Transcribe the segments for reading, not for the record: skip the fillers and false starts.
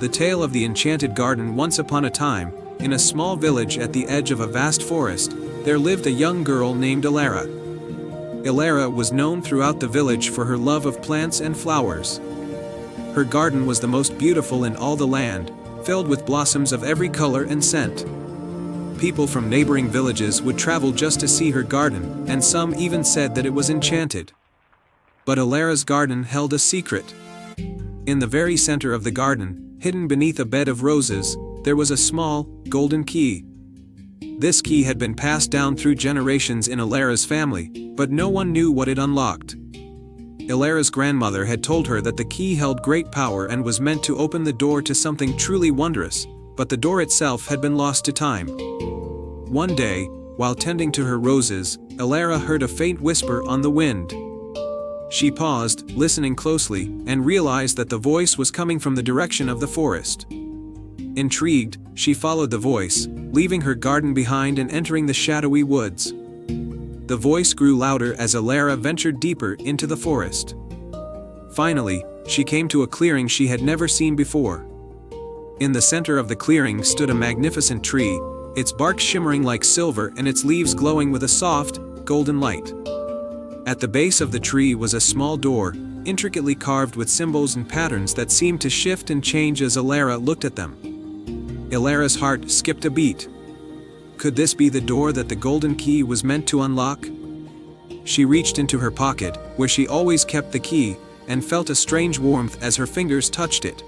The tale of the enchanted garden. Once upon a time, in a small village at the edge of a vast forest, there lived a young girl named Elara. Elara was known throughout the village for her love of plants and flowers. Her garden was the most beautiful in all the land, filled with blossoms of every color and scent. People from neighboring villages would travel just to see her garden, and some even said that it was enchanted. But Elara's garden held a secret. In the very center of the garden, hidden beneath a bed of roses, there was a small, golden key. This key had been passed down through generations in Elara's family, but no one knew what it unlocked. Elara's grandmother had told her that the key held great power and was meant to open the door to something truly wondrous, but the door itself had been lost to time. One day, while tending to her roses, Elara heard a faint whisper on the wind. She paused, listening closely, and realized that the voice was coming from the direction of the forest. Intrigued, she followed the voice, leaving her garden behind and entering the shadowy woods. The voice grew louder as Elara ventured deeper into the forest. Finally, she came to a clearing she had never seen before. In the center of the clearing stood a magnificent tree, its bark shimmering like silver and its leaves glowing with a soft, golden light. At the base of the tree was a small door, intricately carved with symbols and patterns that seemed to shift and change as Elara looked at them. Elara's heart skipped a beat. Could this be the door that the golden key was meant to unlock? She reached into her pocket, where she always kept the key, and felt a strange warmth as her fingers touched it.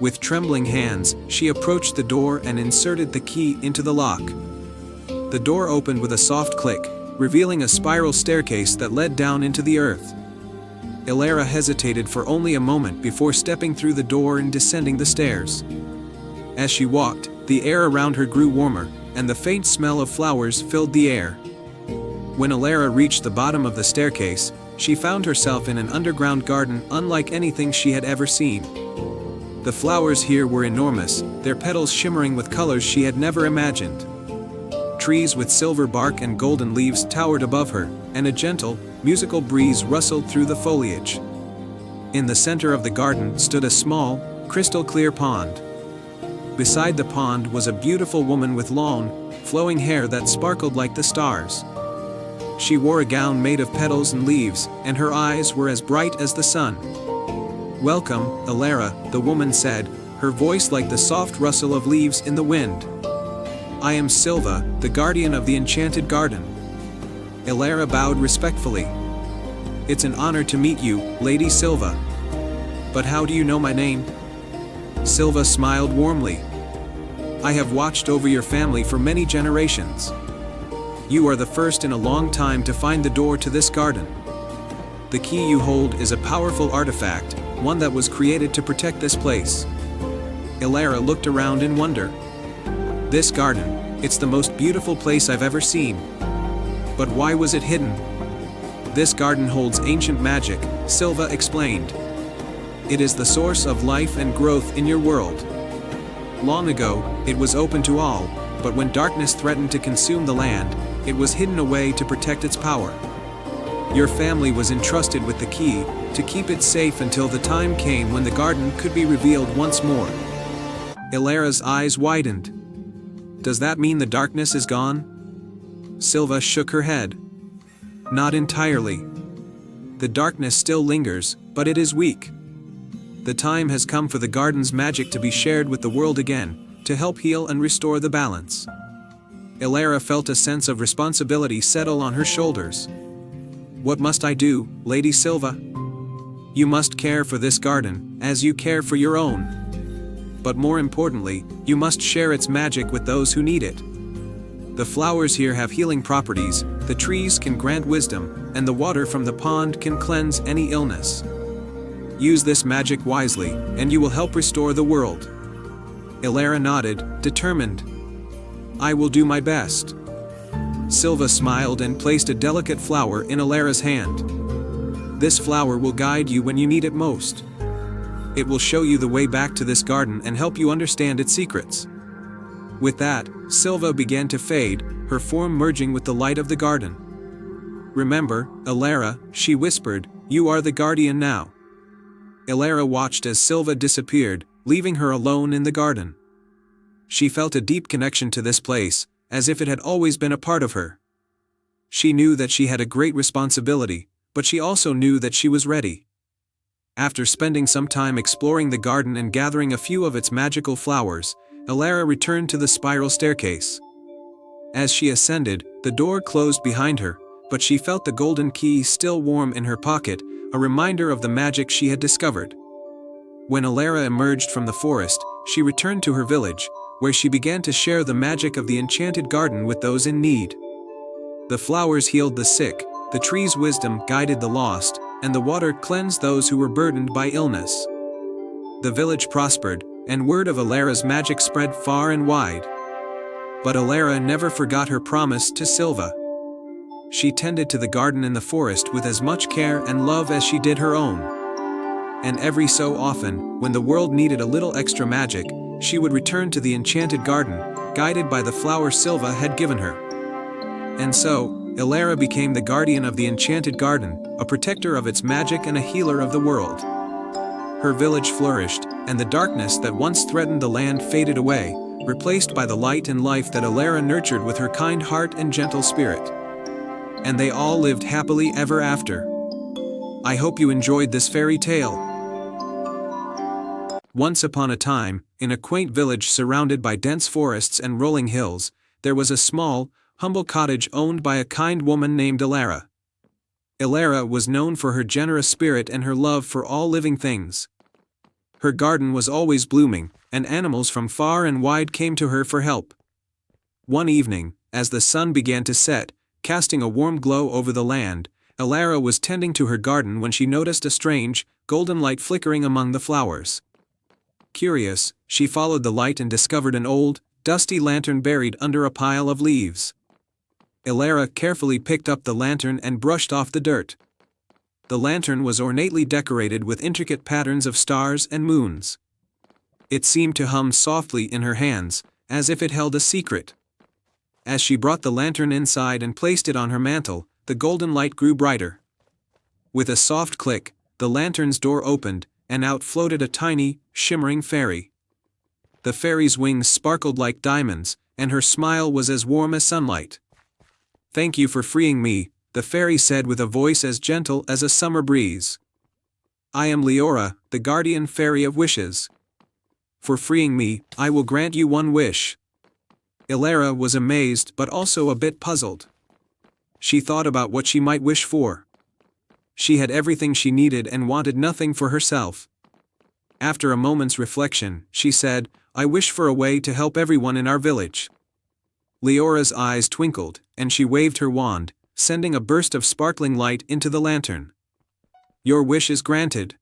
With trembling hands, she approached the door and inserted the key into the lock. The door opened with a soft click, revealing a spiral staircase that led down into the earth. Elara hesitated for only a moment before stepping through the door and descending the stairs. As she walked, the air around her grew warmer, and the faint smell of flowers filled the air. When Elara reached the bottom of the staircase, she found herself in an underground garden unlike anything she had ever seen. The flowers here were enormous, their petals shimmering with colors she had never imagined. Trees with silver bark and golden leaves towered above her, and a gentle, musical breeze rustled through the foliage. In the center of the garden stood a small, crystal-clear pond. Beside the pond was a beautiful woman with long, flowing hair that sparkled like the stars. She wore a gown made of petals and leaves, and her eyes were as bright as the sun. "Welcome, Elara," the woman said, her voice like the soft rustle of leaves in the wind. "I am Silva, the guardian of the enchanted garden." Elara bowed respectfully. "It's an honor to meet you, Lady Silva. But how do you know my name?" Silva smiled warmly. "I have watched over your family for many generations. You are the first in a long time to find the door to this garden. The key you hold is a powerful artifact, one that was created to protect this place." Elara looked around in wonder. "This garden, it's the most beautiful place I've ever seen. But why was it hidden?" "This garden holds ancient magic," Silva explained. "It is the source of life and growth in your world. Long ago, it was open to all, but when darkness threatened to consume the land, it was hidden away to protect its power. Your family was entrusted with the key to keep it safe until the time came when the garden could be revealed once more." Elara's eyes widened. "Does that mean the darkness is gone?" Silva shook her head. "Not entirely. The darkness still lingers, but it is weak. The time has come for the garden's magic to be shared with the world again, to help heal and restore the balance." Elara felt a sense of responsibility settle on her shoulders. "What must I do, Lady Silva?" "You must care for this garden, as you care for your own. But more importantly, you must share its magic with those who need it. The flowers here have healing properties, the trees can grant wisdom, and the water from the pond can cleanse any illness. Use this magic wisely, and you will help restore the world." Elara nodded, determined. "I will do my best." Silva smiled and placed a delicate flower in Elara's hand. "This flower will guide you when you need it most. It will show you the way back to this garden and help you understand its secrets." With that, Silva began to fade, her form merging with the light of the garden. "Remember, Elara," she whispered, "you are the guardian now." Elara watched as Silva disappeared, leaving her alone in the garden. She felt a deep connection to this place, as if it had always been a part of her. She knew that she had a great responsibility, but she also knew that she was ready. After spending some time exploring the garden and gathering a few of its magical flowers, Elara returned to the spiral staircase. As she ascended, the door closed behind her, but she felt the golden key still warm in her pocket, a reminder of the magic she had discovered. When Elara emerged from the forest, she returned to her village, where she began to share the magic of the enchanted garden with those in need. The flowers healed the sick, the tree's wisdom guided the lost, and the water cleansed those who were burdened by illness. The village prospered, and word of Elara's magic spread far and wide. But Elara never forgot her promise to Silva. She tended to the garden in the forest with as much care and love as she did her own. And every so often, when the world needed a little extra magic, she would return to the enchanted garden, guided by the flower Silva had given her. And so, Elara became the guardian of the enchanted garden, a protector of its magic and a healer of the world. Her village flourished, and the darkness that once threatened the land faded away, replaced by the light and life that Elara nurtured with her kind heart and gentle spirit. And they all lived happily ever after. I hope you enjoyed this fairy tale. Once upon a time, in a quaint village surrounded by dense forests and rolling hills, there was a small, humble cottage owned by a kind woman named Elara. Elara was known for her generous spirit and her love for all living things. Her garden was always blooming, and animals from far and wide came to her for help. One evening, as the sun began to set, casting a warm glow over the land, Elara was tending to her garden when she noticed a strange, golden light flickering among the flowers. Curious, she followed the light and discovered an old, dusty lantern buried under a pile of leaves. Elara carefully picked up the lantern and brushed off the dirt. The lantern was ornately decorated with intricate patterns of stars and moons. It seemed to hum softly in her hands, as if it held a secret. As she brought the lantern inside and placed it on her mantle, the golden light grew brighter. With a soft click, the lantern's door opened, and out floated a tiny, shimmering fairy. The fairy's wings sparkled like diamonds, and her smile was as warm as sunlight. "Thank you for freeing me," the fairy said with a voice as gentle as a summer breeze. "I am Leora, the guardian fairy of wishes. For freeing me, I will grant you one wish." Elara was amazed but also a bit puzzled. She thought about what she might wish for. She had everything she needed and wanted nothing for herself. After a moment's reflection, she said, "I wish for a way to help everyone in our village." Leora's eyes twinkled, and she waved her wand, sending a burst of sparkling light into the lantern. "Your wish is granted.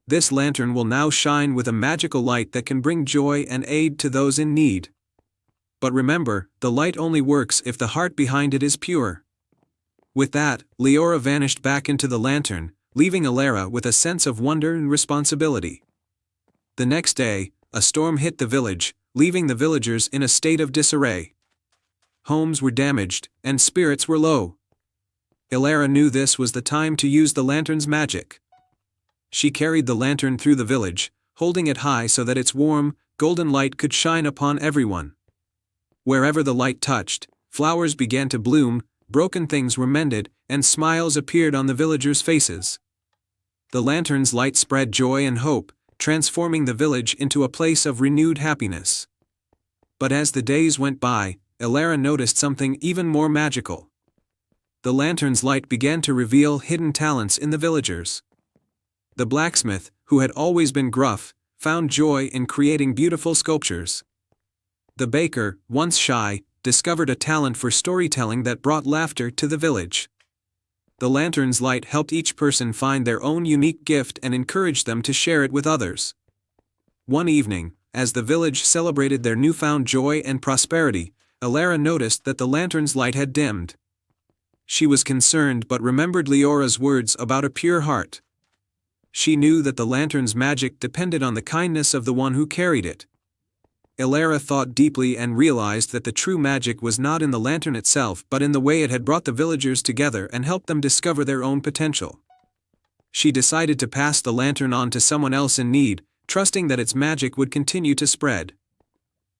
This lantern will now shine with a magical light that can bring joy and aid to those in need. But remember, the light only works if the heart behind it is pure." With that, Leora vanished back into the lantern, leaving Elara with a sense of wonder and responsibility. The next day, a storm hit the village, leaving the villagers in a state of disarray. Homes were damaged, and spirits were low. Elara knew this was the time to use the lantern's magic. She carried the lantern through the village, holding it high so that its warm, golden light could shine upon everyone. Wherever the light touched, flowers began to bloom, broken things were mended, and smiles appeared on the villagers' faces. The lantern's light spread joy and hope, transforming the village into a place of renewed happiness. But as the days went by, Elara noticed something even more magical. The lantern's light began to reveal hidden talents in the villagers. The blacksmith, who had always been gruff, found joy in creating beautiful sculptures. The baker, once shy, discovered a talent for storytelling that brought laughter to the village. The lantern's light helped each person find their own unique gift and encouraged them to share it with others. One evening, as the village celebrated their newfound joy and prosperity, Elara noticed that the lantern's light had dimmed. She was concerned but remembered Leora's words about a pure heart. She knew that the lantern's magic depended on the kindness of the one who carried it. Elara thought deeply and realized that the true magic was not in the lantern itself but in the way it had brought the villagers together and helped them discover their own potential. She decided to pass the lantern on to someone else in need, trusting that its magic would continue to spread.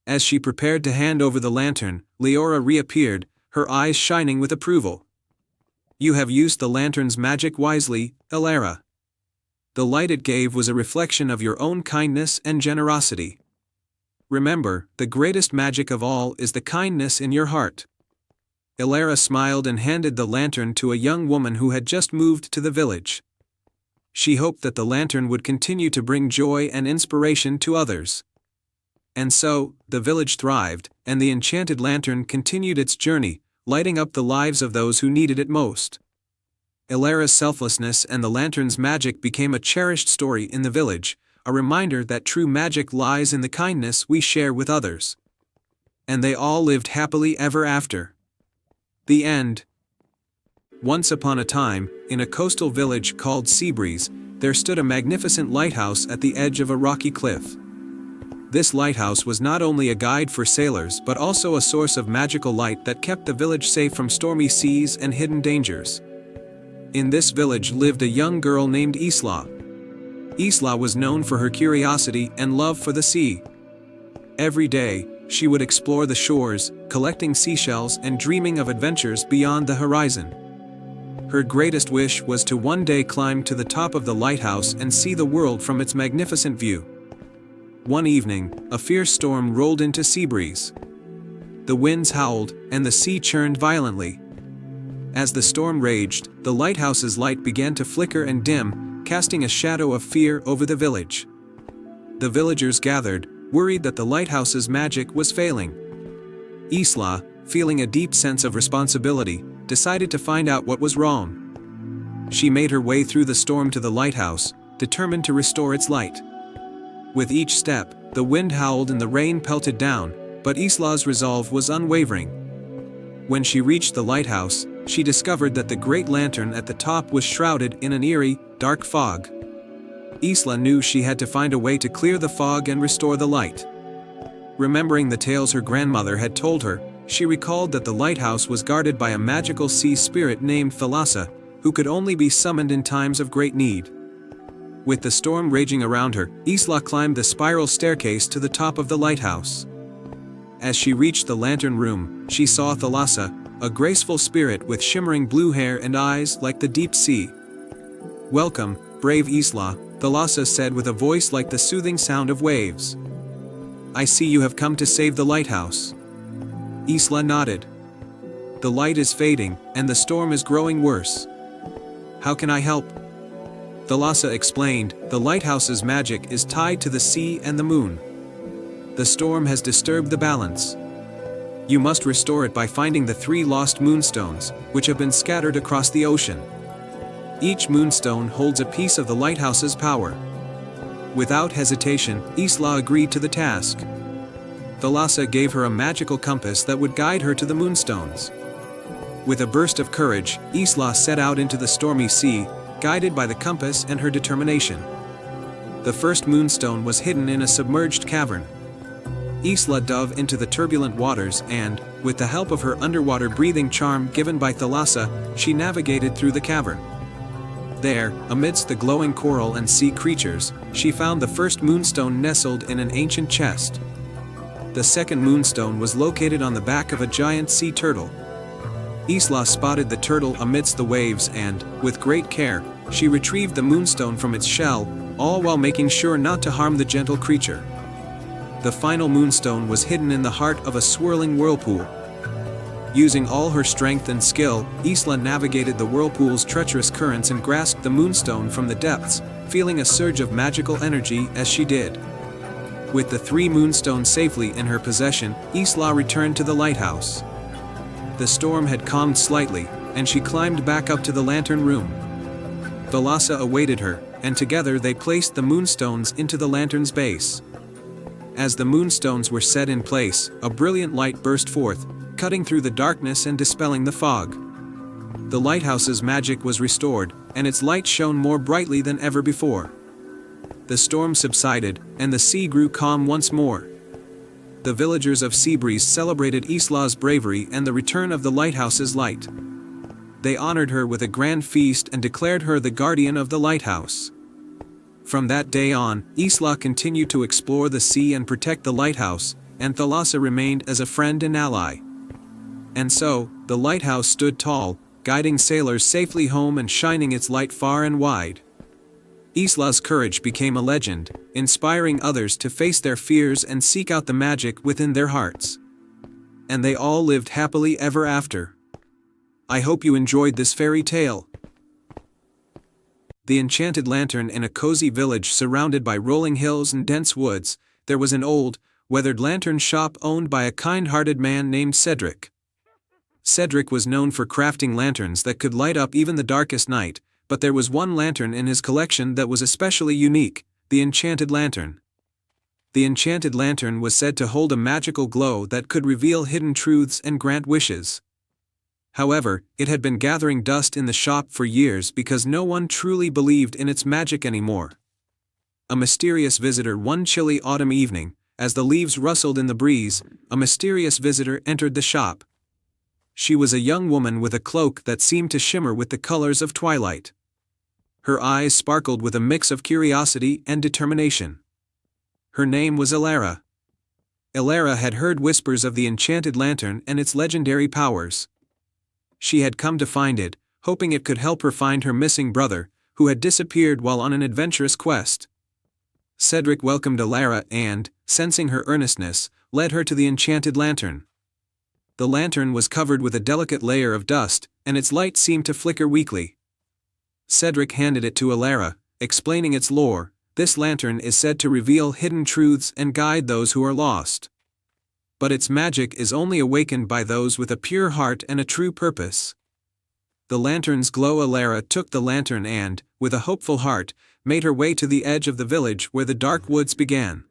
As she prepared to hand over the lantern, Leora reappeared, her eyes shining with approval. "You have used the lantern's magic wisely, Elara. The light it gave was a reflection of your own kindness and generosity. Remember, the greatest magic of all is the kindness in your heart." Elara smiled and handed the lantern to a young woman who had just moved to the village. She hoped that the lantern would continue to bring joy and inspiration to others. And so, the village thrived, and the enchanted lantern continued its journey, lighting up the lives of those who needed it most. Elara's selflessness and the lantern's magic became a cherished story in the village, a reminder that true magic lies in the kindness we share with others. And they all lived happily ever after. The end. Once upon a time, in a coastal village called Seabreeze, there stood a magnificent lighthouse at the edge of a rocky cliff. This lighthouse was not only a guide for sailors but also a source of magical light that kept the village safe from stormy seas and hidden dangers. In this village lived a young girl named Isla. Isla was known for her curiosity and love for the sea. Every day, she would explore the shores, collecting seashells and dreaming of adventures beyond the horizon. Her greatest wish was to one day climb to the top of the lighthouse and see the world from its magnificent view. One evening, a fierce storm rolled into Seabreeze. The winds howled, and the sea churned violently. As the storm raged, the lighthouse's light began to flicker and dim, casting a shadow of fear over the village. The villagers gathered, worried that the lighthouse's magic was failing. Isla, feeling a deep sense of responsibility, decided to find out what was wrong. She made her way through the storm to the lighthouse, determined to restore its light. With each step, the wind howled and the rain pelted down, but Isla's resolve was unwavering. When she reached the lighthouse, she discovered that the great lantern at the top was shrouded in an eerie, dark fog. Isla knew she had to find a way to clear the fog and restore the light. Remembering the tales her grandmother had told her, she recalled that the lighthouse was guarded by a magical sea spirit named Thalassa, who could only be summoned in times of great need. With the storm raging around her, Isla climbed the spiral staircase to the top of the lighthouse. As she reached the lantern room, she saw Thalassa, a graceful spirit with shimmering blue hair and eyes like the deep sea. "Welcome, brave Isla," Thalassa said with a voice like the soothing sound of waves. "I see you have come to save the lighthouse." Isla nodded. "The light is fading, and the storm is growing worse. How can I help?" Thalassa explained, "The lighthouse's magic is tied to the sea and the moon. The storm has disturbed the balance. You must restore it by finding the 3 lost moonstones, which have been scattered across the ocean. Each moonstone holds a piece of the lighthouse's power." Without hesitation, Isla agreed to the task. Thalassa gave her a magical compass that would guide her to the moonstones. With a burst of courage, Isla set out into the stormy sea, guided by the compass and her determination. The first moonstone was hidden in a submerged cavern. Isla dove into the turbulent waters and, with the help of her underwater breathing charm given by Thalassa, she navigated through the cavern. There, amidst the glowing coral and sea creatures, she found the first moonstone nestled in an ancient chest. The second moonstone was located on the back of a giant sea turtle. Isla spotted the turtle amidst the waves and, with great care, she retrieved the moonstone from its shell, all while making sure not to harm the gentle creature. The final moonstone was hidden in the heart of a swirling whirlpool. Using all her strength and skill, Isla navigated the whirlpool's treacherous currents and grasped the moonstone from the depths, feeling a surge of magical energy as she did. With the 3 moonstones safely in her possession, Isla returned to the lighthouse. The storm had calmed slightly, and she climbed back up to the lantern room. Thalassa awaited her, and together they placed the moonstones into the lantern's base. As the moonstones were set in place, a brilliant light burst forth, cutting through the darkness and dispelling the fog. The lighthouse's magic was restored, and its light shone more brightly than ever before. The storm subsided, and the sea grew calm once more. The villagers of Seabreeze celebrated Isla's bravery and the return of the lighthouse's light. They honored her with a grand feast and declared her the guardian of the lighthouse. From that day on, Isla continued to explore the sea and protect the lighthouse, and Thalassa remained as a friend and ally. And so, the lighthouse stood tall, guiding sailors safely home and shining its light far and wide. Isla's courage became a legend, inspiring others to face their fears and seek out the magic within their hearts. And they all lived happily ever after. I hope you enjoyed this fairy tale. The Enchanted Lantern. In a cozy village surrounded by rolling hills and dense woods, there was an old, weathered lantern shop owned by a kind-hearted man named Cedric. Cedric was known for crafting lanterns that could light up even the darkest night, but there was one lantern in his collection that was especially unique, the Enchanted Lantern. The Enchanted Lantern was said to hold a magical glow that could reveal hidden truths and grant wishes. However, it had been gathering dust in the shop for years because no one truly believed in its magic anymore. A mysterious visitor. One chilly autumn evening, as the leaves rustled in the breeze, a mysterious visitor entered the shop. She was a young woman with a cloak that seemed to shimmer with the colors of twilight. Her eyes sparkled with a mix of curiosity and determination. Her name was Elara. Elara had heard whispers of the Enchanted Lantern and its legendary powers. She had come to find it, hoping it could help her find her missing brother, who had disappeared while on an adventurous quest. Cedric welcomed Elara and, sensing her earnestness, led her to the Enchanted Lantern. The lantern was covered with a delicate layer of dust, and its light seemed to flicker weakly. Cedric handed it to Elara, explaining its lore. This lantern is said to reveal hidden truths and guide those who are lost. But its magic is only awakened by those with a pure heart and a true purpose. The lantern's glow. Elara took the lantern and, with a hopeful heart, made her way to the edge of the village where the dark woods began.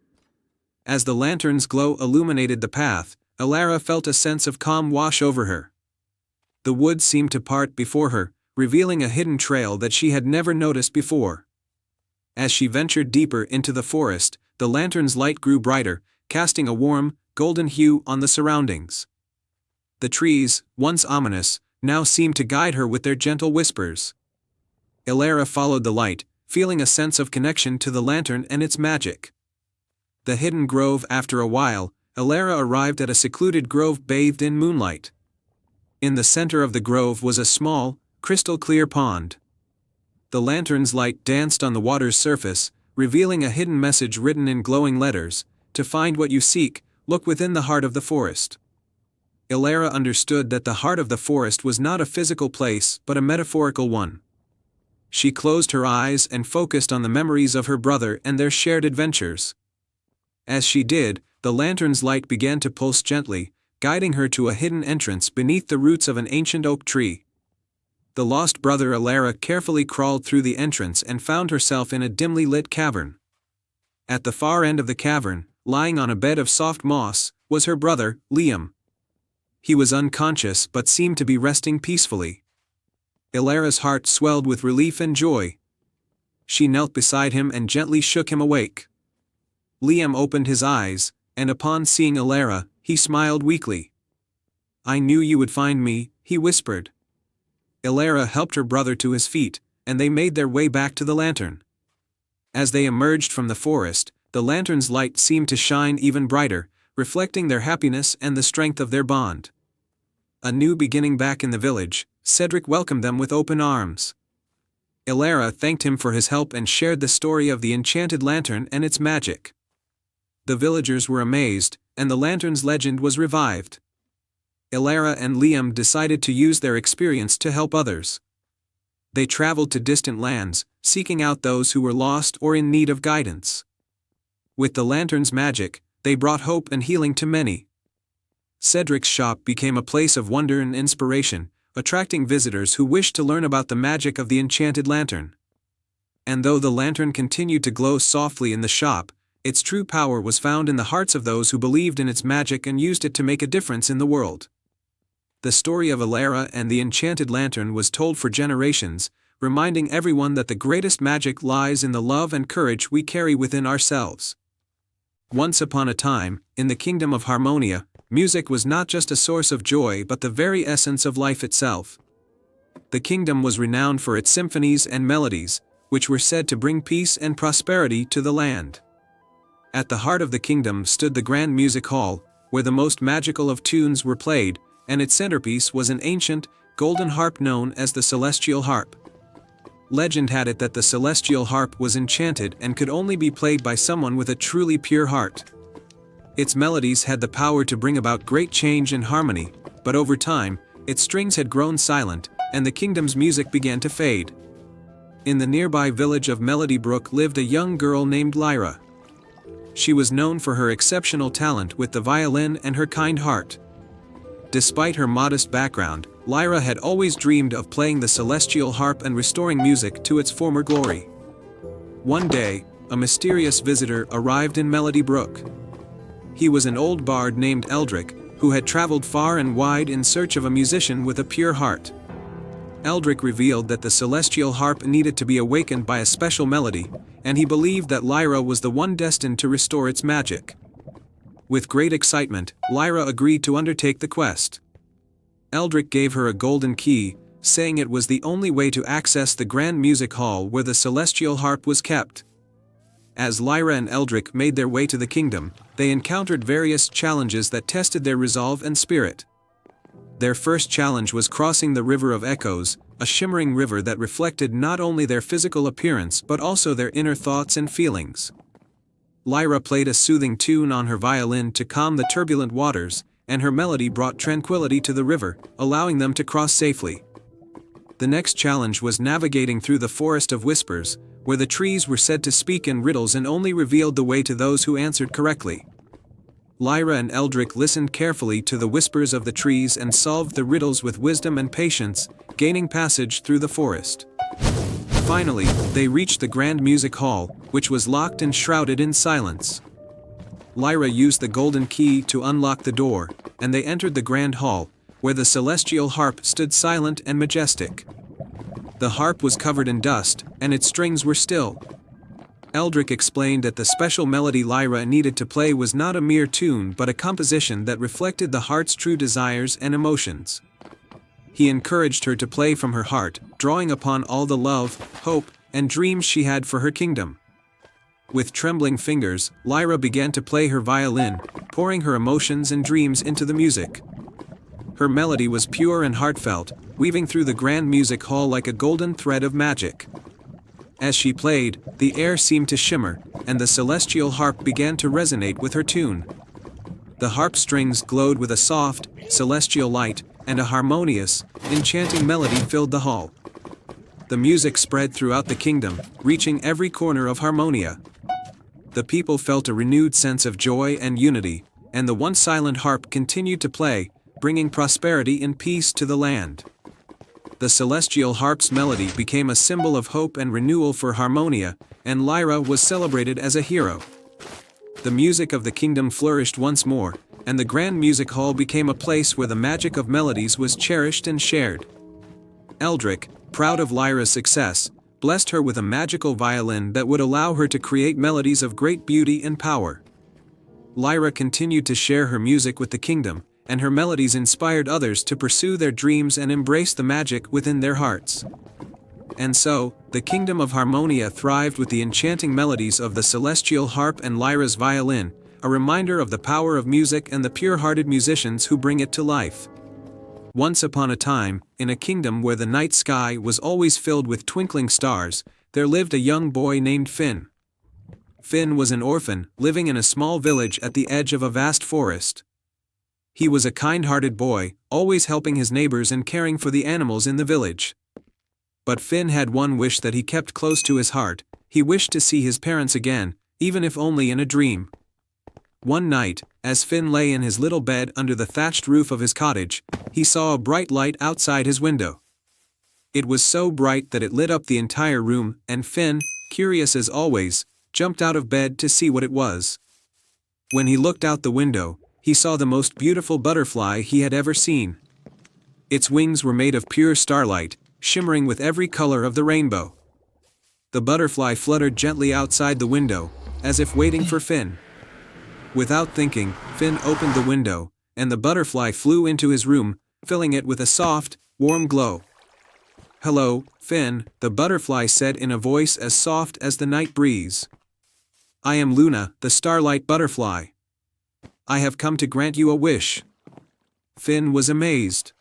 As the lantern's glow illuminated the path, Elara felt a sense of calm wash over her. The woods seemed to part before her, revealing a hidden trail that she had never noticed before. As she ventured deeper into the forest, the lantern's light grew brighter, casting a warm, golden hue on the surroundings. The trees, once ominous, now seemed to guide her with their gentle whispers. Elara followed the light, feeling a sense of connection to the lantern and its magic. The hidden grove. After a while, Elara arrived at a secluded grove bathed in moonlight. In the center of the grove was a small, crystal-clear pond. The lantern's light danced on the water's surface, revealing a hidden message written in glowing letters: "To find what you seek, look within the heart of the forest." Elara understood that the heart of the forest was not a physical place but a metaphorical one. She closed her eyes and focused on the memories of her brother and their shared adventures. As she did, the lantern's light began to pulse gently, guiding her to a hidden entrance beneath the roots of an ancient oak tree. The lost brother. Elara carefully crawled through the entrance and found herself in a dimly lit cavern. At the far end of the cavern, lying on a bed of soft moss, was her brother, Liam. He was unconscious but seemed to be resting peacefully. Elara's heart swelled with relief and joy. She knelt beside him and gently shook him awake. Liam opened his eyes, and upon seeing Elara, he smiled weakly. "I knew you would find me," he whispered. Elara helped her brother to his feet, and they made their way back to the lantern. As they emerged from the forest, the lantern's light seemed to shine even brighter, reflecting their happiness and the strength of their bond. A new beginning. Back in the village, Cedric welcomed them with open arms. Elara thanked him for his help and shared the story of the Enchanted Lantern and its magic. The villagers were amazed, and the lantern's legend was revived. Elara and Liam decided to use their experience to help others. They traveled to distant lands, seeking out those who were lost or in need of guidance. With the lantern's magic, they brought hope and healing to many. Cedric's shop became a place of wonder and inspiration, attracting visitors who wished to learn about the magic of the Enchanted Lantern. And though the lantern continued to glow softly in the shop, its true power was found in the hearts of those who believed in its magic and used it to make a difference in the world. The story of Elara and the Enchanted Lantern was told for generations, reminding everyone that the greatest magic lies in the love and courage we carry within ourselves. Once upon a time, in the kingdom of Harmonia, music was not just a source of joy but the very essence of life itself. The kingdom was renowned for its symphonies and melodies, which were said to bring peace and prosperity to the land. At the heart of the kingdom stood the grand music hall, where the most magical of tunes were played, and its centerpiece was an ancient, golden harp known as the Celestial Harp. Legend had it that the Celestial Harp was enchanted and could only be played by someone with a truly pure heart. Its melodies had the power to bring about great change and harmony, but over time, its strings had grown silent, and the kingdom's music began to fade. In the nearby village of Melody Brook lived a young girl named Lyra. She was known for her exceptional talent with the violin and her kind heart. Despite her modest background, Lyra had always dreamed of playing the celestial harp and restoring music to its former glory. One day, a mysterious visitor arrived in Melody Brook. He was an old bard named Eldrick, who had traveled far and wide in search of a musician with a pure heart. Eldrick revealed that the celestial harp needed to be awakened by a special melody, and he believed that Lyra was the one destined to restore its magic. With great excitement, Lyra agreed to undertake the quest. Eldrick gave her a golden key, saying it was the only way to access the grand music hall where the celestial harp was kept. As Lyra and Eldrick made their way to the kingdom, they encountered various challenges that tested their resolve and spirit. Their first challenge was crossing the River of Echoes, a shimmering river that reflected not only their physical appearance but also their inner thoughts and feelings. Lyra played a soothing tune on her violin to calm the turbulent waters, and her melody brought tranquility to the river, allowing them to cross safely. The next challenge was navigating through the Forest of Whispers, where the trees were said to speak in riddles and only revealed the way to those who answered correctly. Lyra and Eldrick listened carefully to the whispers of the trees and solved the riddles with wisdom and patience, gaining passage through the forest. Finally, they reached the Grand Music Hall, which was locked and shrouded in silence. Lyra used the golden key to unlock the door, and they entered the Grand Hall, where the celestial harp stood silent and majestic. The harp was covered in dust, and its strings were still. Eldrick explained that the special melody Lyra needed to play was not a mere tune but a composition that reflected the heart's true desires and emotions. He encouraged her to play from her heart, drawing upon all the love, hope, and dreams she had for her kingdom. With trembling fingers, Lyra began to play her violin, pouring her emotions and dreams into the music. Her melody was pure and heartfelt, weaving through the grand music hall like a golden thread of magic. As she played, the air seemed to shimmer, and the celestial harp began to resonate with her tune. The harp strings glowed with a soft, celestial light, and a harmonious, enchanting melody filled the hall. The music spread throughout the kingdom, reaching every corner of Harmonia. The people felt a renewed sense of joy and unity, and the once silent harp continued to play, bringing prosperity and peace to the land. The celestial harp's melody became a symbol of hope and renewal for Harmonia, and Lyra was celebrated as a hero. The music of the kingdom flourished once more, and the Grand Music Hall became a place where the magic of melodies was cherished and shared. Eldrick, proud of Lyra's success, blessed her with a magical violin that would allow her to create melodies of great beauty and power. Lyra continued to share her music with the kingdom, and her melodies inspired others to pursue their dreams and embrace the magic within their hearts. And so, the kingdom of Harmonia thrived with the enchanting melodies of the celestial harp and Lyra's violin, a reminder of the power of music and the pure-hearted musicians who bring it to life. Once upon a time, in a kingdom where the night sky was always filled with twinkling stars, there lived a young boy named Finn. Finn was an orphan, living in a small village at the edge of a vast forest. He was a kind-hearted boy, always helping his neighbors and caring for the animals in the village. But Finn had one wish that he kept close to his heart. He wished to see his parents again, even if only in a dream. One night, as Finn lay in his little bed under the thatched roof of his cottage, he saw a bright light outside his window. It was so bright that it lit up the entire room, and Finn, curious as always, jumped out of bed to see what it was. When he looked out the window, he saw the most beautiful butterfly he had ever seen. Its wings were made of pure starlight, shimmering with every color of the rainbow. The butterfly fluttered gently outside the window, as if waiting for Finn. Without thinking, Finn opened the window, and the butterfly flew into his room, filling it with a soft, warm glow. "Hello, Finn," the butterfly said in a voice as soft as the night breeze. "I am Luna, the starlight butterfly. I have come to grant you a wish." Finn was amazed.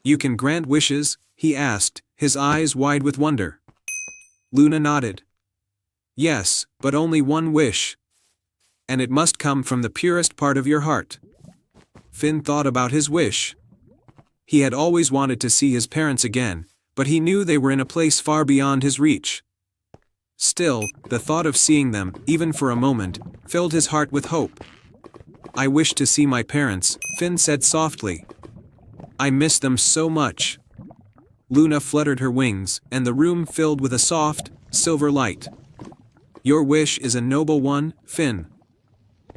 "You can grant wishes?" he asked, his eyes wide with wonder. Luna nodded. "Yes, but only one wish. And it must come from the purest part of your heart." Finn thought about his wish. He had always wanted to see his parents again, but he knew they were in a place far beyond his reach. Still, the thought of seeing them, even for a moment, filled his heart with hope. "I wish to see my parents," Finn said softly. "I miss them so much." Luna fluttered her wings, and the room filled with a soft, silver light. "Your wish is a noble one, Finn.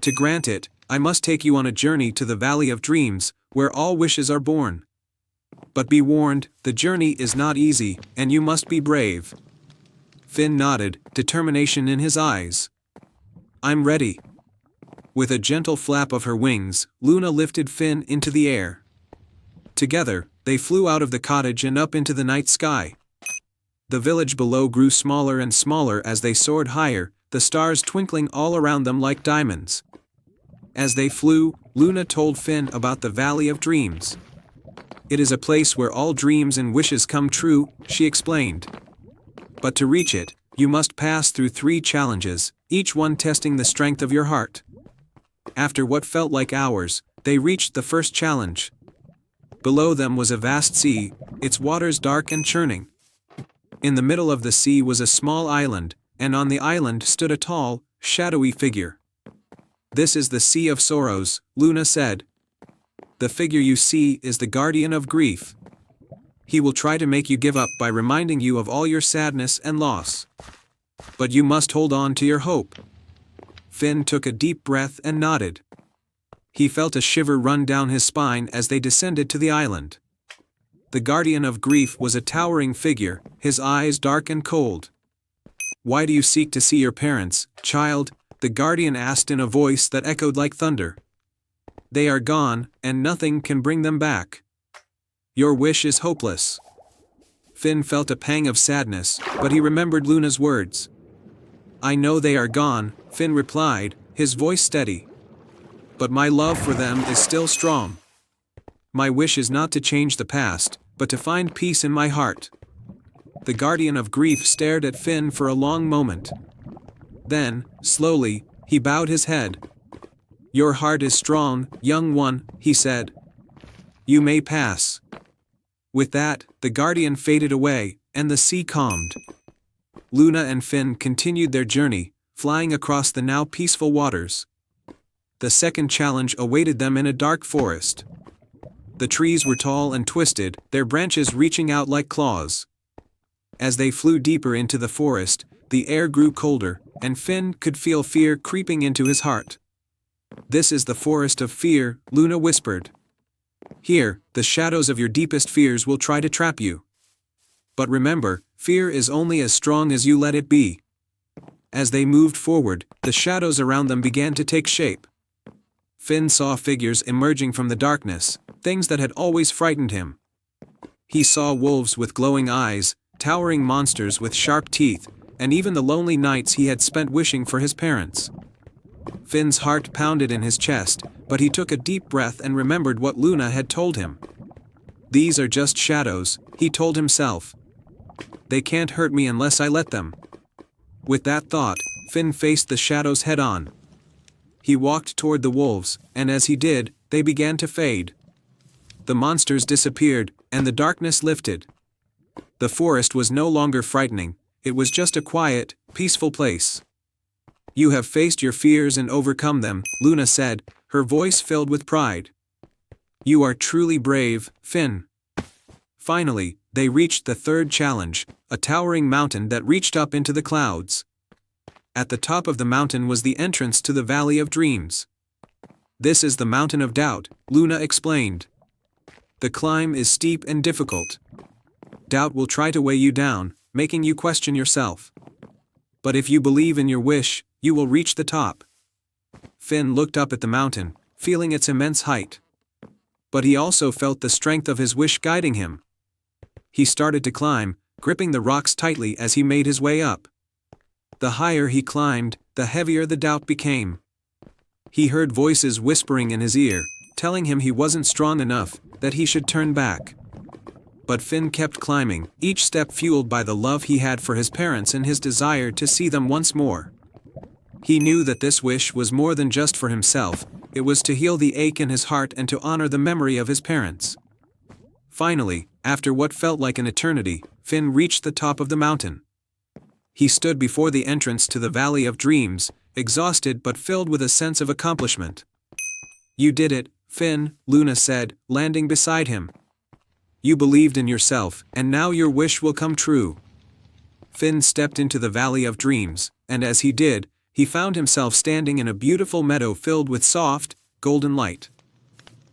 To grant it, I must take you on a journey to the Valley of Dreams, where all wishes are born. But be warned, the journey is not easy, and you must be brave." Finn nodded, determination in his eyes. "I'm ready." With a gentle flap of her wings, Luna lifted Finn into the air. Together, they flew out of the cottage and up into the night sky. The village below grew smaller and smaller as they soared higher, the stars twinkling all around them like diamonds. As they flew, Luna told Finn about the Valley of Dreams. "It is a place where all dreams and wishes come true," she explained. "But to reach it, you must pass through 3 challenges, each one testing the strength of your heart." After what felt like hours, they reached the first challenge. Below them was a vast sea, its waters dark and churning. In the middle of the sea was a small island, and on the island stood a tall, shadowy figure. "This is the Sea of Sorrows," Luna said. "The figure you see is the guardian of grief. He will try to make you give up by reminding you of all your sadness and loss. But you must hold on to your hope." Finn took a deep breath and nodded. He felt a shiver run down his spine as they descended to the island. The guardian of grief was a towering figure, his eyes dark and cold. "Why do you seek to see your parents, child?" the guardian asked in a voice that echoed like thunder. "They are gone, and nothing can bring them back. Your wish is hopeless." Finn felt a pang of sadness, but he remembered Luna's words. "I know they are gone," Finn replied, his voice steady. "But my love for them is still strong. My wish is not to change the past, but to find peace in my heart." The guardian of grief stared at Finn for a long moment. Then, slowly, he bowed his head. "Your heart is strong, young one," he said. "You may pass." With that, the guardian faded away, and the sea calmed. Luna and Finn continued their journey, flying across the now peaceful waters. The second challenge awaited them in a dark forest. The trees were tall and twisted, their branches reaching out like claws. As they flew deeper into the forest, the air grew colder, and Finn could feel fear creeping into his heart. "This is the forest of fear," Luna whispered. "Here, the shadows of your deepest fears will try to trap you. But remember, fear is only as strong as you let it be." As they moved forward, the shadows around them began to take shape. Finn saw figures emerging from the darkness, things that had always frightened him. He saw wolves with glowing eyes, towering monsters with sharp teeth, and even the lonely nights he had spent wishing for his parents. Finn's heart pounded in his chest, but he took a deep breath and remembered what Luna had told him. "These are just shadows," he told himself. "They can't hurt me unless I let them." With that thought, Finn faced the shadows head-on. He walked toward the wolves, and as he did, they began to fade. The monsters disappeared, and the darkness lifted. The forest was no longer frightening, it was just a quiet, peaceful place. "You have faced your fears and overcome them," Luna said, her voice filled with pride. "You are truly brave, Finn." Finally, they reached the third challenge, a towering mountain that reached up into the clouds. At the top of the mountain was the entrance to the Valley of Dreams. "This is the Mountain of Doubt," Luna explained. "The climb is steep and difficult. Doubt will try to weigh you down, making you question yourself. But if you believe in your wish, you will reach the top." Finn looked up at the mountain, feeling its immense height. But he also felt the strength of his wish guiding him. He started to climb, gripping the rocks tightly as he made his way up. The higher he climbed, the heavier the doubt became. He heard voices whispering in his ear, telling him he wasn't strong enough, that he should turn back. But Finn kept climbing, each step fueled by the love he had for his parents and his desire to see them once more. He knew that this wish was more than just for himself, it was to heal the ache in his heart and to honor the memory of his parents. Finally, after what felt like an eternity, Finn reached the top of the mountain. He stood before the entrance to the Valley of Dreams, exhausted but filled with a sense of accomplishment. "You did it, Finn," Luna said, landing beside him. "You believed in yourself, and now your wish will come true." Finn stepped into the Valley of Dreams, and as he did, he found himself standing in a beautiful meadow filled with soft, golden light.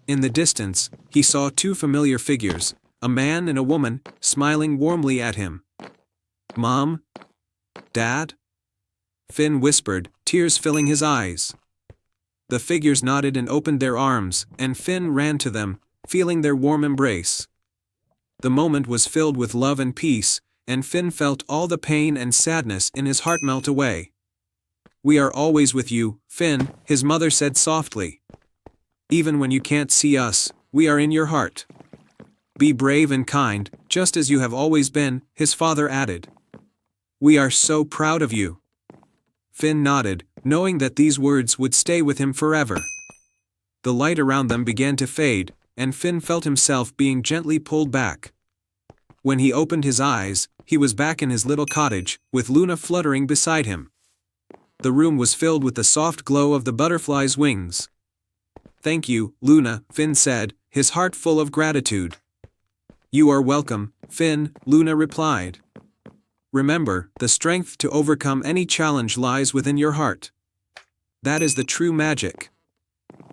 In the distance, he saw two familiar figures, a man and a woman, smiling warmly at him. "Mom? Dad?" Finn whispered, tears filling his eyes. The figures nodded and opened their arms, and Finn ran to them, feeling their warm embrace. The moment was filled with love and peace, and Finn felt all the pain and sadness in his heart melt away. "We are always with you, Finn," his mother said softly. "Even when you can't see us, we are in your heart. Be brave and kind, just as you have always been," his father added. "We are so proud of you." Finn nodded, knowing that these words would stay with him forever. The light around them began to fade, and Finn felt himself being gently pulled back. When he opened his eyes, he was back in his little cottage, with Luna fluttering beside him. The room was filled with the soft glow of the butterfly's wings. "Thank you, Luna," Finn said, his heart full of gratitude. "You are welcome, Finn," Luna replied. "Remember, the strength to overcome any challenge lies within your heart. That is the true magic."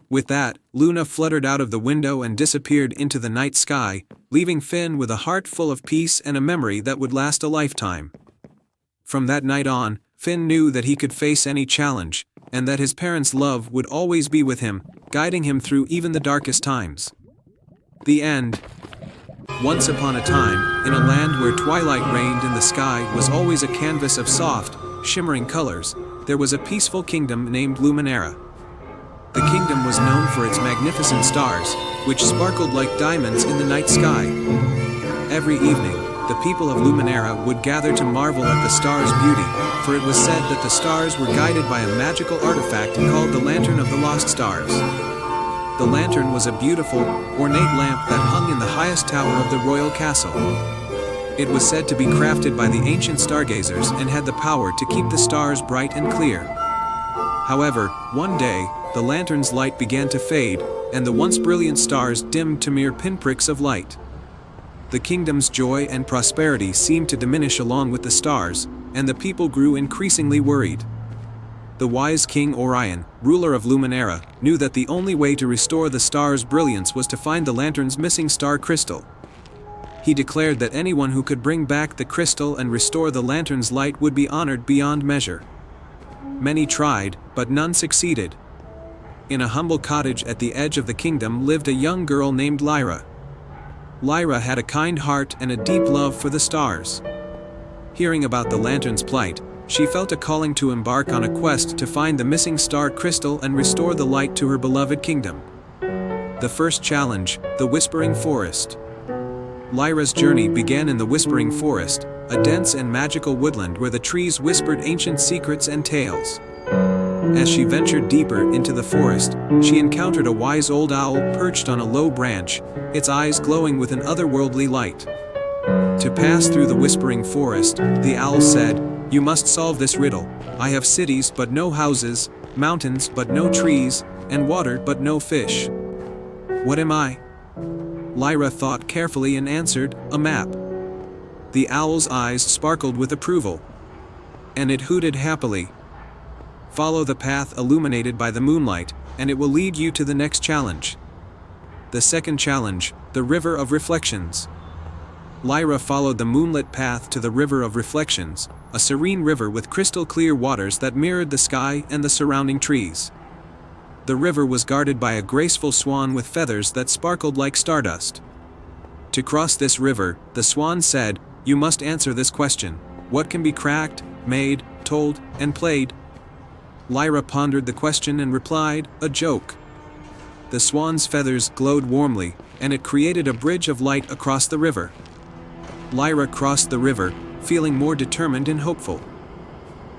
With that, Luna fluttered out of the window and disappeared into the night sky, leaving Finn with a heart full of peace and a memory that would last a lifetime. From that night on, Finn knew that he could face any challenge, and that his parents' love would always be with him, guiding him through even the darkest times. The end. Once upon a time, in a land where twilight reigned and the sky was always a canvas of soft, shimmering colors, there was a peaceful kingdom named Luminera. The kingdom was known for its magnificent stars, which sparkled like diamonds in the night sky. Every evening, the people of Luminera would gather to marvel at the stars' beauty, for it was said that the stars were guided by a magical artifact called the Lantern of the Lost Stars. The lantern was a beautiful, ornate lamp that hung in the highest tower of the royal castle. It was said to be crafted by the ancient stargazers and had the power to keep the stars bright and clear. However, one day, the lantern's light began to fade, and the once brilliant stars dimmed to mere pinpricks of light. The kingdom's joy and prosperity seemed to diminish along with the stars, and the people grew increasingly worried. The wise King Orion, ruler of Luminera, knew that the only way to restore the star's brilliance was to find the lantern's missing star crystal. He declared that anyone who could bring back the crystal and restore the lantern's light would be honored beyond measure. Many tried, but none succeeded. In a humble cottage at the edge of the kingdom lived a young girl named Lyra. Lyra had a kind heart and a deep love for the stars. Hearing about the lantern's plight, she felt a calling to embark on a quest to find the missing star crystal and restore the light to her beloved kingdom. The first challenge, the Whispering Forest. Lyra's journey began in the Whispering Forest, a dense and magical woodland where the trees whispered ancient secrets and tales. As she ventured deeper into the forest, she encountered a wise old owl perched on a low branch, its eyes glowing with an otherworldly light. To pass through the Whispering Forest, the owl said, "You must solve this riddle. I have cities but no houses, mountains but no trees, and water but no fish. What am I?" Lyra thought carefully and answered, "A map." The owl's eyes sparkled with approval. And it hooted happily. "Follow the path illuminated by the moonlight, and it will lead you to the next challenge." The second challenge, the River of Reflections. Lyra followed the moonlit path to the River of Reflections, a serene river with crystal-clear waters that mirrored the sky and the surrounding trees. The river was guarded by a graceful swan with feathers that sparkled like stardust. To cross this river, the swan said, "You must answer this question. What can be cracked, made, told, and played?" Lyra pondered the question and replied, "A joke." The swan's feathers glowed warmly, and it created a bridge of light across the river. Lyra crossed the river, feeling more determined and hopeful.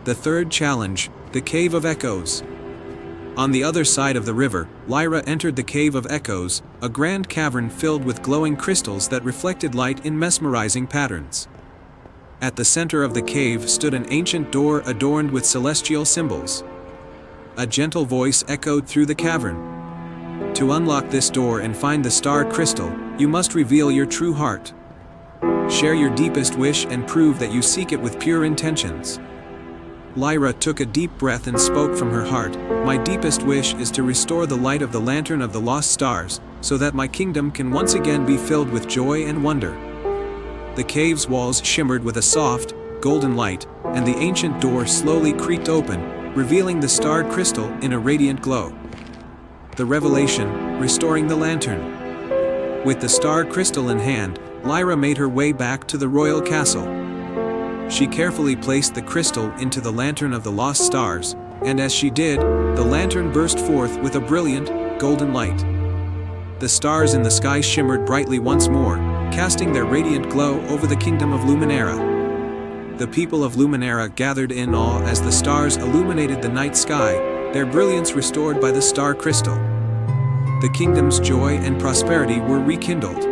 The third challenge, the Cave of Echoes. On the other side of the river, Lyra entered the Cave of Echoes, a grand cavern filled with glowing crystals that reflected light in mesmerizing patterns. At the center of the cave stood an ancient door adorned with celestial symbols. A gentle voice echoed through the cavern. "To unlock this door and find the star crystal, you must reveal your true heart. Share your deepest wish and prove that you seek it with pure intentions." Lyra took a deep breath and spoke from her heart, "My deepest wish is to restore the light of the lantern of the lost stars, so that my kingdom can once again be filled with joy and wonder." The cave's walls shimmered with a soft, golden light, and the ancient door slowly creaked open, revealing the star crystal in a radiant glow. The revelation, restoring the lantern. With the star crystal in hand, Lyra made her way back to the royal castle. She carefully placed the crystal into the lantern of the lost stars, and as she did, the lantern burst forth with a brilliant, golden light. The stars in the sky shimmered brightly once more, casting their radiant glow over the kingdom of Luminera. The people of Luminera gathered in awe as the stars illuminated the night sky, their brilliance restored by the star crystal. The kingdom's joy and prosperity were rekindled.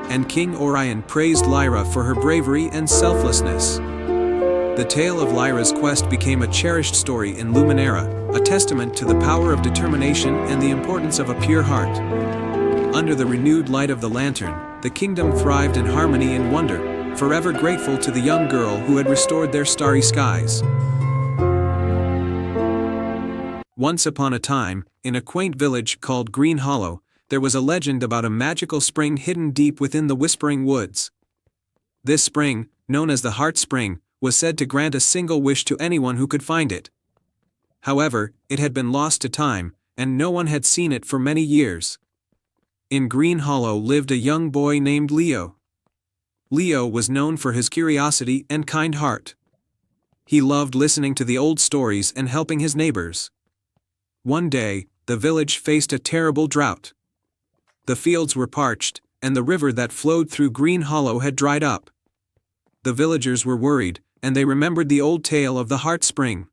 And King Orion praised Lyra for her bravery and selflessness. The tale of Lyra's quest became a cherished story in Luminera, a testament to the power of determination and the importance of a pure heart. Under the renewed light of the lantern, the kingdom thrived in harmony and wonder, forever grateful to the young girl who had restored their starry skies. Once upon a time, in a quaint village called Green Hollow, there was a legend about a magical spring hidden deep within the Whispering Woods. This spring, known as the Heart Spring, was said to grant a single wish to anyone who could find it. However, it had been lost to time, and no one had seen it for many years. In Green Hollow lived a young boy named Leo. Leo was known for his curiosity and kind heart. He loved listening to the old stories and helping his neighbors. One day, the village faced a terrible drought. The fields were parched, and the river that flowed through Green Hollow had dried up. The villagers were worried, and they remembered the old tale of the Heart Spring.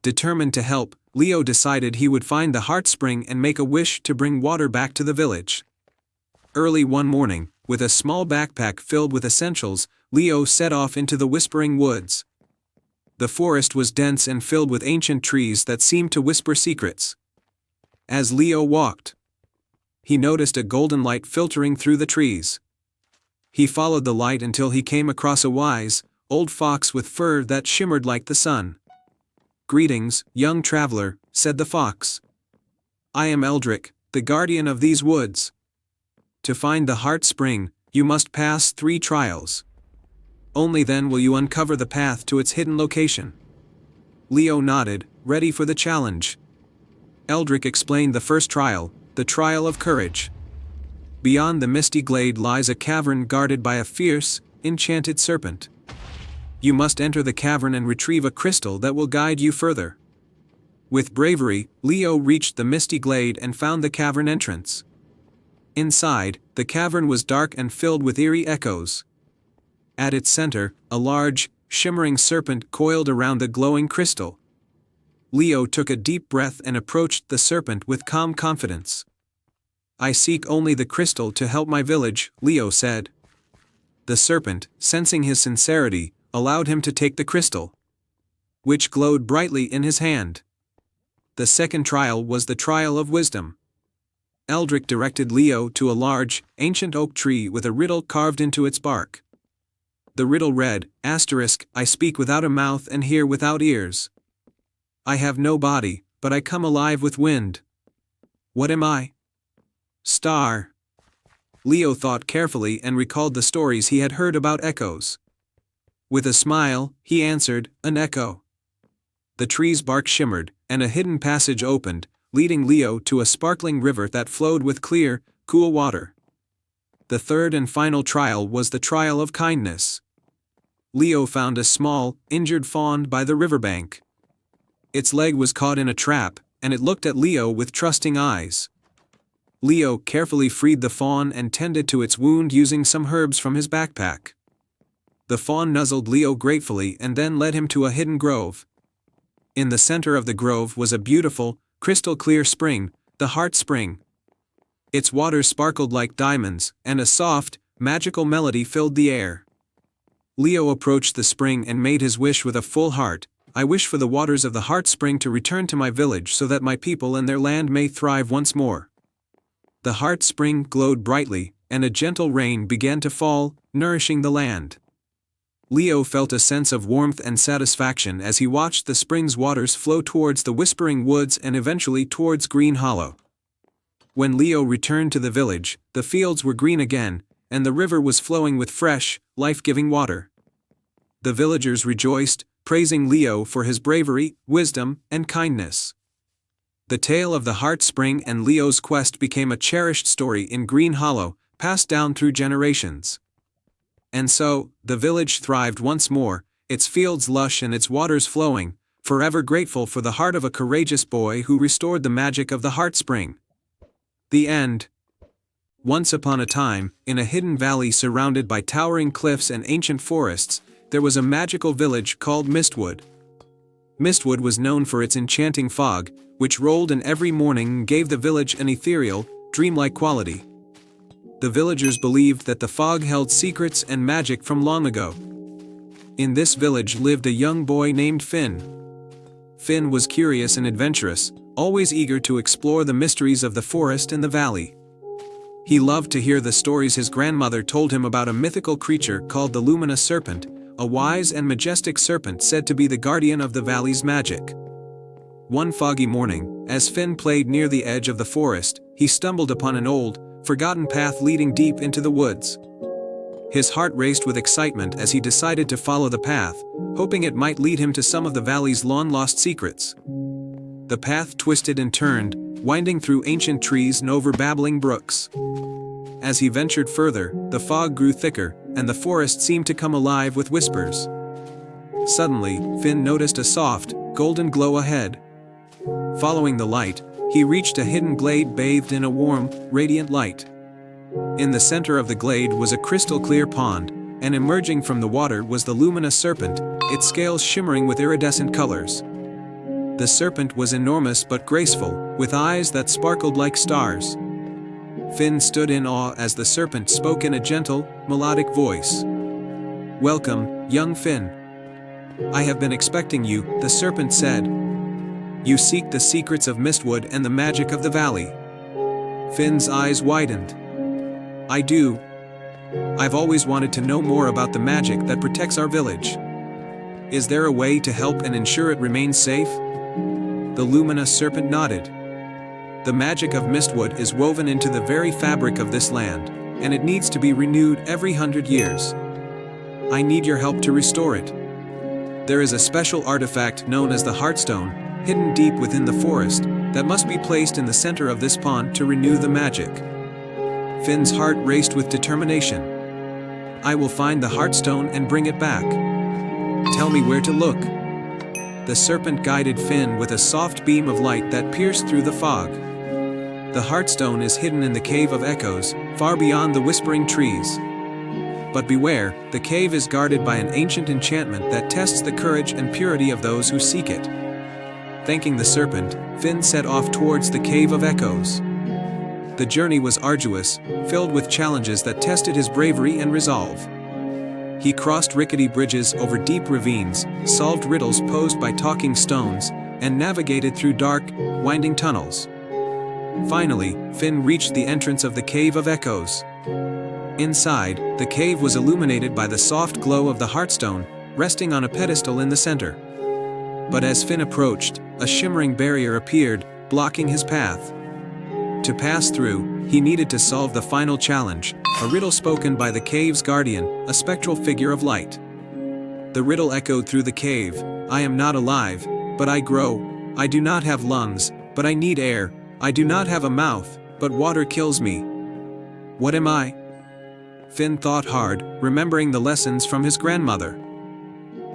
Determined to help, Leo decided he would find the Heart Spring and make a wish to bring water back to the village. Early one morning, with a small backpack filled with essentials, Leo set off into the Whispering Woods. The forest was dense and filled with ancient trees that seemed to whisper secrets. As Leo walked, he noticed a golden light filtering through the trees. He followed the light until he came across a wise, old fox with fur that shimmered like the sun. "Greetings, young traveler," said the fox. "I am Eldrick, the guardian of these woods. To find the Heart Spring, you must pass 3 trials. Only then will you uncover the path to its hidden location." Leo nodded, ready for the challenge. Eldrick explained the first trial, the trial of courage. Beyond the misty glade lies a cavern guarded by a fierce, enchanted serpent. You must enter the cavern and retrieve a crystal that will guide you further. With bravery, Leo reached the misty glade and found the cavern entrance. Inside, the cavern was dark and filled with eerie echoes. At its center, a large, shimmering serpent coiled around the glowing crystal. Leo took a deep breath and approached the serpent with calm confidence. "I seek only the crystal to help my village," Leo said. The serpent, sensing his sincerity, allowed him to take the crystal, which glowed brightly in his hand. The second trial was the trial of wisdom. Eldrick directed Leo to a large, ancient oak tree with a riddle carved into its bark. The riddle read, "I speak without a mouth and hear without ears. I have no body, but I come alive with wind. What am I?" "Star." Leo thought carefully and recalled the stories he had heard about echoes. With a smile, he answered, "An echo." The tree's bark shimmered, and a hidden passage opened, leading Leo to a sparkling river that flowed with clear, cool water. The third and final trial was the trial of kindness. Leo found a small, injured fawn by the riverbank. Its leg was caught in a trap, and it looked at Leo with trusting eyes. Leo carefully freed the fawn and tended to its wound using some herbs from his backpack. The fawn nuzzled Leo gratefully and then led him to a hidden grove. In the center of the grove was a beautiful, crystal-clear spring, the Heart Spring. Its waters sparkled like diamonds, and a soft, magical melody filled the air. Leo approached the spring and made his wish with a full heart. I wish for the waters of the Heart Spring to return to my village so that my people and their land may thrive once more. The Heart Spring glowed brightly, and a gentle rain began to fall, nourishing the land. Leo felt a sense of warmth and satisfaction as he watched the spring's waters flow towards the Whispering Woods and eventually towards Green Hollow. When Leo returned to the village, the fields were green again, and the river was flowing with fresh, life-giving water. The villagers rejoiced, praising Leo for his bravery, wisdom, and kindness. The tale of the Heart Spring and Leo's quest became a cherished story in Green Hollow, passed down through generations. And so, the village thrived once more, its fields lush and its waters flowing, forever grateful for the heart of a courageous boy who restored the magic of the Heart Spring. The end. Once upon a time, in a hidden valley surrounded by towering cliffs and ancient forests, there was a magical village called Mistwood. Mistwood was known for its enchanting fog, which rolled in every morning and gave the village an ethereal, dreamlike quality. The villagers believed that the fog held secrets and magic from long ago. In this village lived a young boy named Finn. Finn was curious and adventurous, always eager to explore the mysteries of the forest and the valley. He loved to hear the stories his grandmother told him about a mythical creature called the Luminous Serpent, a wise and majestic serpent said to be the guardian of the valley's magic. One foggy morning, as Finn played near the edge of the forest, he stumbled upon an old, forgotten path leading deep into the woods. His heart raced with excitement as he decided to follow the path, hoping it might lead him to some of the valley's long-lost secrets. The path twisted and turned, winding through ancient trees and over babbling brooks. As he ventured further, the fog grew thicker, and the forest seemed to come alive with whispers. Suddenly, Finn noticed a soft, golden glow ahead. Following the light, he reached a hidden glade bathed in a warm, radiant light. In the center of the glade was a crystal-clear pond, and emerging from the water was the luminous serpent, its scales shimmering with iridescent colors. The serpent was enormous but graceful, with eyes that sparkled like stars. Finn stood in awe as the serpent spoke in a gentle, melodic voice. "Welcome, young Finn. I have been expecting you," the serpent said. "You seek the secrets of Mistwood and the magic of the valley." Finn's eyes widened. "I do. I've always wanted to know more about the magic that protects our village. Is there a way to help and ensure it remains safe?" The luminous serpent nodded. "The magic of Mistwood is woven into the very fabric of this land, and it needs to be renewed every 100 years. I need your help to restore it. There is a special artifact known as the Heartstone, hidden deep within the forest, that must be placed in the center of this pond to renew the magic." Finn's heart raced with determination. "I will find the Heartstone and bring it back. Tell me where to look." The serpent guided Finn with a soft beam of light that pierced through the fog. "The Heartstone is hidden in the Cave of Echoes, far beyond the whispering trees. But beware, the cave is guarded by an ancient enchantment that tests the courage and purity of those who seek it." Thanking the serpent, Finn set off towards the Cave of Echoes. The journey was arduous, filled with challenges that tested his bravery and resolve. He crossed rickety bridges over deep ravines, solved riddles posed by talking stones, and navigated through dark, winding tunnels. Finally, Finn reached the entrance of the Cave of Echoes. Inside, the cave was illuminated by the soft glow of the Heartstone, resting on a pedestal in the center. But as Finn approached, a shimmering barrier appeared, blocking his path. To pass through, he needed to solve the final challenge, a riddle spoken by the cave's guardian, a spectral figure of light. The riddle echoed through the cave: "I am not alive, but I grow. I do not have lungs, but I need air. I do not have a mouth, but water kills me. What am I?" Finn thought hard, remembering the lessons from his grandmother.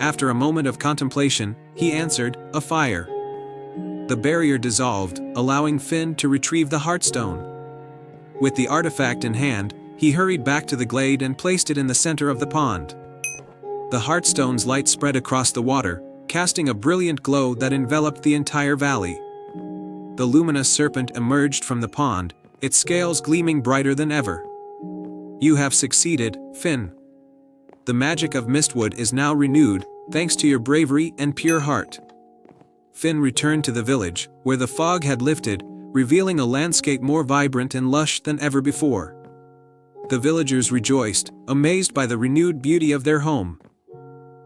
After a moment of contemplation, he answered, "A fire." The barrier dissolved, allowing Finn to retrieve the Heartstone. With the artifact in hand, he hurried back to the glade and placed it in the center of the pond. The Heartstone's light spread across the water, casting a brilliant glow that enveloped the entire valley. The luminous serpent emerged from the pond, its scales gleaming brighter than ever. "You have succeeded, Finn. The magic of Mistwood is now renewed, thanks to your bravery and pure heart." Finn returned to the village, where the fog had lifted, revealing a landscape more vibrant and lush than ever before. The villagers rejoiced, amazed by the renewed beauty of their home.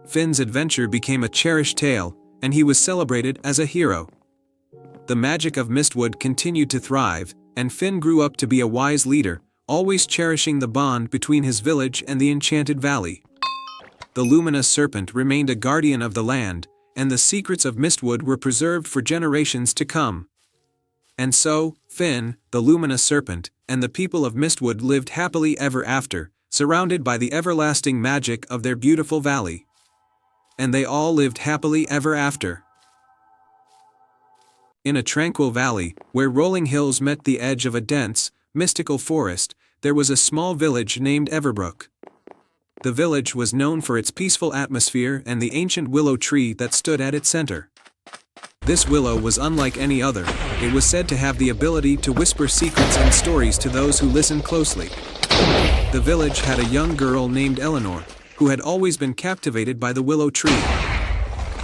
Finn's adventure became a cherished tale, and he was celebrated as a hero. The magic of Mistwood continued to thrive, and Finn grew up to be a wise leader, always cherishing the bond between his village and the Enchanted Valley. The luminous serpent remained a guardian of the land, and the secrets of Mistwood were preserved for generations to come. And so, Finn, the luminous serpent, and the people of Mistwood lived happily ever after, surrounded by the everlasting magic of their beautiful valley. And they all lived happily ever after. In a tranquil valley, where rolling hills met the edge of a dense, mystical forest, there was a small village named Everbrook. The village was known for its peaceful atmosphere and the ancient willow tree that stood at its center. This willow was unlike any other. It was said to have the ability to whisper secrets and stories to those who listened closely. The village had a young girl named Eleanor, who had always been captivated by the willow tree.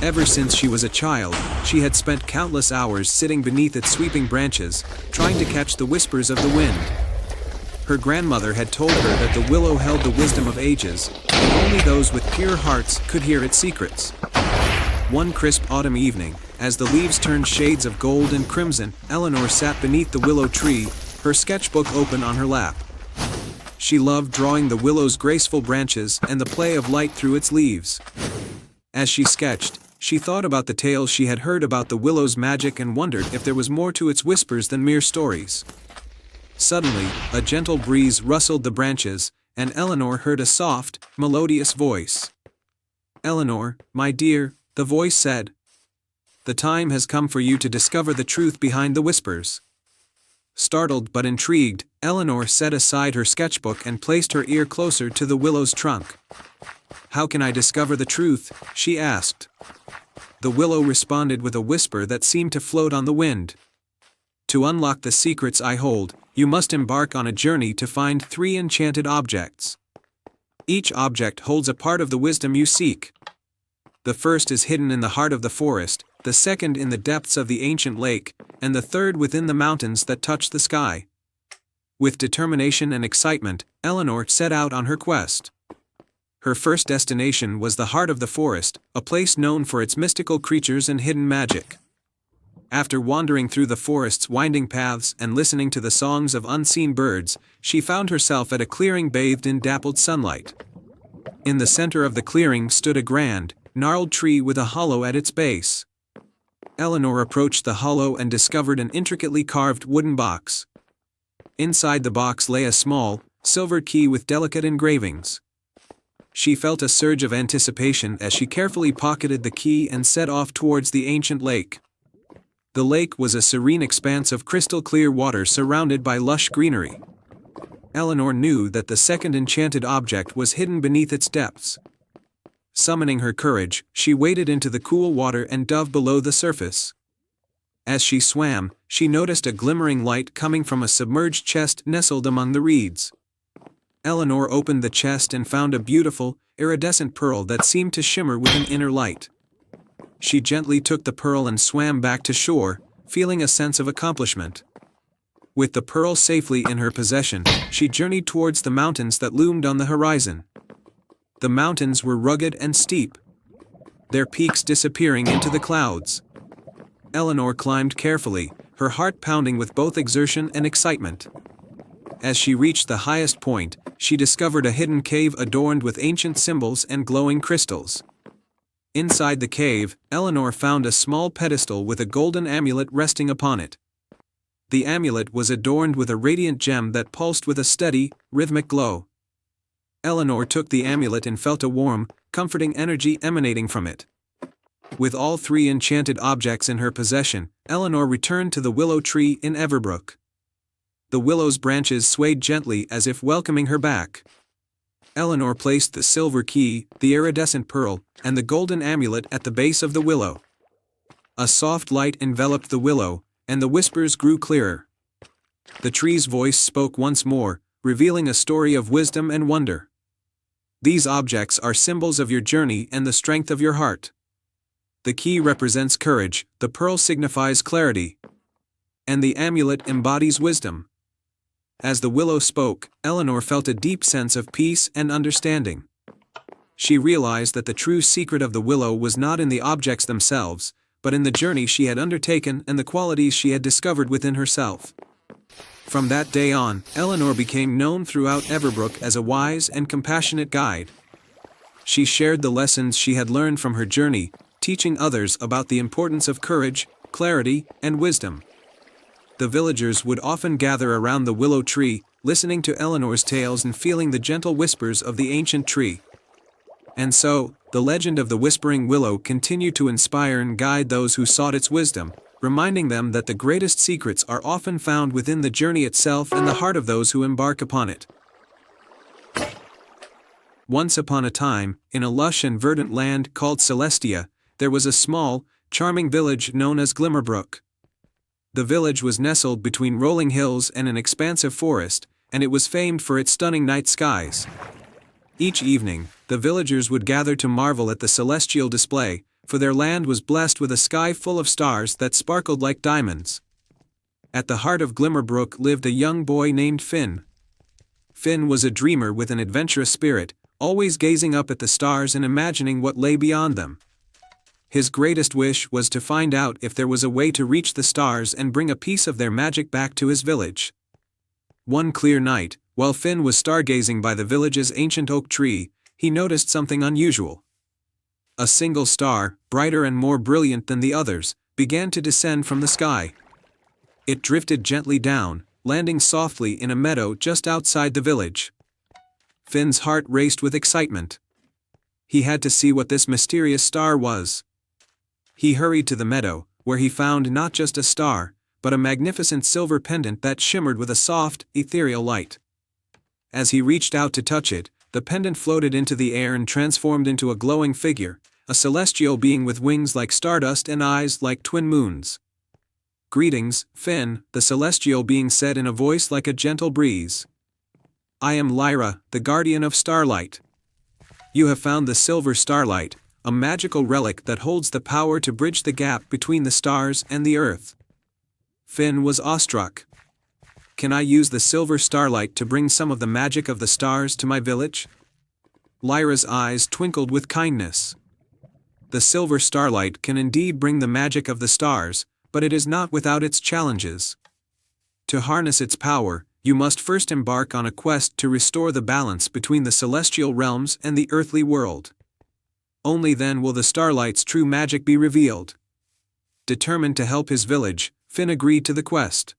Ever since she was a child, she had spent countless hours sitting beneath its sweeping branches, trying to catch the whispers of the wind. Her grandmother had told her that the willow held the wisdom of ages, and only those with pure hearts could hear its secrets. One crisp autumn evening, as the leaves turned shades of gold and crimson, Eleanor sat beneath the willow tree, her sketchbook open on her lap. She loved drawing the willow's graceful branches and the play of light through its leaves. As she sketched, she thought about the tales she had heard about the willow's magic and wondered if there was more to its whispers than mere stories. Suddenly, a gentle breeze rustled the branches, and Eleanor heard a soft, melodious voice. "Eleanor, my dear," the voice said. "The time has come for you to discover the truth behind the whispers." Startled but intrigued, Eleanor set aside her sketchbook and placed her ear closer to the willow's trunk. "How can I discover the truth?" she asked. The willow responded with a whisper that seemed to float on the wind. "To unlock the secrets I hold, you must embark on a journey to find 3 enchanted objects. Each object holds a part of the wisdom you seek. The first is hidden in the heart of the forest, the second in the depths of the ancient lake, and the third within the mountains that touch the sky." With determination and excitement, Eleanor set out on her quest. Her first destination was the heart of the forest, a place known for its mystical creatures and hidden magic. After wandering through the forest's winding paths and listening to the songs of unseen birds, she found herself at a clearing bathed in dappled sunlight. In the center of the clearing stood a grand, gnarled tree with a hollow at its base. Eleanor approached the hollow and discovered an intricately carved wooden box. Inside the box lay a small, silver key with delicate engravings. She felt a surge of anticipation as she carefully pocketed the key and set off towards the ancient lake. The lake was a serene expanse of crystal-clear water surrounded by lush greenery. Eleanor knew that the second enchanted object was hidden beneath its depths. Summoning her courage, she waded into the cool water and dove below the surface. As she swam, she noticed a glimmering light coming from a submerged chest nestled among the reeds. Eleanor opened the chest and found a beautiful, iridescent pearl that seemed to shimmer with an inner light. She gently took the pearl and swam back to shore, feeling a sense of accomplishment. With the pearl safely in her possession, she journeyed towards the mountains that loomed on the horizon. The mountains were rugged and steep, their peaks disappearing into the clouds. Eleanor climbed carefully, her heart pounding with both exertion and excitement. As she reached the highest point, she discovered a hidden cave adorned with ancient symbols and glowing crystals. Inside the cave, Eleanor found a small pedestal with a golden amulet resting upon it. The amulet was adorned with a radiant gem that pulsed with a steady, rhythmic glow. Eleanor took the amulet and felt a warm, comforting energy emanating from it. With all three enchanted objects in her possession, Eleanor returned to the willow tree in Everbrook. The willow's branches swayed gently as if welcoming her back. Eleanor placed the silver key, the iridescent pearl, and the golden amulet at the base of the willow. A soft light enveloped the willow, and the whispers grew clearer. The tree's voice spoke once more, revealing a story of wisdom and wonder. These objects are symbols of your journey and the strength of your heart. The key represents courage, the pearl signifies clarity, and the amulet embodies wisdom. As the willow spoke, Eleanor felt a deep sense of peace and understanding. She realized that the true secret of the willow was not in the objects themselves, but in the journey she had undertaken and the qualities she had discovered within herself. From that day on, Eleanor became known throughout Everbrook as a wise and compassionate guide. She shared the lessons she had learned from her journey, teaching others about the importance of courage, clarity, and wisdom. The villagers would often gather around the willow tree, listening to Eleanor's tales and feeling the gentle whispers of the ancient tree. And so, the legend of the Whispering Willow continued to inspire and guide those who sought its wisdom, reminding them that the greatest secrets are often found within the journey itself and the heart of those who embark upon it. Once upon a time, in a lush and verdant land called Celestia, there was a small, charming village known as Glimmerbrook. The village was nestled between rolling hills and an expansive forest, and it was famed for its stunning night skies. Each evening, the villagers would gather to marvel at the celestial display, for their land was blessed with a sky full of stars that sparkled like diamonds. At the heart of Glimmerbrook lived a young boy named Finn. Finn was a dreamer with an adventurous spirit, always gazing up at the stars and imagining what lay beyond them. His greatest wish was to find out if there was a way to reach the stars and bring a piece of their magic back to his village. One clear night, while Finn was stargazing by the village's ancient oak tree, he noticed something unusual. A single star, brighter and more brilliant than the others, began to descend from the sky. It drifted gently down, landing softly in a meadow just outside the village. Finn's heart raced with excitement. He had to see what this mysterious star was. He hurried to the meadow, where he found not just a star, but a magnificent silver pendant that shimmered with a soft, ethereal light. As he reached out to touch it, the pendant floated into the air and transformed into a glowing figure, a celestial being with wings like stardust and eyes like twin moons. "Greetings, Finn," the celestial being said in a voice like a gentle breeze. "I am Lyra, the guardian of starlight. You have found the silver starlight, a magical relic that holds the power to bridge the gap between the stars and the earth." Finn was awestruck. "Can I use the silver starlight to bring some of the magic of the stars to my village?" Lyra's eyes twinkled with kindness. "The silver starlight can indeed bring the magic of the stars, but it is not without its challenges. To harness its power, you must first embark on a quest to restore the balance between the celestial realms and the earthly world. Only then will the starlight's true magic be revealed." Determined to help his village, Finn agreed to the quest.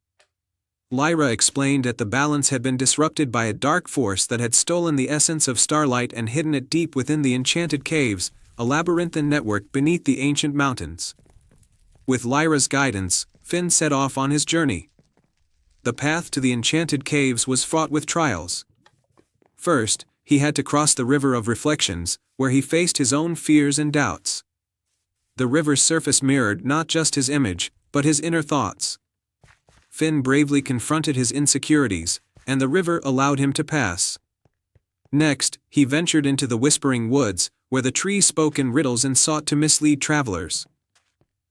Lyra explained that the balance had been disrupted by a dark force that had stolen the essence of starlight and hidden it deep within the enchanted caves, a labyrinthine network beneath the ancient mountains. With Lyra's guidance, Finn set off on his journey. The path to the enchanted caves was fraught with trials. First, he had to cross the River of Reflections, where he faced his own fears and doubts. The river's surface mirrored not just his image, but his inner thoughts. Finn bravely confronted his insecurities, and the river allowed him to pass. Next, he ventured into the Whispering Woods, where the trees spoke in riddles and sought to mislead travelers.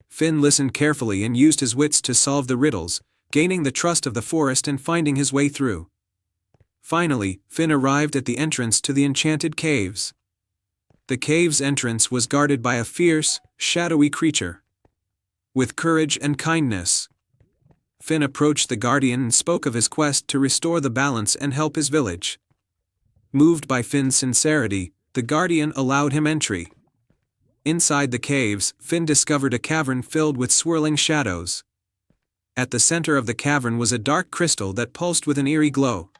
Finn listened carefully and used his wits to solve the riddles, gaining the trust of the forest and finding his way through. Finally, Finn arrived at the entrance to the enchanted caves. The cave's entrance was guarded by a fierce, shadowy creature. With courage and kindness, Finn approached the guardian and spoke of his quest to restore the balance and help his village. Moved by Finn's sincerity, the guardian allowed him entry. Inside the caves, Finn discovered a cavern filled with swirling shadows. At the center of the cavern was a dark crystal that pulsed with an eerie glow.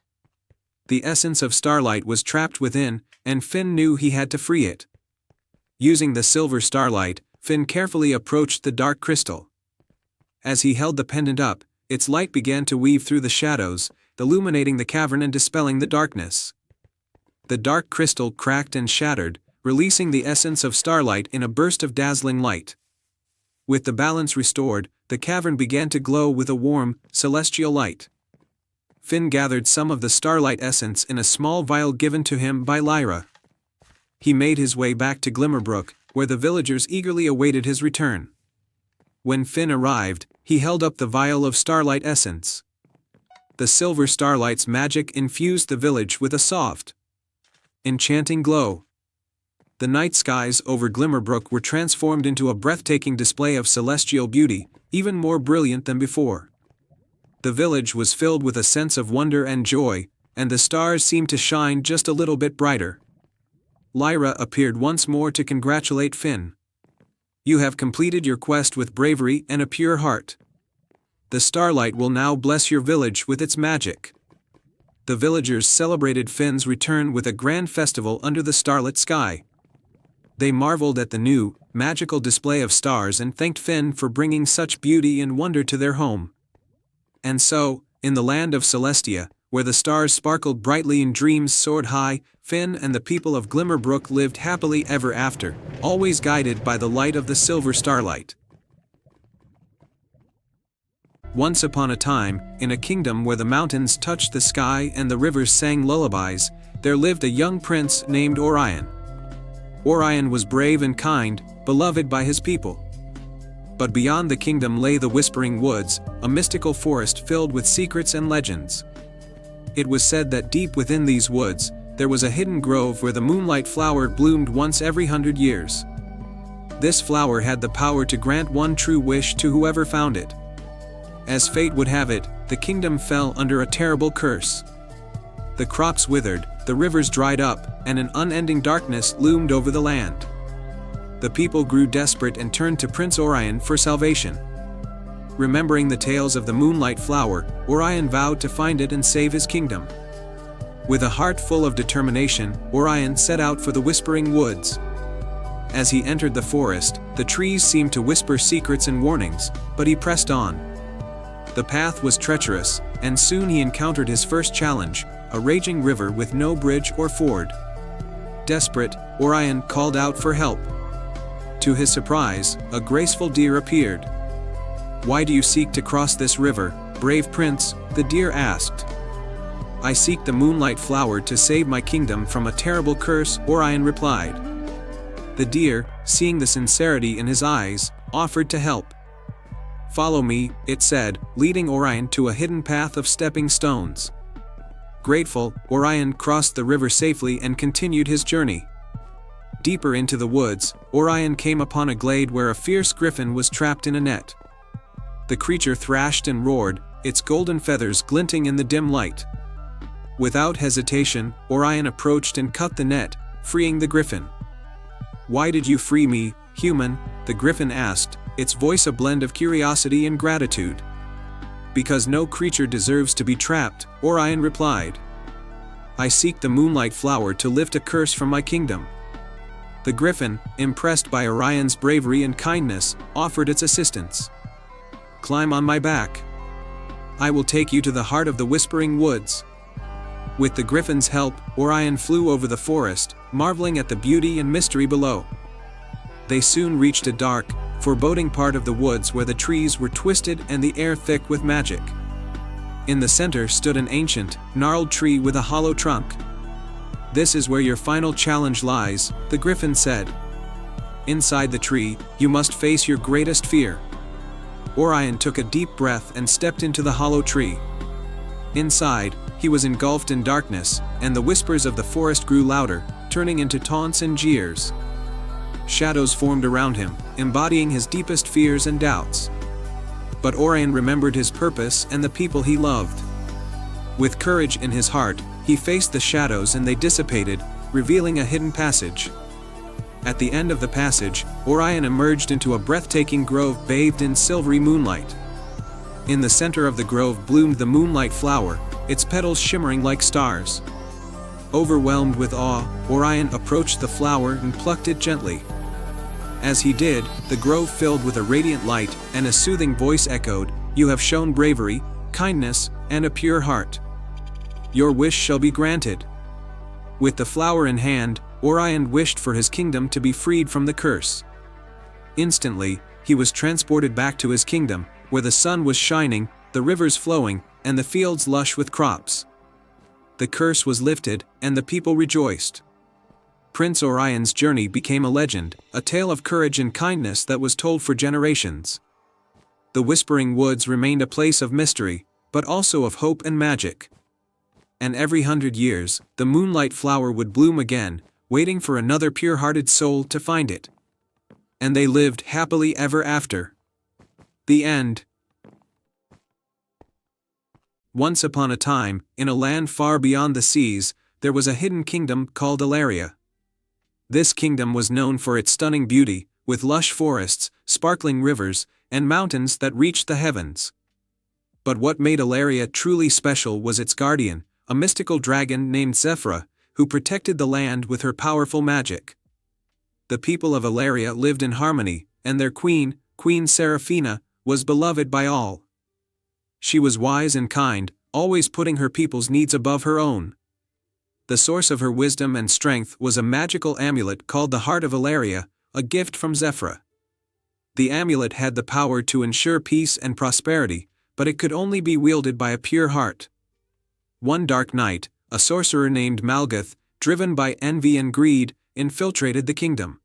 The essence of starlight was trapped within, and Finn knew he had to free it. Using the silver starlight, Finn carefully approached the dark crystal. As he held the pendant up, its light began to weave through the shadows, illuminating the cavern and dispelling the darkness. The dark crystal cracked and shattered, releasing the essence of starlight in a burst of dazzling light. With the balance restored, the cavern began to glow with a warm, celestial light. Finn gathered some of the starlight essence in a small vial given to him by Lyra. He made his way back to Glimmerbrook, where the villagers eagerly awaited his return. When Finn arrived, he held up the vial of starlight essence. The silver starlight's magic infused the village with a soft, enchanting glow. The night skies over Glimmerbrook were transformed into a breathtaking display of celestial beauty, even more brilliant than before. The village was filled with a sense of wonder and joy, and the stars seemed to shine just a little bit brighter. Lyra appeared once more to congratulate Finn. "You have completed your quest with bravery and a pure heart. The starlight will now bless your village with its magic." The villagers celebrated Finn's return with a grand festival under the starlit sky. They marveled at the new, magical display of stars and thanked Finn for bringing such beauty and wonder to their home. And so, in the land of Celestia, where the stars sparkled brightly and dreams soared high, Finn and the people of Glimmerbrook lived happily ever after, always guided by the light of the silver starlight. Once upon a time, in a kingdom where the mountains touched the sky and the rivers sang lullabies, there lived a young prince named Orion. Orion was brave and kind, beloved by his people. But beyond the kingdom lay the Whispering Woods, a mystical forest filled with secrets and legends. It was said that deep within these woods, there was a hidden grove where the moonlight flower bloomed once every 100 years. This flower had the power to grant one true wish to whoever found it. As fate would have it, the kingdom fell under a terrible curse. The crops withered, the rivers dried up, and an unending darkness loomed over the land. The people grew desperate and turned to Prince Orion for salvation. Remembering the tales of the moonlight flower, Orion vowed to find it and save his kingdom. With a heart full of determination, Orion set out for the Whispering Woods. As he entered the forest, the trees seemed to whisper secrets and warnings, but he pressed on. The path was treacherous, and soon he encountered his first challenge, a raging river with no bridge or ford. Desperate, Orion called out for help. To his surprise, a graceful deer appeared. "Why do you seek to cross this river, brave prince?" the deer asked. "I seek the moonlight flower to save my kingdom from a terrible curse," Orion replied. The deer, seeing the sincerity in his eyes, offered to help. "Follow me," it said, leading Orion to a hidden path of stepping stones. Grateful, Orion crossed the river safely and continued his journey. Deeper into the woods, Orion came upon a glade where a fierce griffin was trapped in a net. The creature thrashed and roared, its golden feathers glinting in the dim light. Without hesitation, Orion approached and cut the net, freeing the griffin. "Why did you free me, human?" the griffin asked, its voice a blend of curiosity and gratitude. "Because no creature deserves to be trapped," Orion replied. "I seek the moonlight flower to lift a curse from my kingdom." The griffin, impressed by Orion's bravery and kindness, offered its assistance. "Climb on my back. I will take you to the heart of the Whispering Woods." With the griffin's help, Orion flew over the forest, marveling at the beauty and mystery below. They soon reached a dark, foreboding part of the woods where the trees were twisted and the air thick with magic. In the center stood an ancient, gnarled tree with a hollow trunk. "This is where your final challenge lies," the griffin said. "Inside the tree, you must face your greatest fear." Orion took a deep breath and stepped into the hollow tree. Inside, he was engulfed in darkness, and the whispers of the forest grew louder, turning into taunts and jeers. Shadows formed around him, embodying his deepest fears and doubts. But Orion remembered his purpose and the people he loved. With courage in his heart, he faced the shadows and they dissipated, revealing a hidden passage. At the end of the passage, Orion emerged into a breathtaking grove bathed in silvery moonlight. In the center of the grove bloomed the moonlight flower, its petals shimmering like stars. Overwhelmed with awe, Orion approached the flower and plucked it gently. As he did, the grove filled with a radiant light, and a soothing voice echoed, "You have shown bravery, kindness, and a pure heart. Your wish shall be granted." With the flower in hand, Orion wished for his kingdom to be freed from the curse. Instantly, he was transported back to his kingdom, where the sun was shining, the rivers flowing, and the fields lush with crops. The curse was lifted, and the people rejoiced. Prince Orion's journey became a legend, a tale of courage and kindness that was told for generations. The Whispering Woods remained a place of mystery, but also of hope and magic. And every 100 years, the moonlight flower would bloom again, waiting for another pure-hearted soul to find it. And they lived happily ever after. The end. Once upon a time, in a land far beyond the seas, there was a hidden kingdom called Elaria. This kingdom was known for its stunning beauty, with lush forests, sparkling rivers, and mountains that reached the heavens. But what made Elaria truly special was its guardian, a mystical dragon named Zephyra, who protected the land with her powerful magic. The people of Elaria lived in harmony, and their queen, Queen Seraphina, was beloved by all. She was wise and kind, always putting her people's needs above her own. The source of her wisdom and strength was a magical amulet called the Heart of Elaria, a gift from Zephyra. The amulet had the power to ensure peace and prosperity, but it could only be wielded by a pure heart. One dark night, a sorcerer named Malgath, driven by envy and greed, infiltrated the kingdom.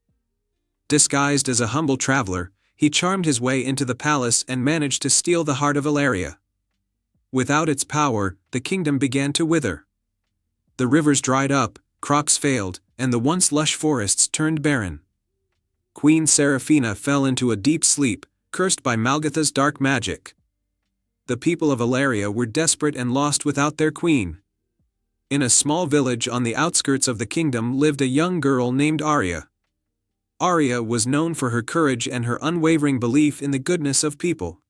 Disguised as a humble traveler, he charmed his way into the palace and managed to steal the Heart of Elaria. Without its power, the kingdom began to wither. The rivers dried up, crops failed, and the once lush forests turned barren. Queen Seraphina fell into a deep sleep, cursed by Malgath's dark magic. The people of Elaria were desperate and lost without their queen. In a small village on the outskirts of the kingdom lived a young girl named Arya. Arya was known for her courage and her unwavering belief in the goodness of people.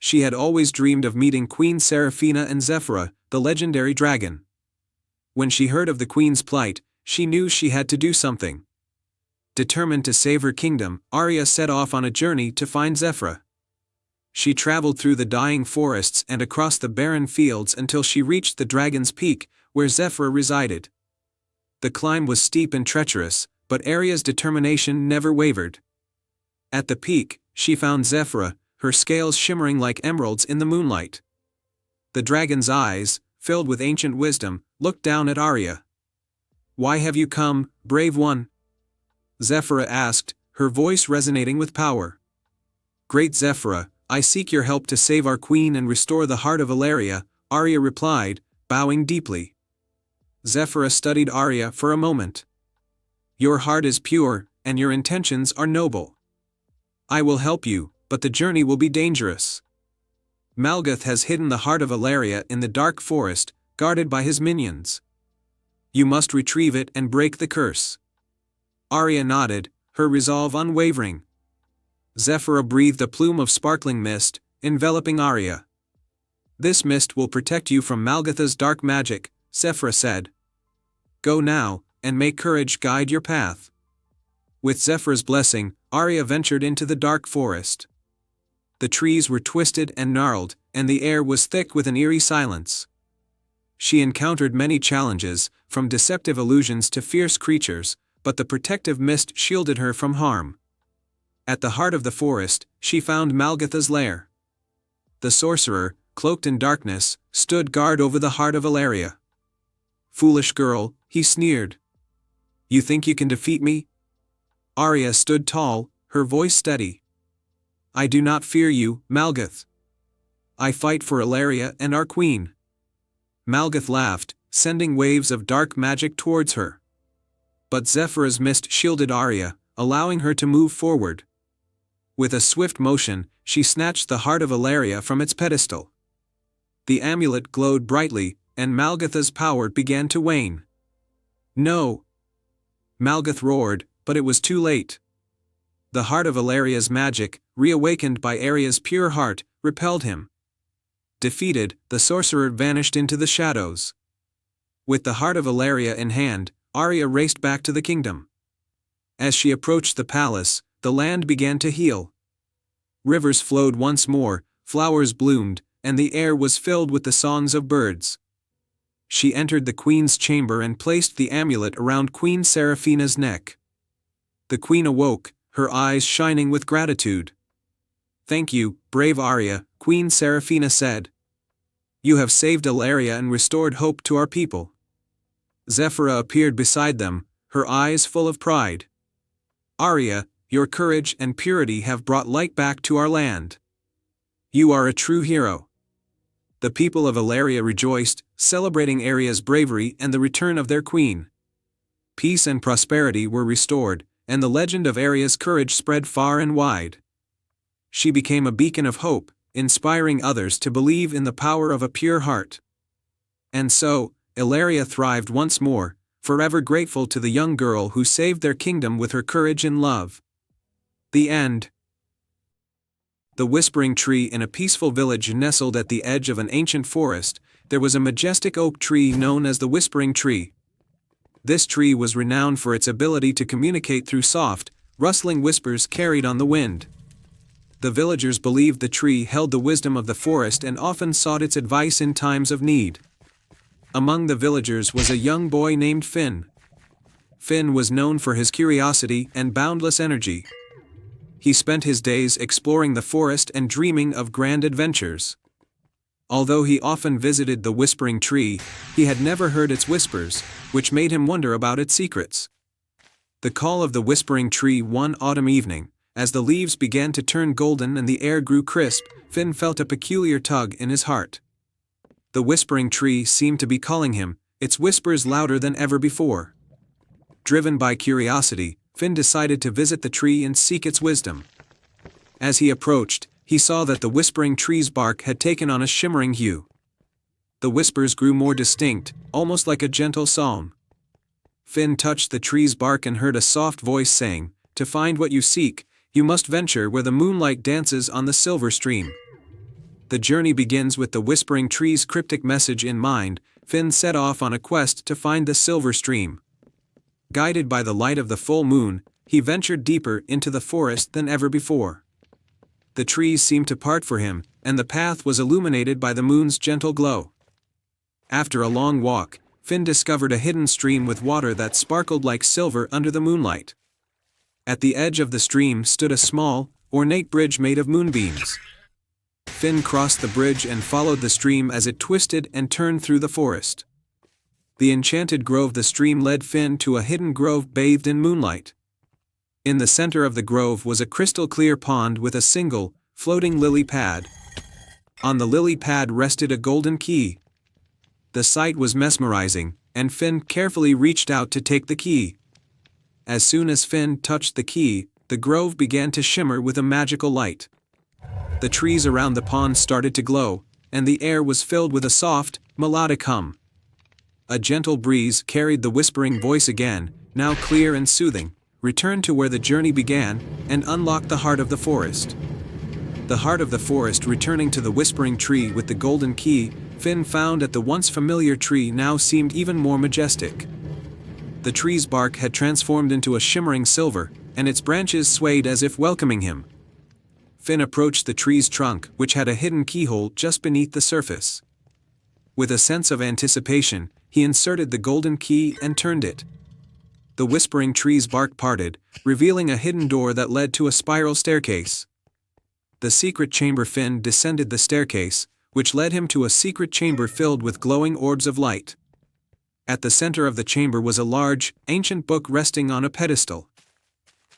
She had always dreamed of meeting Queen Seraphina and Zephyra, the legendary dragon. When she heard of the queen's plight, she knew she had to do something. Determined to save her kingdom, Arya set off on a journey to find Zephyra. She traveled through the dying forests and across the barren fields until she reached the Dragon's Peak, where Zephyra resided. The climb was steep and treacherous, but Arya's determination never wavered. At the peak, she found Zephyra, her scales shimmering like emeralds in the moonlight. The dragon's eyes, filled with ancient wisdom, looked down at Arya. "Why have you come, brave one?" Zephyra asked, her voice resonating with power. "Great Zephyra, I seek your help to save our queen and restore the Heart of Elaria," Arya replied, bowing deeply. Zephyra studied Arya for a moment. "Your heart is pure, and your intentions are noble. I will help you, but the journey will be dangerous. Malgath has hidden the Heart of Elaria in the dark forest, guarded by his minions. You must retrieve it and break the curse." Arya nodded, her resolve unwavering. Zephyra breathed a plume of sparkling mist, enveloping Arya. "This mist will protect you from Malgath's dark magic," Zephyra said. "Go now, and may courage guide your path." With Zephyra's blessing, Arya ventured into the dark forest. The trees were twisted and gnarled, and the air was thick with an eerie silence. She encountered many challenges, from deceptive illusions to fierce creatures, but the protective mist shielded her from harm. At the heart of the forest, she found Malgath's lair. The sorcerer, cloaked in darkness, stood guard over the Heart of Elaria. "Foolish girl," he sneered. "You think you can defeat me?" Arya stood tall, her voice steady. "I do not fear you, Malgath. I fight for Elaria and our queen." Malgath laughed, sending waves of dark magic towards her. But Zephyra's mist shielded Arya, allowing her to move forward. With a swift motion, she snatched the Heart of Elaria from its pedestal. The amulet glowed brightly, and Malgath's power began to wane. "No!" Malgath roared, but it was too late. The Heart of Elaria's magic, reawakened by Arya's pure heart, repelled him. Defeated, the sorcerer vanished into the shadows. With the heart of Ilaria in hand, Arya raced back to the kingdom. As she approached the palace, the land began to heal. Rivers flowed once more, flowers bloomed, and the air was filled with the songs of birds. She entered the queen's chamber and placed the amulet around Queen Seraphina's neck. The queen awoke, her eyes shining with gratitude. "Thank you, brave Arya," Queen Seraphina said. "You have saved Ilaria and restored hope to our people." Zephyra appeared beside them, her eyes full of pride. "Arya, your courage and purity have brought light back to our land. You are a true hero." The people of Ilaria rejoiced, celebrating Arya's bravery and the return of their queen. Peace and prosperity were restored, and the legend of Arya's courage spread far and wide. She became a beacon of hope, inspiring others to believe in the power of a pure heart. And so, Ilaria thrived once more, forever grateful to the young girl who saved their kingdom with her courage and love. The end. The Whispering Tree. In a peaceful village nestled at the edge of an ancient forest, there was a majestic oak tree known as the Whispering Tree. This tree was renowned for its ability to communicate through soft, rustling whispers carried on the wind. The villagers believed the tree held the wisdom of the forest and often sought its advice in times of need. Among the villagers was a young boy named Finn. Finn was known for his curiosity and boundless energy. He spent his days exploring the forest and dreaming of grand adventures. Although he often visited the Whispering Tree, he had never heard its whispers, which made him wonder about its secrets. The call of the Whispering Tree. One autumn evening, as the leaves began to turn golden and the air grew crisp, Finn felt a peculiar tug in his heart. The Whispering Tree seemed to be calling him, its whispers louder than ever before. Driven by curiosity, Finn decided to visit the tree and seek its wisdom. As he approached, he saw that the Whispering Tree's bark had taken on a shimmering hue. The whispers grew more distinct, almost like a gentle psalm. Finn touched the tree's bark and heard a soft voice saying, "To find what you seek, you must venture where the moonlight dances on the silver stream." The journey begins with the Whispering Tree's cryptic message in mind. Finn set off on a quest to find the silver stream. Guided by the light of the full moon, he ventured deeper into the forest than ever before. The trees seemed to part for him, and the path was illuminated by the moon's gentle glow. After a long walk, Finn discovered a hidden stream with water that sparkled like silver under the moonlight. At the edge of the stream stood a small, ornate bridge made of moonbeams. Finn crossed the bridge and followed the stream as it twisted and turned through the forest. The enchanted grove. The stream led Finn to a hidden grove bathed in moonlight. In the center of the grove was a crystal-clear pond with a single, floating lily pad. On the lily pad rested a golden key. The sight was mesmerizing, and Finn carefully reached out to take the key. As soon as Finn touched the key, the grove began to shimmer with a magical light. The trees around the pond started to glow, and the air was filled with a soft, melodic hum. A gentle breeze carried the whispering voice again, now clear and soothing, "Return to where the journey began, and unlock the heart of the forest." The heart of the forest. Returning to the Whispering Tree with the golden key, Finn found that the once familiar tree now seemed even more majestic. The tree's bark had transformed into a shimmering silver, and its branches swayed as if welcoming him. Finn approached the tree's trunk, which had a hidden keyhole just beneath the surface. With a sense of anticipation, he inserted the golden key and turned it. The Whispering Tree's bark parted, revealing a hidden door that led to a spiral staircase. The secret chamber. Finn descended the staircase, which led him to a secret chamber filled with glowing orbs of light. At the center of the chamber was a large, ancient book resting on a pedestal.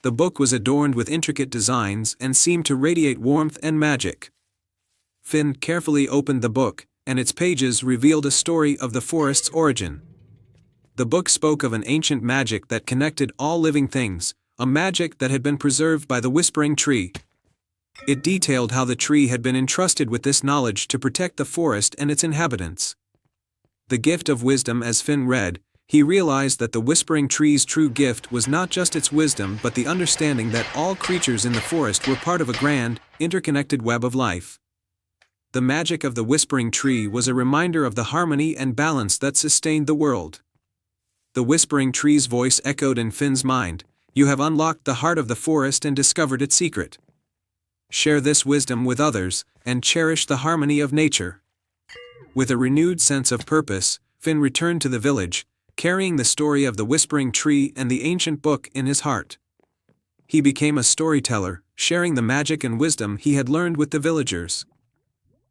The book was adorned with intricate designs and seemed to radiate warmth and magic. Finn carefully opened the book, and its pages revealed a story of the forest's origin. The book spoke of an ancient magic that connected all living things, a magic that had been preserved by the Whispering Tree. It detailed how the tree had been entrusted with this knowledge to protect the forest and its inhabitants. The gift of wisdom. As Finn read, he realized that the Whispering Tree's true gift was not just its wisdom but the understanding that all creatures in the forest were part of a grand, interconnected web of life. The magic of the Whispering Tree was a reminder of the harmony and balance that sustained the world. The Whispering Tree's voice echoed in Finn's mind. You have unlocked the heart of the forest and discovered its secret. Share this wisdom with others, and cherish the harmony of nature. With a renewed sense of purpose, Finn returned to the village, carrying the story of the Whispering Tree and the ancient book in his heart. He became a storyteller, sharing the magic and wisdom he had learned with the villagers.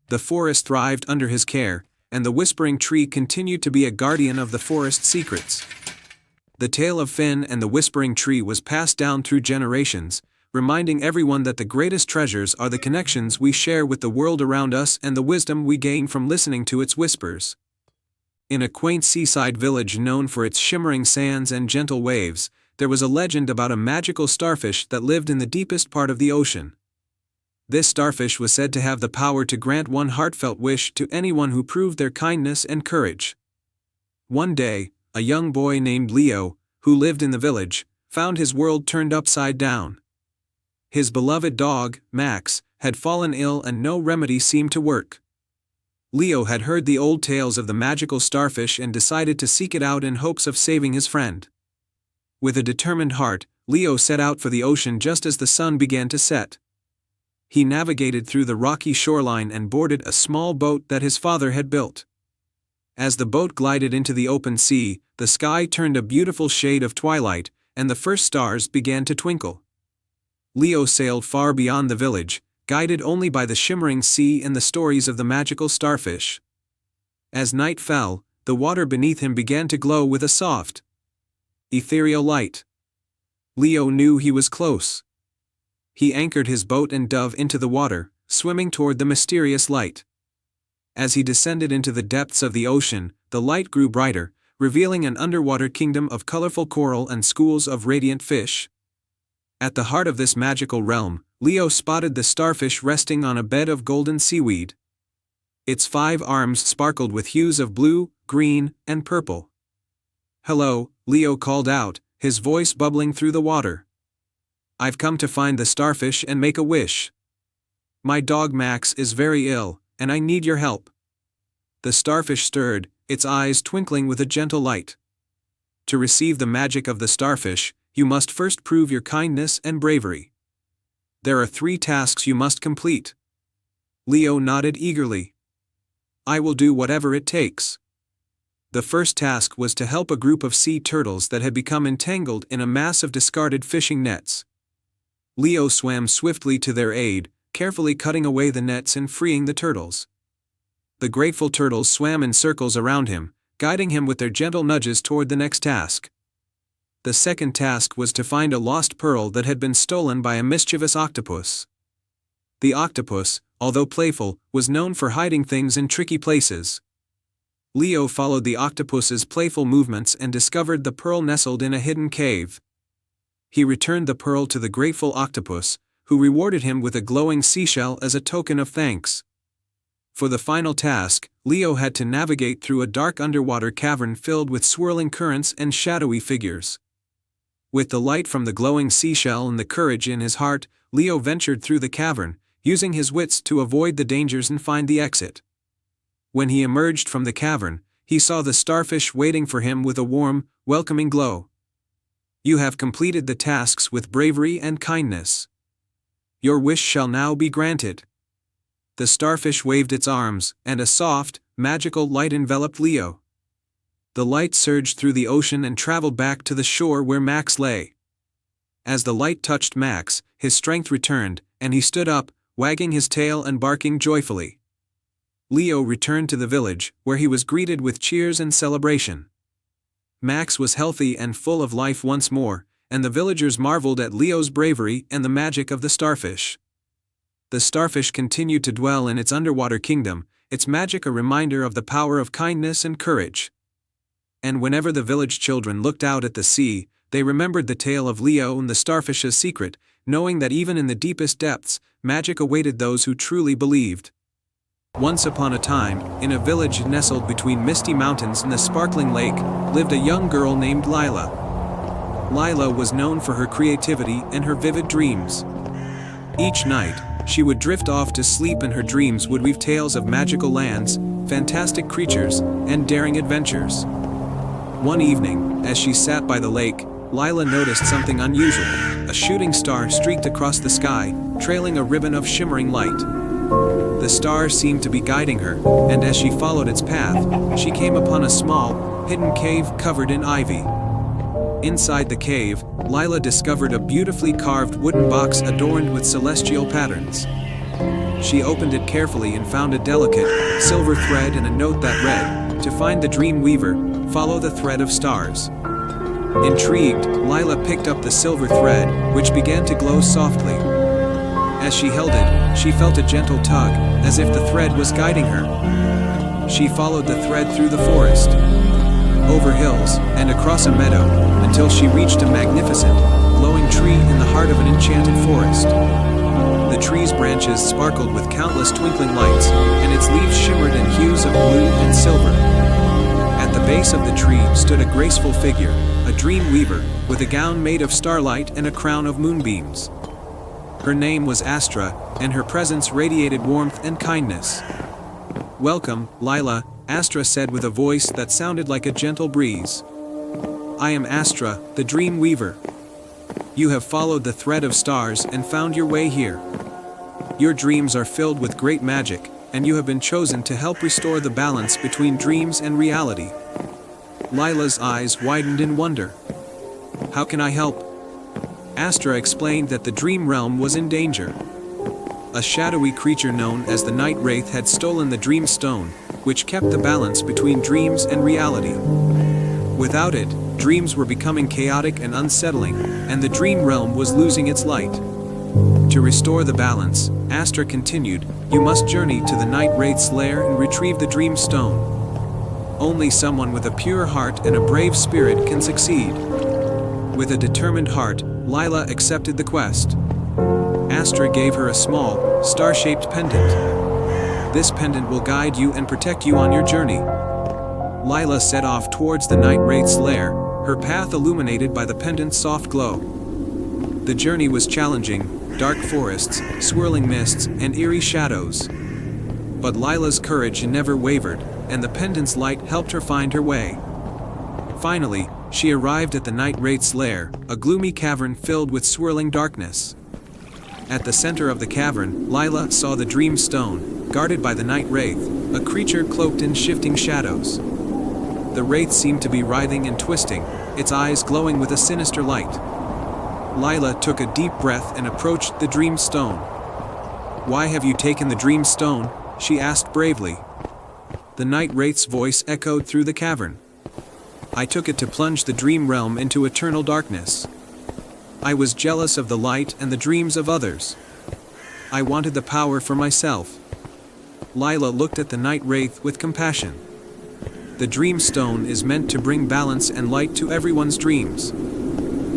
The forest thrived under his care, and the Whispering Tree continued to be a guardian of the forest's secrets. The tale of Finn and the Whispering Tree was passed down through generations, reminding everyone that the greatest treasures are the connections we share with the world around us and the wisdom we gain from listening to its whispers. In a quaint seaside village known for its shimmering sands and gentle waves, there was a legend about a magical starfish that lived in the deepest part of the ocean. This starfish was said to have the power to grant one heartfelt wish to anyone who proved their kindness and courage. One day, a young boy named Leo, who lived in the village, found his world turned upside down. His beloved dog, Max, had fallen ill and no remedy seemed to work. Leo had heard the old tales of the magical starfish and decided to seek it out in hopes of saving his friend. With a determined heart, Leo set out for the ocean just as the sun began to set. He navigated through the rocky shoreline and boarded a small boat that his father had built. As the boat glided into the open sea, the sky turned a beautiful shade of twilight, and the first stars began to twinkle. Leo sailed far beyond the village, guided only by the shimmering sea and the stories of the magical starfish. As night fell, the water beneath him began to glow with a soft, ethereal light. Leo knew he was close. He anchored his boat and dove into the water, swimming toward the mysterious light. As he descended into the depths of the ocean, the light grew brighter, revealing an underwater kingdom of colorful coral and schools of radiant fish. At the heart of this magical realm, Leo spotted the starfish resting on a bed of golden seaweed. Its 5 arms sparkled with hues of blue, green, and purple. "Hello," Leo called out, his voice bubbling through the water. "I've come to find the starfish and make a wish. My dog Max is very ill, and I need your help." The starfish stirred, its eyes twinkling with a gentle light. To receive the magic of the starfish, you must first prove your kindness and bravery. There are 3 tasks you must complete. Leo nodded eagerly. "I will do whatever it takes." The first task was to help a group of sea turtles that had become entangled in a mass of discarded fishing nets. Leo swam swiftly to their aid, carefully cutting away the nets and freeing the turtles. The grateful turtles swam in circles around him, guiding him with their gentle nudges toward the next task. The second task was to find a lost pearl that had been stolen by a mischievous octopus. The octopus, although playful, was known for hiding things in tricky places. Leo followed the octopus's playful movements and discovered the pearl nestled in a hidden cave. He returned the pearl to the grateful octopus, who rewarded him with a glowing seashell as a token of thanks. For the final task, Leo had to navigate through a dark underwater cavern filled with swirling currents and shadowy figures. With the light from the glowing seashell and the courage in his heart, Leo ventured through the cavern, using his wits to avoid the dangers and find the exit. When he emerged from the cavern, he saw the starfish waiting for him with a warm, welcoming glow. "You have completed the tasks with bravery and kindness. Your wish shall now be granted." The starfish waved its arms, and a soft, magical light enveloped Leo. The light surged through the ocean and traveled back to the shore where Max lay. As the light touched Max, his strength returned, and he stood up, wagging his tail and barking joyfully. Leo returned to the village, where he was greeted with cheers and celebration. Max was healthy and full of life once more, and the villagers marveled at Leo's bravery and the magic of the starfish. The starfish continued to dwell in its underwater kingdom, its magic a reminder of the power of kindness and courage. And whenever the village children looked out at the sea, they remembered the tale of Leo and the starfish's secret, knowing that even in the deepest depths, magic awaited those who truly believed. Once upon a time, in a village nestled between misty mountains and the sparkling lake, lived a young girl named Lila. Lila was known for her creativity and her vivid dreams. Each night, she would drift off to sleep and her dreams would weave tales of magical lands, fantastic creatures, and daring adventures. One evening, as she sat by the lake, Lila noticed something unusual. A shooting star streaked across the sky, trailing a ribbon of shimmering light. The star seemed to be guiding her, and as she followed its path, she came upon a small, hidden cave covered in ivy. Inside the cave, Lila discovered a beautifully carved wooden box adorned with celestial patterns. She opened it carefully and found a delicate, silver thread and a note that read, "To find the dream weaver, follow the thread of stars." Intrigued, Lila picked up the silver thread, which began to glow softly. As she held it, she felt a gentle tug, as if the thread was guiding her. She followed the thread through the forest, over hills, and across a meadow, until she reached a magnificent, glowing tree in the heart of an enchanted forest. The tree's branches sparkled with countless twinkling lights, and its leaves shimmered in hues of blue and silver. At the base of the tree stood a graceful figure, a dream weaver, with a gown made of starlight and a crown of moonbeams. Her name was Astra, and her presence radiated warmth and kindness. "Welcome, Lila," Astra said with a voice that sounded like a gentle breeze. "I am Astra, the dream weaver. You have followed the thread of stars and found your way here. Your dreams are filled with great magic, and you have been chosen to help restore the balance between dreams and reality." Lila's eyes widened in wonder. "How can I help?" Astra explained that the dream realm was in danger. A shadowy creature known as the Night Wraith had stolen the Dream Stone, which kept the balance between dreams and reality. Without it, dreams were becoming chaotic and unsettling, and the dream realm was losing its light. To restore the balance, Astra continued, "You must journey to the Night Wraith's lair and retrieve the Dream Stone. Only someone with a pure heart and a brave spirit can succeed." With a determined heart, Lila accepted the quest. Astra gave her a small, star-shaped pendant. "This pendant will guide you and protect you on your journey." Lila set off towards the Night Wraith's lair, her path illuminated by the pendant's soft glow. The journey was challenging, dark forests, swirling mists, and eerie shadows. But Lila's courage never wavered, and the pendant's light helped her find her way. Finally, she arrived at the Night Wraith's lair, a gloomy cavern filled with swirling darkness. At the center of the cavern, Lila saw the Dream Stone, guarded by the Night Wraith, a creature cloaked in shifting shadows. The wraith seemed to be writhing and twisting, its eyes glowing with a sinister light. Lila took a deep breath and approached the Dream Stone. "Why have you taken the Dream Stone?" she asked bravely. The Night Wraith's voice echoed through the cavern. "I took it to plunge the dream realm into eternal darkness. I was jealous of the light and the dreams of others. I wanted the power for myself." Lila looked at the Night Wraith with compassion. "The Dream Stone is meant to bring balance and light to everyone's dreams.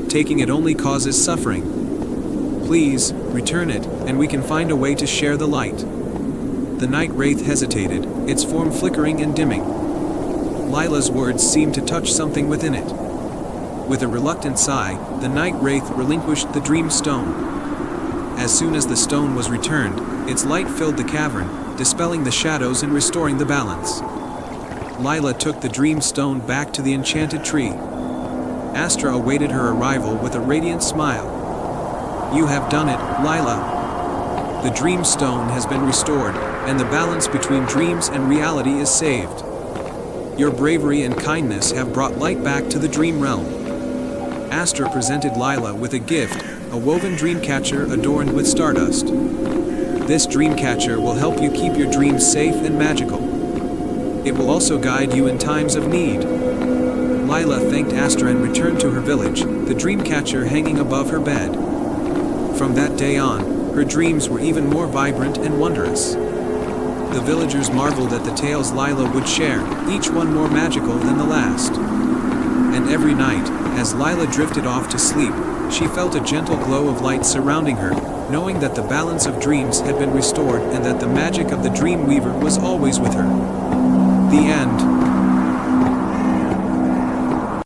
Taking it only causes suffering. Please, return it, and we can find a way to share the light." The Night Wraith hesitated, its form flickering and dimming. Lila's words seemed to touch something within it. With a reluctant sigh, the Night Wraith relinquished the Dream Stone. As soon as the stone was returned, its light filled the cavern, dispelling the shadows and restoring the balance. Lila took the Dream Stone back to the enchanted tree. Astra awaited her arrival with a radiant smile. "You have done it, Lila. The Dream Stone has been restored, and the balance between dreams and reality is saved. Your bravery and kindness have brought light back to the dream realm." Astra presented Lila with a gift, a woven dream catcher adorned with stardust. "This dream catcher will help you keep your dreams safe and magical. It will also guide you in times of need." Lila thanked Astra and returned to her village, the dream catcher hanging above her bed. From that day on, her dreams were even more vibrant and wondrous. The villagers marveled at the tales Lila would share, each one more magical than the last. And every night, as Lila drifted off to sleep, she felt a gentle glow of light surrounding her, knowing that the balance of dreams had been restored and that the magic of the Dream Weaver was always with her. The end.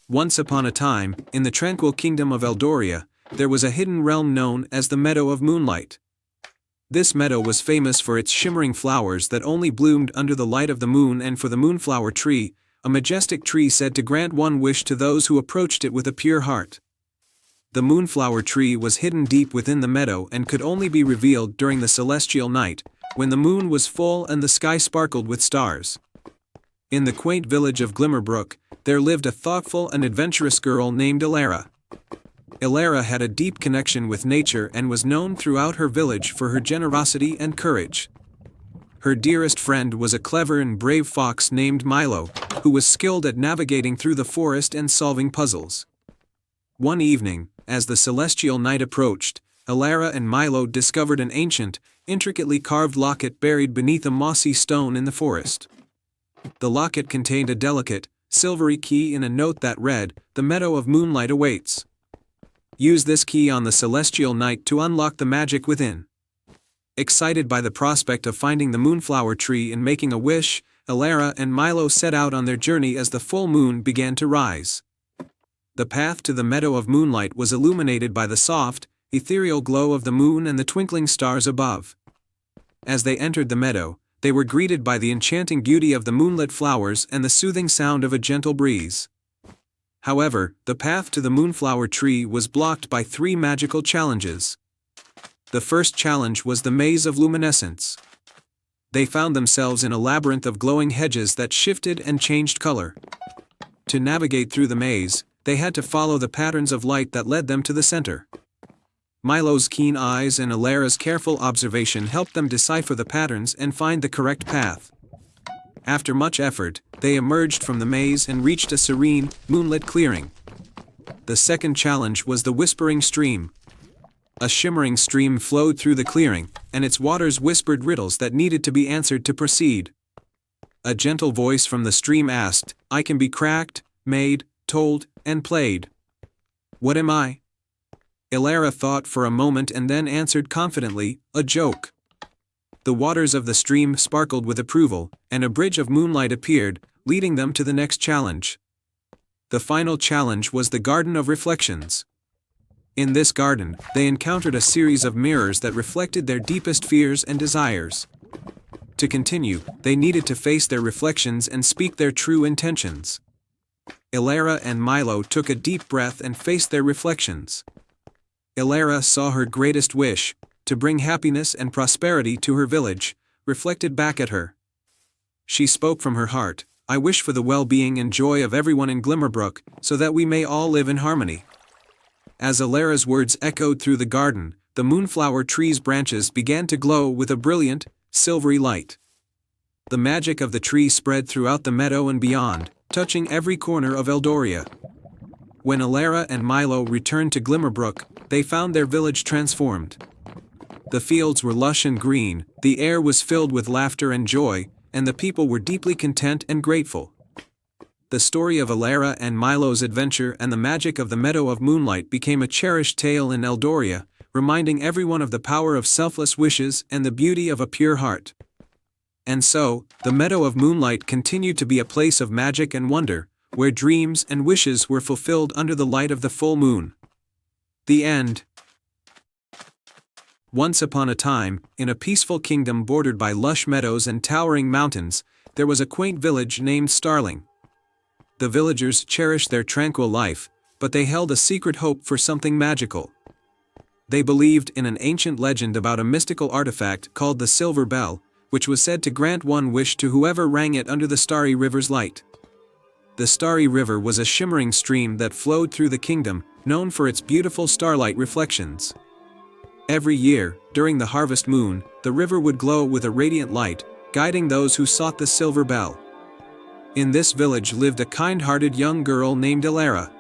Once upon a time, in the tranquil kingdom of Eldoria, there was a hidden realm known as the Meadow of Moonlight. This meadow was famous for its shimmering flowers that only bloomed under the light of the moon, and for the moonflower tree, a majestic tree said to grant one wish to those who approached it with a pure heart. The moonflower tree was hidden deep within the meadow and could only be revealed during the celestial night, when the moon was full and the sky sparkled with stars. In the quaint village of Glimmerbrook, there lived a thoughtful and adventurous girl named Elara. Elara had a deep connection with nature and was known throughout her village for her generosity and courage. Her dearest friend was a clever and brave fox named Milo, who was skilled at navigating through the forest and solving puzzles. One evening, as the celestial night approached, Elara and Milo discovered an ancient, intricately carved locket buried beneath a mossy stone in the forest. The locket contained a delicate, silvery key and a note that read, "The Meadow of Moonlight awaits. Use this key on the celestial night to unlock the magic within." Excited by the prospect of finding the moonflower tree and making a wish, Elara and Milo set out on their journey as the full moon began to rise. The path to the Meadow of Moonlight was illuminated by the soft, ethereal glow of the moon and the twinkling stars above. As they entered the meadow, they were greeted by the enchanting beauty of the moonlit flowers and the soothing sound of a gentle breeze. However, the path to the moonflower tree was blocked by 3 magical challenges. The first challenge was the maze of luminescence. They found themselves in a labyrinth of glowing hedges that shifted and changed color. To navigate through the maze, they had to follow the patterns of light that led them to the center. Milo's keen eyes and Elara's careful observation helped them decipher the patterns and find the correct path. After much effort, they emerged from the maze and reached a serene, moonlit clearing. The second challenge was the Whispering Stream. A shimmering stream flowed through the clearing, and its waters whispered riddles that needed to be answered to proceed. A gentle voice from the stream asked, "I can be cracked, made, told, and played. What am I?" Elara thought for a moment and then answered confidently, "A joke." The waters of the stream sparkled with approval, and a bridge of moonlight appeared, leading them to the next challenge. The final challenge was the Garden of Reflections. In this garden, they encountered a series of mirrors that reflected their deepest fears and desires. To continue, they needed to face their reflections and speak their true intentions. Elara and Milo took a deep breath and faced their reflections. Elara saw her greatest wish, to bring happiness and prosperity to her village, reflected back at her. She spoke from her heart, "I wish for the well-being and joy of everyone in Glimmerbrook, so that we may all live in harmony." As Elara's words echoed through the garden, the moonflower tree's branches began to glow with a brilliant, silvery light. The magic of the tree spread throughout the meadow and beyond, touching every corner of Eldoria. When Elara and Milo returned to Glimmerbrook, they found their village transformed. The fields were lush and green, the air was filled with laughter and joy, and the people were deeply content and grateful. The story of Elara and Milo's adventure and the magic of the Meadow of Moonlight became a cherished tale in Eldoria, reminding everyone of the power of selfless wishes and the beauty of a pure heart. And so, the Meadow of Moonlight continued to be a place of magic and wonder, where dreams and wishes were fulfilled under the light of the full moon. The end. Once upon a time, in a peaceful kingdom bordered by lush meadows and towering mountains, there was a quaint village named Starling. The villagers cherished their tranquil life, but they held a secret hope for something magical. They believed in an ancient legend about a mystical artifact called the Silver Bell, which was said to grant one wish to whoever rang it under the Starry River's light. The Starry River was a shimmering stream that flowed through the kingdom, known for its beautiful starlight reflections. Every year, during the harvest moon, the river would glow with a radiant light, guiding those who sought the Silver Bell. In this village lived a kind-hearted young girl named Elara.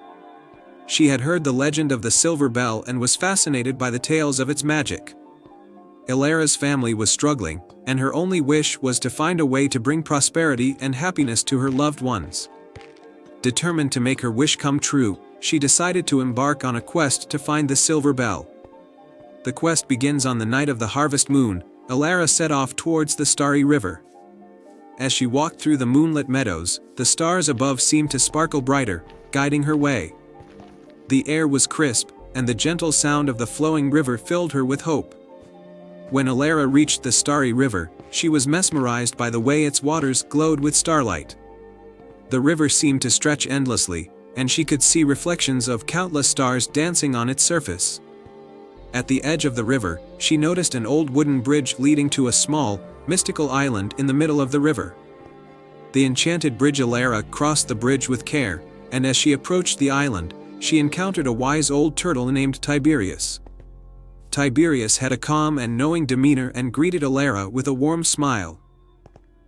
She had heard the legend of the Silver Bell and was fascinated by the tales of its magic. Elara's family was struggling, and her only wish was to find a way to bring prosperity and happiness to her loved ones. Determined to make her wish come true, she decided to embark on a quest to find the Silver Bell. The quest begins on the night of the harvest moon. Elara set off towards the Starry River. As she walked through the moonlit meadows, the stars above seemed to sparkle brighter, guiding her way. The air was crisp, and the gentle sound of the flowing river filled her with hope. When Alara reached the starry river, she was mesmerized by the way its waters glowed with starlight. The river seemed to stretch endlessly, and she could see reflections of countless stars dancing on its surface. At the edge of the river, she noticed an old wooden bridge leading to a small, mystical island in the middle of the river. The enchanted bridge. Alara crossed the bridge with care, and as she approached the island, she encountered a wise old turtle named Tiberius. Tiberius had a calm and knowing demeanor and greeted Alara with a warm smile.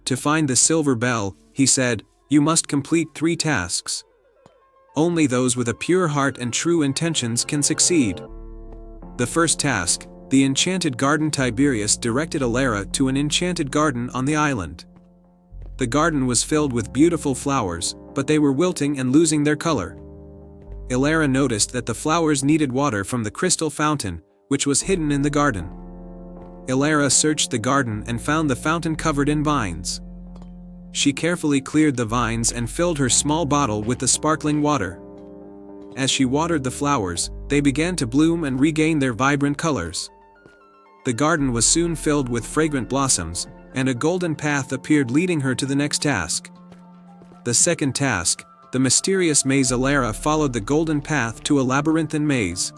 To find the silver bell, he said, you must complete 3 tasks. Only those with a pure heart and true intentions can succeed. The first task, the enchanted garden. Tiberius directed Alara to an enchanted garden on the island. The garden was filled with beautiful flowers, but they were wilting and losing their color. Alara noticed that the flowers needed water from the crystal fountain, which was hidden in the garden. Alara searched the garden and found the fountain covered in vines. She carefully cleared the vines and filled her small bottle with the sparkling water. As she watered the flowers, they began to bloom and regain their vibrant colors. The garden was soon filled with fragrant blossoms, and a golden path appeared leading her to the next task. The second task, the mysterious maze. Alara followed the golden path to a labyrinthine maze.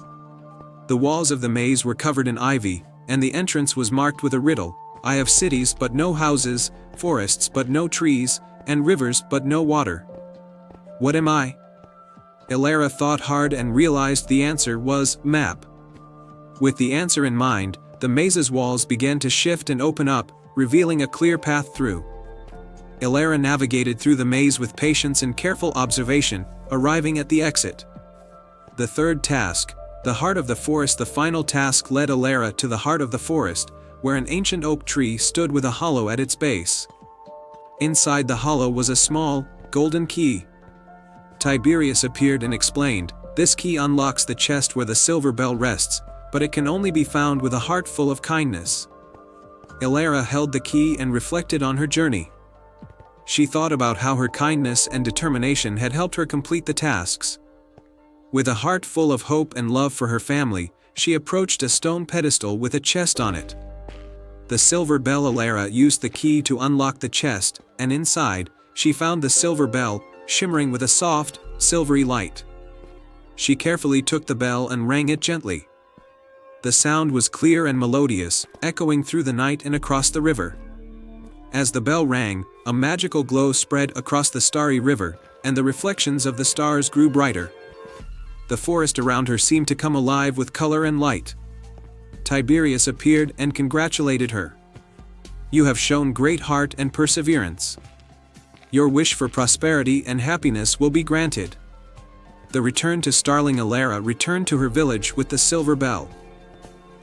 The walls of the maze were covered in ivy, and the entrance was marked with a riddle: I have cities but no houses, forests but no trees, and rivers but no water. What am I? Alara thought hard and realized the answer was map. With the answer in mind, the maze's walls began to shift and open up, revealing a clear path through. Alara navigated through the maze with patience and careful observation, arriving at the exit. The third task, the heart of the forest. The final task led Alara to the heart of the forest, where an ancient oak tree stood with a hollow at its base. Inside the hollow was a small, golden key. Tiberius appeared and explained, this key unlocks the chest where the silver bell rests, but it can only be found with a heart full of kindness. Alara held the key and reflected on her journey. She thought about how her kindness and determination had helped her complete the tasks. With a heart full of hope and love for her family, she approached a stone pedestal with a chest on it. The silver bell. Alara used the key to unlock the chest, and inside, she found the silver bell, shimmering with a soft, silvery light. She carefully took the bell and rang it gently. The sound was clear and melodious, echoing through the night and across the river. As the bell rang, a magical glow spread across the starry river, and the reflections of the stars grew brighter. The forest around her seemed to come alive with color and light. Tiberius appeared and congratulated her. You have shown great heart and perseverance. Your wish for prosperity and happiness will be granted. The return to Starling. Alara returned to her village with the silver bell.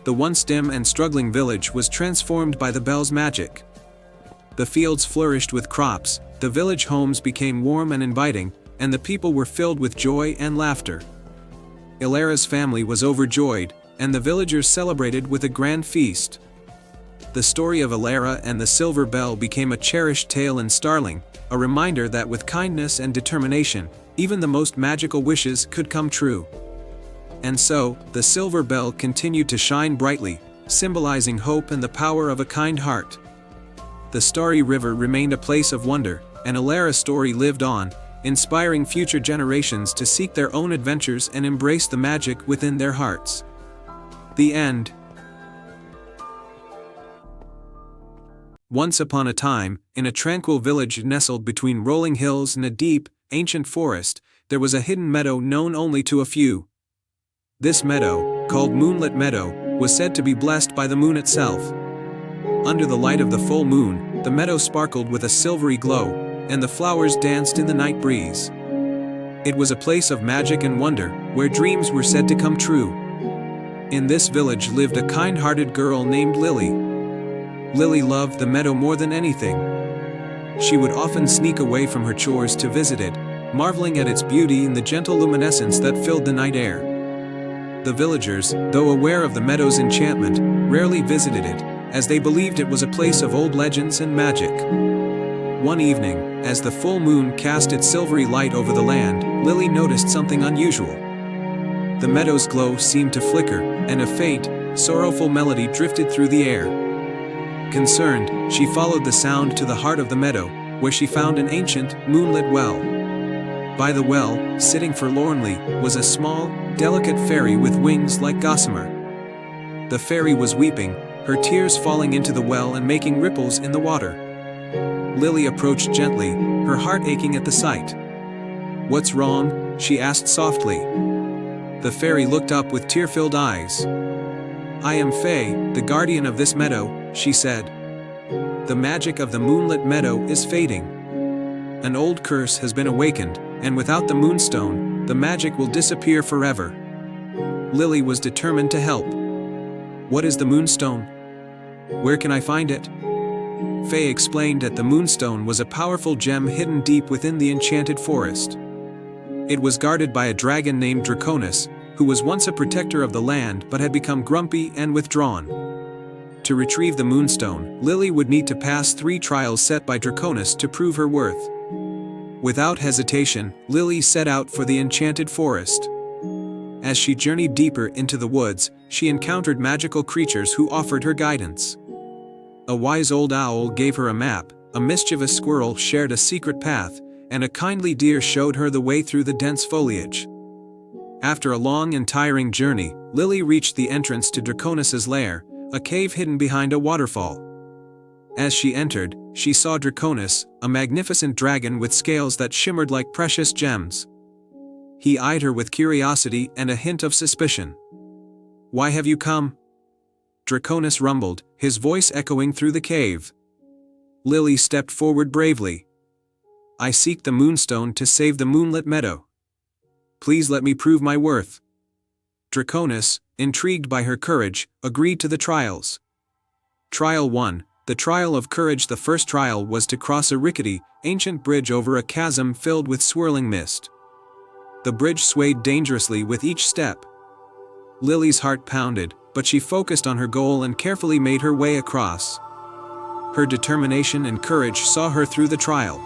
The once dim and struggling village was transformed by the bell's magic. The fields flourished with crops, the village homes became warm and inviting, and the people were filled with joy and laughter. Alara's family was overjoyed, and the villagers celebrated with a grand feast. The story of Alara and the silver bell became a cherished tale in Starling, a reminder that with kindness and determination, even the most magical wishes could come true. And so, the silver bell continued to shine brightly, symbolizing hope and the power of a kind heart. The starry river remained a place of wonder, and Alara's story lived on, inspiring future generations to seek their own adventures and embrace the magic within their hearts. The end. Once upon a time, in a tranquil village nestled between rolling hills and a deep, ancient forest, there was a hidden meadow known only to a few. This meadow, called Moonlit Meadow, was said to be blessed by the moon itself. Under the light of the full moon, the meadow sparkled with a silvery glow, and the flowers danced in the night breeze. It was a place of magic and wonder, where dreams were said to come true. In this village lived a kind-hearted girl named Lily. Lily loved the meadow more than anything. She would often sneak away from her chores to visit it, marveling at its beauty and the gentle luminescence that filled the night air. The villagers, though aware of the meadow's enchantment, rarely visited it, as they believed it was a place of old legends and magic. One evening, as the full moon cast its silvery light over the land, Lily noticed something unusual. The meadow's glow seemed to flicker, and a faint, sorrowful melody drifted through the air. Concerned, she followed the sound to the heart of the meadow, where she found an ancient, moonlit well. By the well, sitting forlornly, was a small, delicate fairy with wings like gossamer. The fairy was weeping, her tears falling into the well and making ripples in the water. Lily approached gently, her heart aching at the sight. "What's wrong?" she asked softly. The fairy looked up with tear-filled eyes. "I am Faye, the guardian of this meadow," she said. "The magic of the moonlit meadow is fading. An old curse has been awakened, and without the moonstone, the magic will disappear forever." Lily was determined to help. "What is the moonstone? Where can I find it?" Faye explained that the moonstone was a powerful gem hidden deep within the enchanted forest. It was guarded by a dragon named Draconis, who was once a protector of the land but had become grumpy and withdrawn. To retrieve the moonstone, Lily would need to pass 3 trials set by Draconis to prove her worth. Without hesitation, Lily set out for the enchanted forest. As she journeyed deeper into the woods, she encountered magical creatures who offered her guidance. A wise old owl gave her a map, a mischievous squirrel shared a secret path, and a kindly deer showed her the way through the dense foliage. After a long and tiring journey, Lily reached the entrance to Draconis's lair, a cave hidden behind a waterfall. As she entered, she saw Draconis, a magnificent dragon with scales that shimmered like precious gems. He eyed her with curiosity and a hint of suspicion. "Why have you come?" Draconis rumbled, his voice echoing through the cave. Lily stepped forward bravely. "I seek the moonstone to save the moonlit meadow. Please let me prove my worth." Draconis, intrigued by her courage, agreed to the trials. Trial 1, the trial of courage. The first trial was to cross a rickety, ancient bridge over a chasm filled with swirling mist. The bridge swayed dangerously with each step. Lily's heart pounded, but she focused on her goal and carefully made her way across. Her determination and courage saw her through the trial.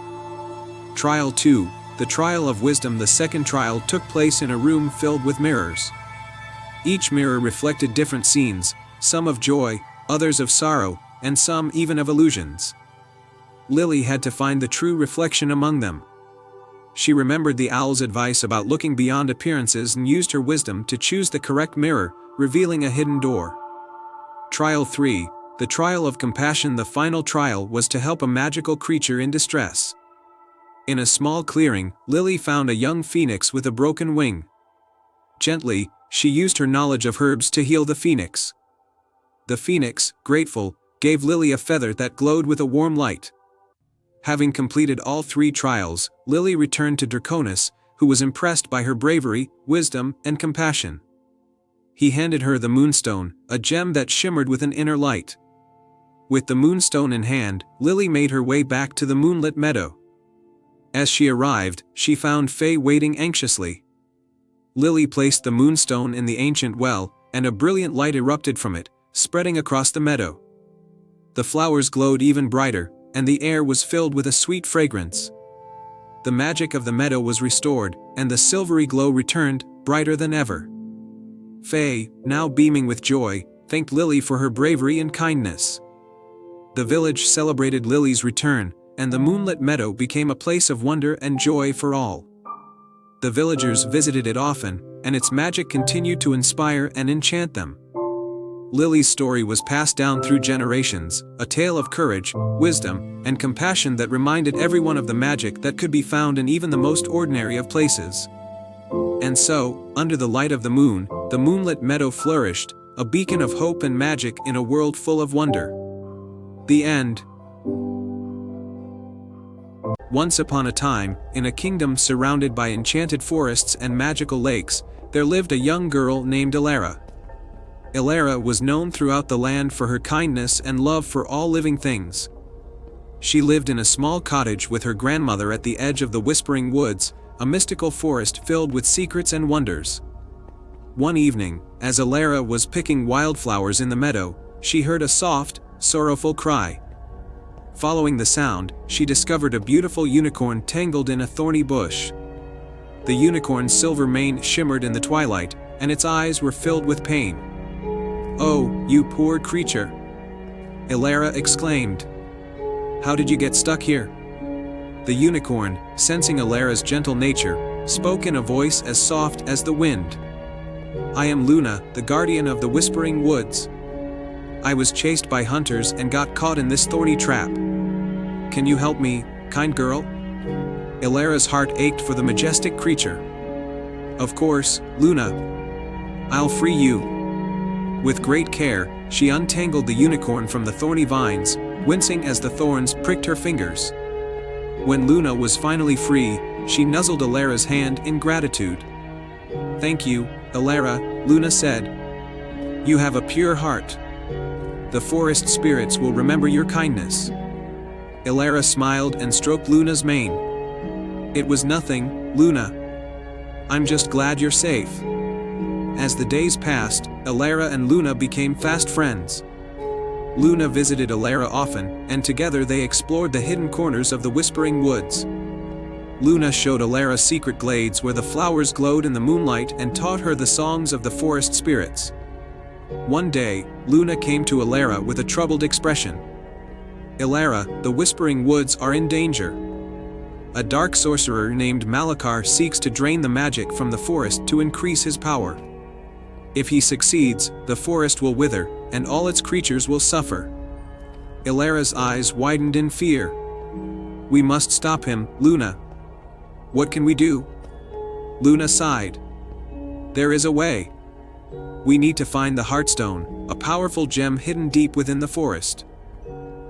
Trial 2, the trial of wisdom. The second trial took place in a room filled with mirrors. Each mirror reflected different scenes, some of joy, others of sorrow, and some even of illusions. Lily had to find the true reflection among them. She remembered the owl's advice about looking beyond appearances and used her wisdom to choose the correct mirror, revealing a hidden door. Trial 3, the trial of compassion. The final trial was to help a magical creature in distress. In a small clearing, Lily found a young phoenix with a broken wing. Gently, she used her knowledge of herbs to heal the phoenix. The phoenix, grateful, gave Lily a feather that glowed with a warm light. Having completed all 3 trials, Lily returned to Draconis, who was impressed by her bravery, wisdom, and compassion. He handed her the moonstone, a gem that shimmered with an inner light. With the moonstone in hand, Lily made her way back to the moonlit meadow. As she arrived, she found Faye waiting anxiously. Lily placed the moonstone in the ancient well, and a brilliant light erupted from it, spreading across the meadow. The flowers glowed even brighter, and the air was filled with a sweet fragrance. The magic of the meadow was restored, and the silvery glow returned, brighter than ever. Faye, now beaming with joy, thanked Lily for her bravery and kindness. The village celebrated Lily's return, and the moonlit meadow became a place of wonder and joy for all. The villagers visited it often, and its magic continued to inspire and enchant them. Lily's story was passed down through generations, a tale of courage, wisdom, and compassion that reminded everyone of the magic that could be found in even the most ordinary of places. And so, under the light of the moonlit meadow flourished, a beacon of hope and magic in a world full of wonder. The end. Once upon a time, in a kingdom surrounded by enchanted forests and magical lakes, there lived a young girl named Elara. Elara was known throughout the land for her kindness and love for all living things. She lived in a small cottage with her grandmother at the edge of the Whispering Woods, a mystical forest filled with secrets and wonders. One evening, as Elara was picking wildflowers in the meadow, she heard a soft, sorrowful cry. Following the sound, she discovered a beautiful unicorn tangled in a thorny bush. The unicorn's silver mane shimmered in the twilight, and its eyes were filled with pain. "Oh, you poor creature!" Elara exclaimed. "How did you get stuck here?" The unicorn, sensing Elara's gentle nature, spoke in a voice as soft as the wind. "I am Luna, the guardian of the Whispering Woods. I was chased by hunters and got caught in this thorny trap. Can you help me, kind girl?" Elara's heart ached for the majestic creature. "Of course, Luna. I'll free you." With great care, she untangled the unicorn from the thorny vines, wincing as the thorns pricked her fingers. When Luna was finally free, she nuzzled Elara's hand in gratitude. "Thank you, Elara," Luna said. "You have a pure heart. The forest spirits will remember your kindness." Elara smiled and stroked Luna's mane. "It was nothing, Luna. I'm just glad you're safe." As the days passed, Elara and Luna became fast friends. Luna visited Elara often, and together they explored the hidden corners of the Whispering Woods. Luna showed Elara secret glades where the flowers glowed in the moonlight and taught her the songs of the forest spirits. One day, Luna came to Elara with a troubled expression. "Elara, the Whispering Woods are in danger. A dark sorcerer named Malakar seeks to drain the magic from the forest to increase his power. If he succeeds, the forest will wither, and all its creatures will suffer." Elara's eyes widened in fear. "We must stop him, Luna. What can we do?" Luna sighed. "There is a way. We need to find the Heartstone, a powerful gem hidden deep within the forest.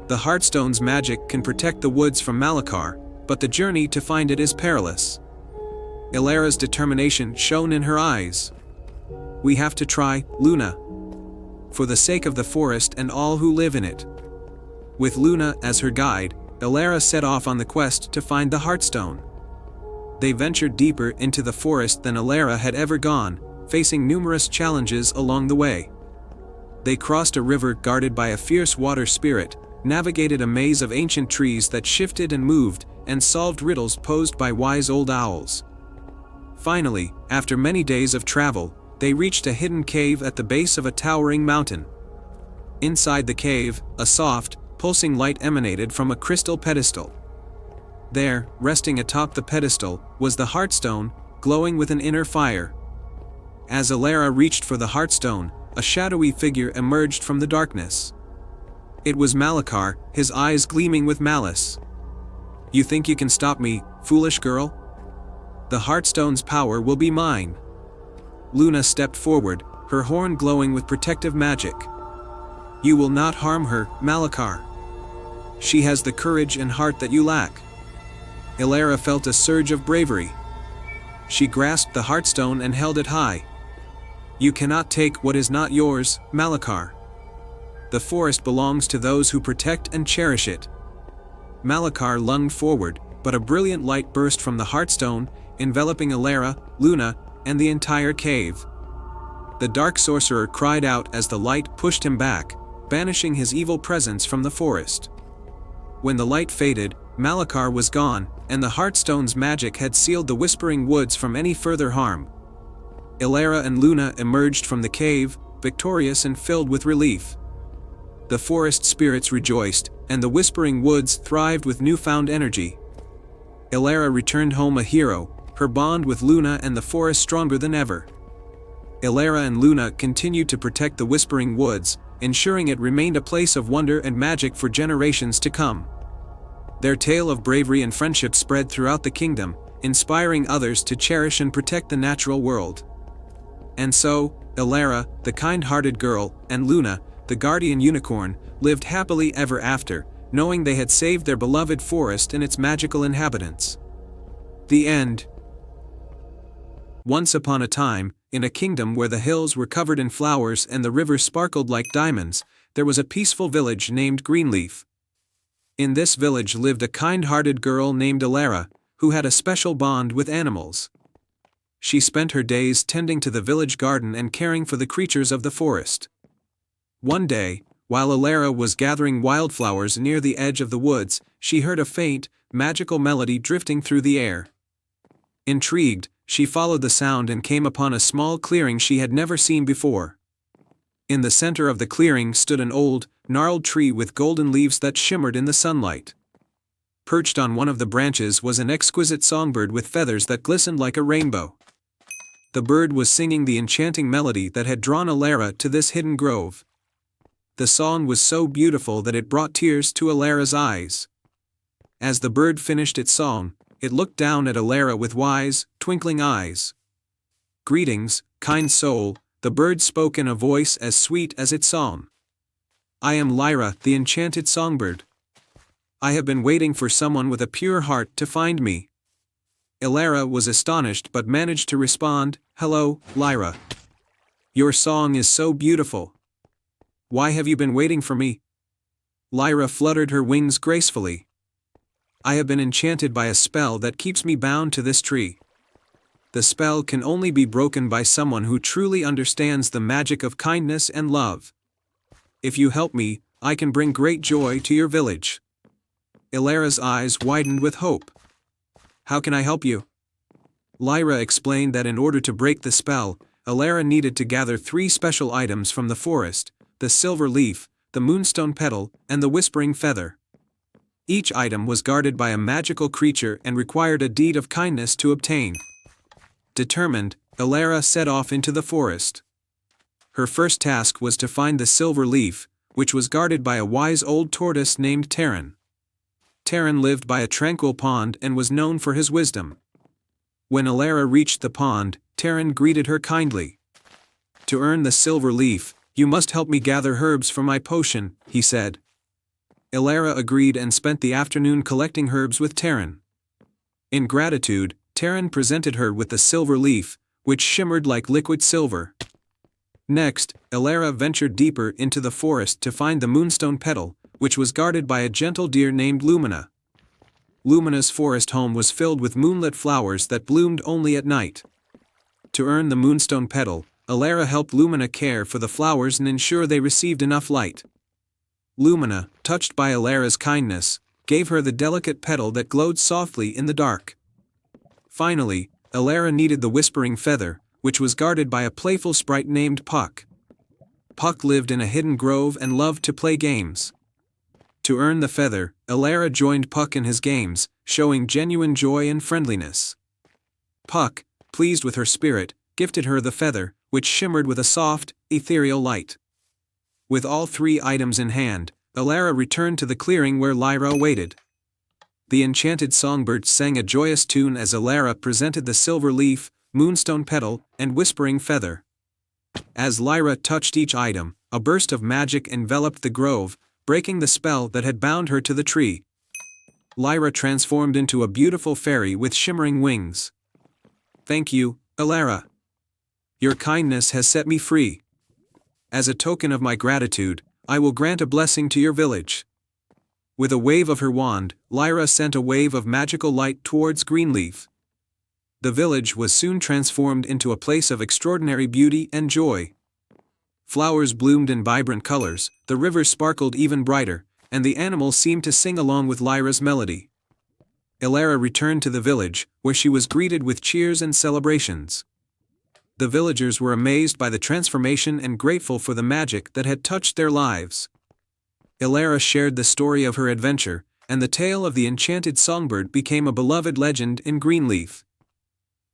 The Heartstone's magic can protect the woods from Malakar, but the journey to find it is perilous." Elara's determination shone in her eyes. "We have to try, Luna. For the sake of the forest and all who live in it." With Luna as her guide, Elara set off on the quest to find the Heartstone. They ventured deeper into the forest than Elara had ever gone, facing numerous challenges along the way. They crossed a river guarded by a fierce water spirit, navigated a maze of ancient trees that shifted and moved, and solved riddles posed by wise old owls. Finally, after many days of travel, they reached a hidden cave at the base of a towering mountain. Inside the cave, a soft, pulsing light emanated from a crystal pedestal. There, resting atop the pedestal, was the Heartstone, glowing with an inner fire. As Elara reached for the Heartstone, a shadowy figure emerged from the darkness. It was Malakar, his eyes gleaming with malice. "You think you can stop me, foolish girl? The Heartstone's power will be mine." Luna stepped forward, her horn glowing with protective magic. "You will not harm her, Malakar. She has the courage and heart that you lack." Elara felt a surge of bravery. She grasped the Heartstone and held it high. "You cannot take what is not yours, Malakar. The forest belongs to those who protect and cherish it." Malakar lunged forward, but a brilliant light burst from the Heartstone, enveloping Elara, Luna, and the entire cave. The dark sorcerer cried out as the light pushed him back, banishing his evil presence from the forest. When the light faded, Malakar was gone, and the Heartstone's magic had sealed the Whispering Woods from any further harm. Elara and Luna emerged from the cave, victorious and filled with relief. The forest spirits rejoiced, and the Whispering Woods thrived with newfound energy. Elara returned home a hero, her bond with Luna and the forest stronger than ever. Elara and Luna continued to protect the Whispering Woods, ensuring it remained a place of wonder and magic for generations to come. Their tale of bravery and friendship spread throughout the kingdom, inspiring others to cherish and protect the natural world. And so, Elara, the kind-hearted girl, and Luna, the guardian unicorn, lived happily ever after, knowing they had saved their beloved forest and its magical inhabitants. The end. Once upon a time, in a kingdom where the hills were covered in flowers and the rivers sparkled like diamonds, there was a peaceful village named Greenleaf. In this village lived a kind-hearted girl named Elara, who had a special bond with animals. She spent her days tending to the village garden and caring for the creatures of the forest. One day, while Elara was gathering wildflowers near the edge of the woods, she heard a faint, magical melody drifting through the air. Intrigued, she followed the sound and came upon a small clearing she had never seen before. In the center of the clearing stood an old, gnarled tree with golden leaves that shimmered in the sunlight. Perched on one of the branches was an exquisite songbird with feathers that glistened like a rainbow. The bird was singing the enchanting melody that had drawn Alara to this hidden grove. The song was so beautiful that it brought tears to Alara's eyes. As the bird finished its song, it looked down at Alara with wise, twinkling eyes. "Greetings, kind soul," the bird spoke in a voice as sweet as its song. "I am Lyra, the enchanted songbird. I have been waiting for someone with a pure heart to find me." Alara was astonished but managed to respond, "Hello, Lyra. Your song is so beautiful. Why have you been waiting for me?" Lyra fluttered her wings gracefully. "I have been enchanted by a spell that keeps me bound to this tree. The spell can only be broken by someone who truly understands the magic of kindness and love. If you help me, I can bring great joy to your village." Alara's eyes widened with hope. "How can I help you?" Lyra explained that in order to break the spell, Alara needed to gather 3 special items from the forest: the silver leaf, the moonstone petal, and the whispering feather. Each item was guarded by a magical creature and required a deed of kindness to obtain. Determined, Alara set off into the forest. Her first task was to find the silver leaf, which was guarded by a wise old tortoise named Terran. Terran lived by a tranquil pond and was known for his wisdom. When Alara reached the pond, Terran greeted her kindly. "To earn the silver leaf, you must help me gather herbs for my potion," he said. Alara agreed and spent the afternoon collecting herbs with Terran. In gratitude, Terran presented her with the silver leaf, which shimmered like liquid silver. Next, Alara ventured deeper into the forest to find the moonstone petal, which was guarded by a gentle deer named Lumina. Lumina's forest home was filled with moonlit flowers that bloomed only at night. To earn the moonstone petal, Alara helped Lumina care for the flowers and ensure they received enough light. Lumina, touched by Alara's kindness, gave her the delicate petal that glowed softly in the dark. Finally, Alara needed the whispering feather, which was guarded by a playful sprite named Puck. Puck lived in a hidden grove and loved to play games. To earn the feather, Alara joined Puck in his games, showing genuine joy and friendliness. Puck, pleased with her spirit, gifted her the feather, which shimmered with a soft, ethereal light. With all 3 items in hand, Alara returned to the clearing where Lyra waited. The enchanted songbird sang a joyous tune as Alara presented the silver leaf, moonstone petal, and whispering feather. As Lyra touched each item, a burst of magic enveloped the grove, breaking the spell that had bound her to the tree. Lyra transformed into a beautiful fairy with shimmering wings. "Thank you, Alara. Your kindness has set me free. As a token of my gratitude, I will grant a blessing to your village." With a wave of her wand, Lyra sent a wave of magical light towards Greenleaf. The village was soon transformed into a place of extraordinary beauty and joy. Flowers bloomed in vibrant colors, the river sparkled even brighter, and the animals seemed to sing along with Lyra's melody. Alara returned to the village, where she was greeted with cheers and celebrations. The villagers were amazed by the transformation and grateful for the magic that had touched their lives. Alara shared the story of her adventure, and the tale of the enchanted songbird became a beloved legend in Greenleaf.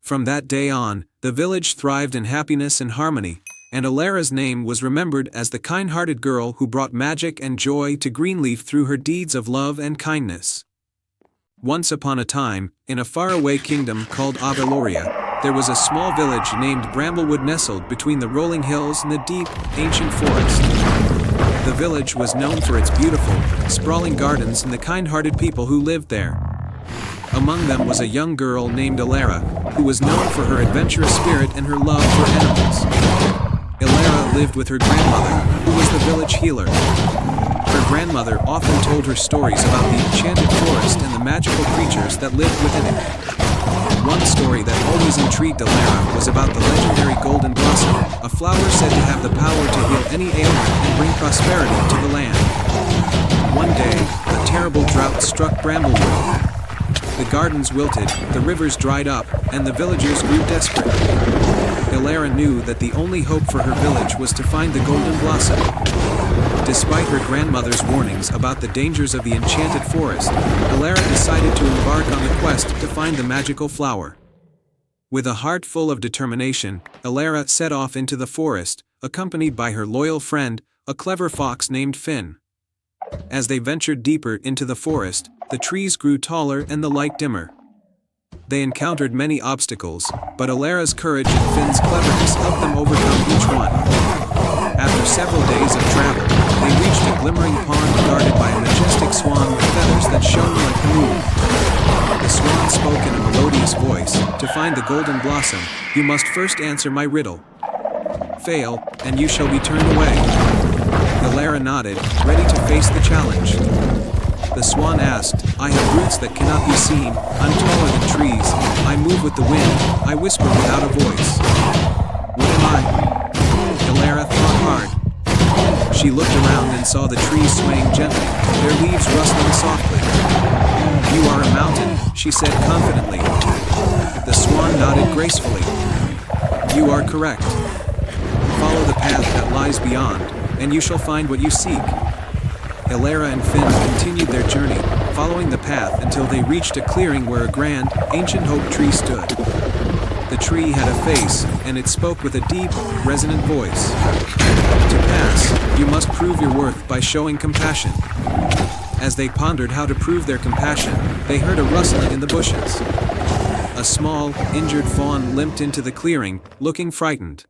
From that day on, the village thrived in happiness and harmony, and Alara's name was remembered as the kind-hearted girl who brought magic and joy to Greenleaf through her deeds of love and kindness. Once upon a time, in a faraway kingdom called Aveloria, there was a small village named Bramblewood nestled between the rolling hills and the deep, ancient forest. The village was known for its beautiful, sprawling gardens and the kind-hearted people who lived there. Among them was a young girl named Alara, who was known for her adventurous spirit and her love for animals. Alara lived with her grandmother, who was the village healer. Her grandmother often told her stories about the enchanted forest and the magical creatures that lived within it. One story that always intrigued Alara was about the legendary Golden Blossom, a flower said to have the power to heal any ailment and bring prosperity to the land. One day, a terrible drought struck Bramblewood. The gardens wilted, the rivers dried up, and the villagers grew desperate. Elara knew that the only hope for her village was to find the golden blossom. Despite her grandmother's warnings about the dangers of the enchanted forest, Elara decided to embark on the quest to find the magical flower. With a heart full of determination, Elara set off into the forest, accompanied by her loyal friend, a clever fox named Finn. As they ventured deeper into the forest, the trees grew taller and the light dimmer. They encountered many obstacles, but Elara's courage and Finn's cleverness helped them overcome each one. After several days of travel, they reached a glimmering pond guarded by a majestic swan with feathers that shone like the moon. The swan spoke in a melodious voice, "To find the golden blossom, you must first answer my riddle. Fail, and you shall be turned away." Elara nodded, ready to face the challenge. The swan asked, "I have roots that cannot be seen, I'm taller than trees, I move with the wind, I whisper without a voice. What am I?" Elara thought hard. She looked around and saw the trees swaying gently, their leaves rustling softly. "You are a mountain," she said confidently. The swan nodded gracefully. "You are correct. Follow the path that lies beyond, and you shall find what you seek." Elara and Finn continued their journey, following the path until they reached a clearing where a grand, ancient oak tree stood. The tree had a face, and it spoke with a deep, resonant voice. "To pass, you must prove your worth by showing compassion." As they pondered how to prove their compassion, they heard a rustling in the bushes. A small, injured fawn limped into the clearing, looking frightened.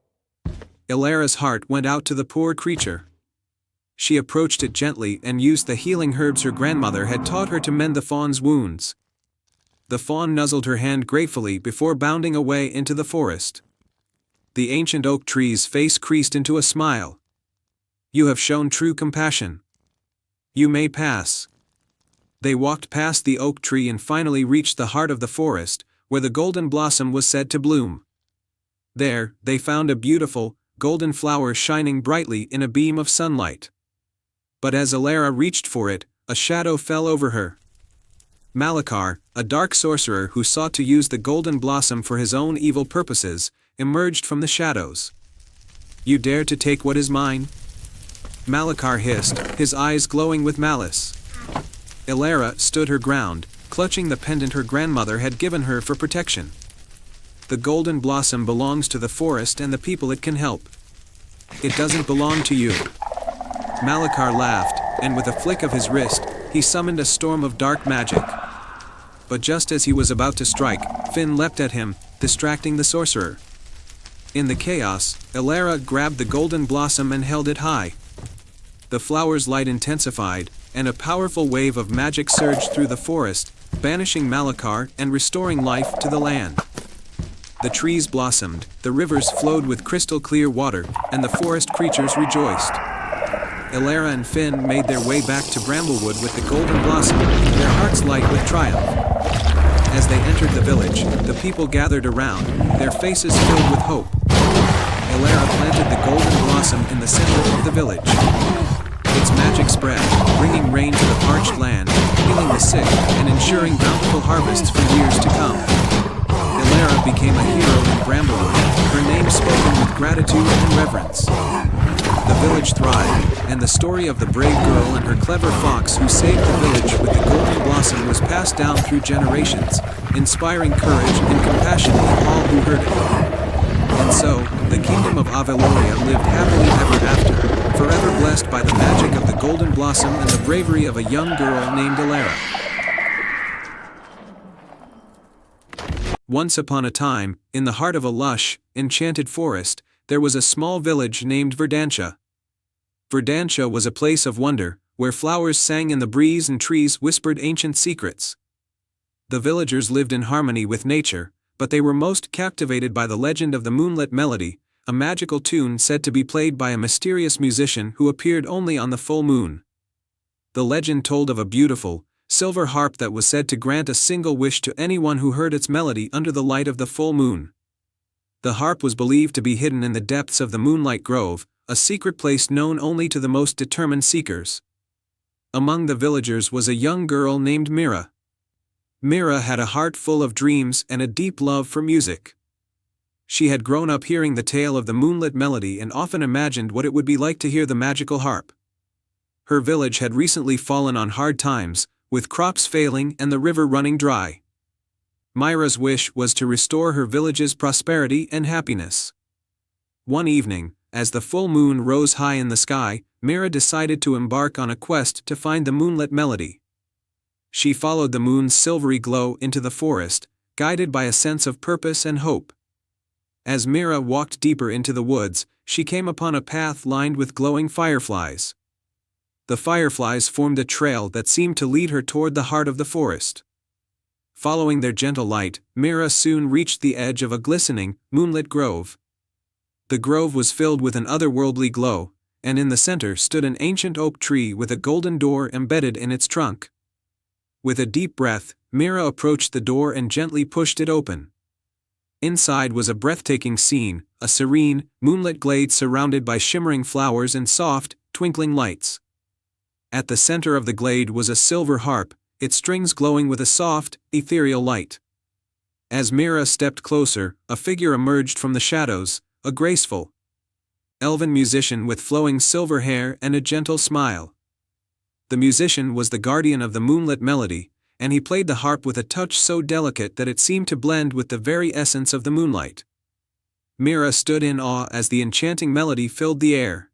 Elara's heart went out to the poor creature. She approached it gently and used the healing herbs her grandmother had taught her to mend the fawn's wounds. The fawn nuzzled her hand gratefully before bounding away into the forest. The ancient oak tree's face creased into a smile. "You have shown true compassion. You may pass." They walked past the oak tree and finally reached the heart of the forest, where the golden blossom was said to bloom. There, they found a beautiful, golden flower shining brightly in a beam of sunlight. But as Elara reached for it, a shadow fell over her. Malachar, a dark sorcerer who sought to use the golden blossom for his own evil purposes, emerged from the shadows. "You dare to take what is mine?" Malachar hissed, his eyes glowing with malice. Elara stood her ground, clutching the pendant her grandmother had given her for protection. "The golden blossom belongs to the forest and the people it can help. It doesn't belong to you." Malachar laughed, and with a flick of his wrist, he summoned a storm of dark magic. But just as he was about to strike, Finn leapt at him, distracting the sorcerer. In the chaos, Elara grabbed the golden blossom and held it high. The flower's light intensified, and a powerful wave of magic surged through the forest, banishing Malachar and restoring life to the land. The trees blossomed, the rivers flowed with crystal-clear water, and the forest creatures rejoiced. Elara and Finn made their way back to Bramblewood with the golden blossom, their hearts light with triumph. As they entered the village, the people gathered around, their faces filled with hope. Elara planted the golden blossom in the center of the village. Its magic spread, bringing rain to the parched land, healing the sick, and ensuring bountiful harvests for years to come. Elara became a hero in Bramblewood, her name spoken with gratitude and reverence. The village thrived, and the story of the brave girl and her clever fox who saved the village with the golden blossom was passed down through generations, inspiring courage and compassion in all who heard it. And so, the kingdom of Aveloria lived happily ever after, forever blessed by the magic of the golden blossom and the bravery of a young girl named Elara. Once upon a time, in the heart of a lush, enchanted forest, there was a small village named Verdantia. Verdantia was a place of wonder, where flowers sang in the breeze and trees whispered ancient secrets. The villagers lived in harmony with nature, but they were most captivated by the legend of the Moonlit Melody, a magical tune said to be played by a mysterious musician who appeared only on the full moon. The legend told of a beautiful, silver harp that was said to grant a single wish to anyone who heard its melody under the light of the full moon. The harp was believed to be hidden in the depths of the Moonlight Grove, a secret place known only to the most determined seekers. Among the villagers was a young girl named Mira. Mira had a heart full of dreams and a deep love for music. She had grown up hearing the tale of the moonlit melody and often imagined what it would be like to hear the magical harp. Her village had recently fallen on hard times, with crops failing and the river running dry. Myra's wish was to restore her village's prosperity and happiness. One evening, as the full moon rose high in the sky, Myra decided to embark on a quest to find the moonlit melody. She followed the moon's silvery glow into the forest, guided by a sense of purpose and hope. As Myra walked deeper into the woods, she came upon a path lined with glowing fireflies. The fireflies formed a trail that seemed to lead her toward the heart of the forest. Following their gentle light, Myra soon reached the edge of a glistening, moonlit grove. The grove was filled with an otherworldly glow, and in the center stood an ancient oak tree with a golden door embedded in its trunk. With a deep breath, Myra approached the door and gently pushed it open. Inside was a breathtaking scene, a serene, moonlit glade surrounded by shimmering flowers and soft, twinkling lights. At the center of the glade was a silver harp, its strings glowing with a soft, ethereal light. As Myra stepped closer, a figure emerged from the shadows, a graceful, elven musician with flowing silver hair and a gentle smile. The musician was the guardian of the moonlit melody, and he played the harp with a touch so delicate that it seemed to blend with the very essence of the moonlight. Myra stood in awe as the enchanting melody filled the air.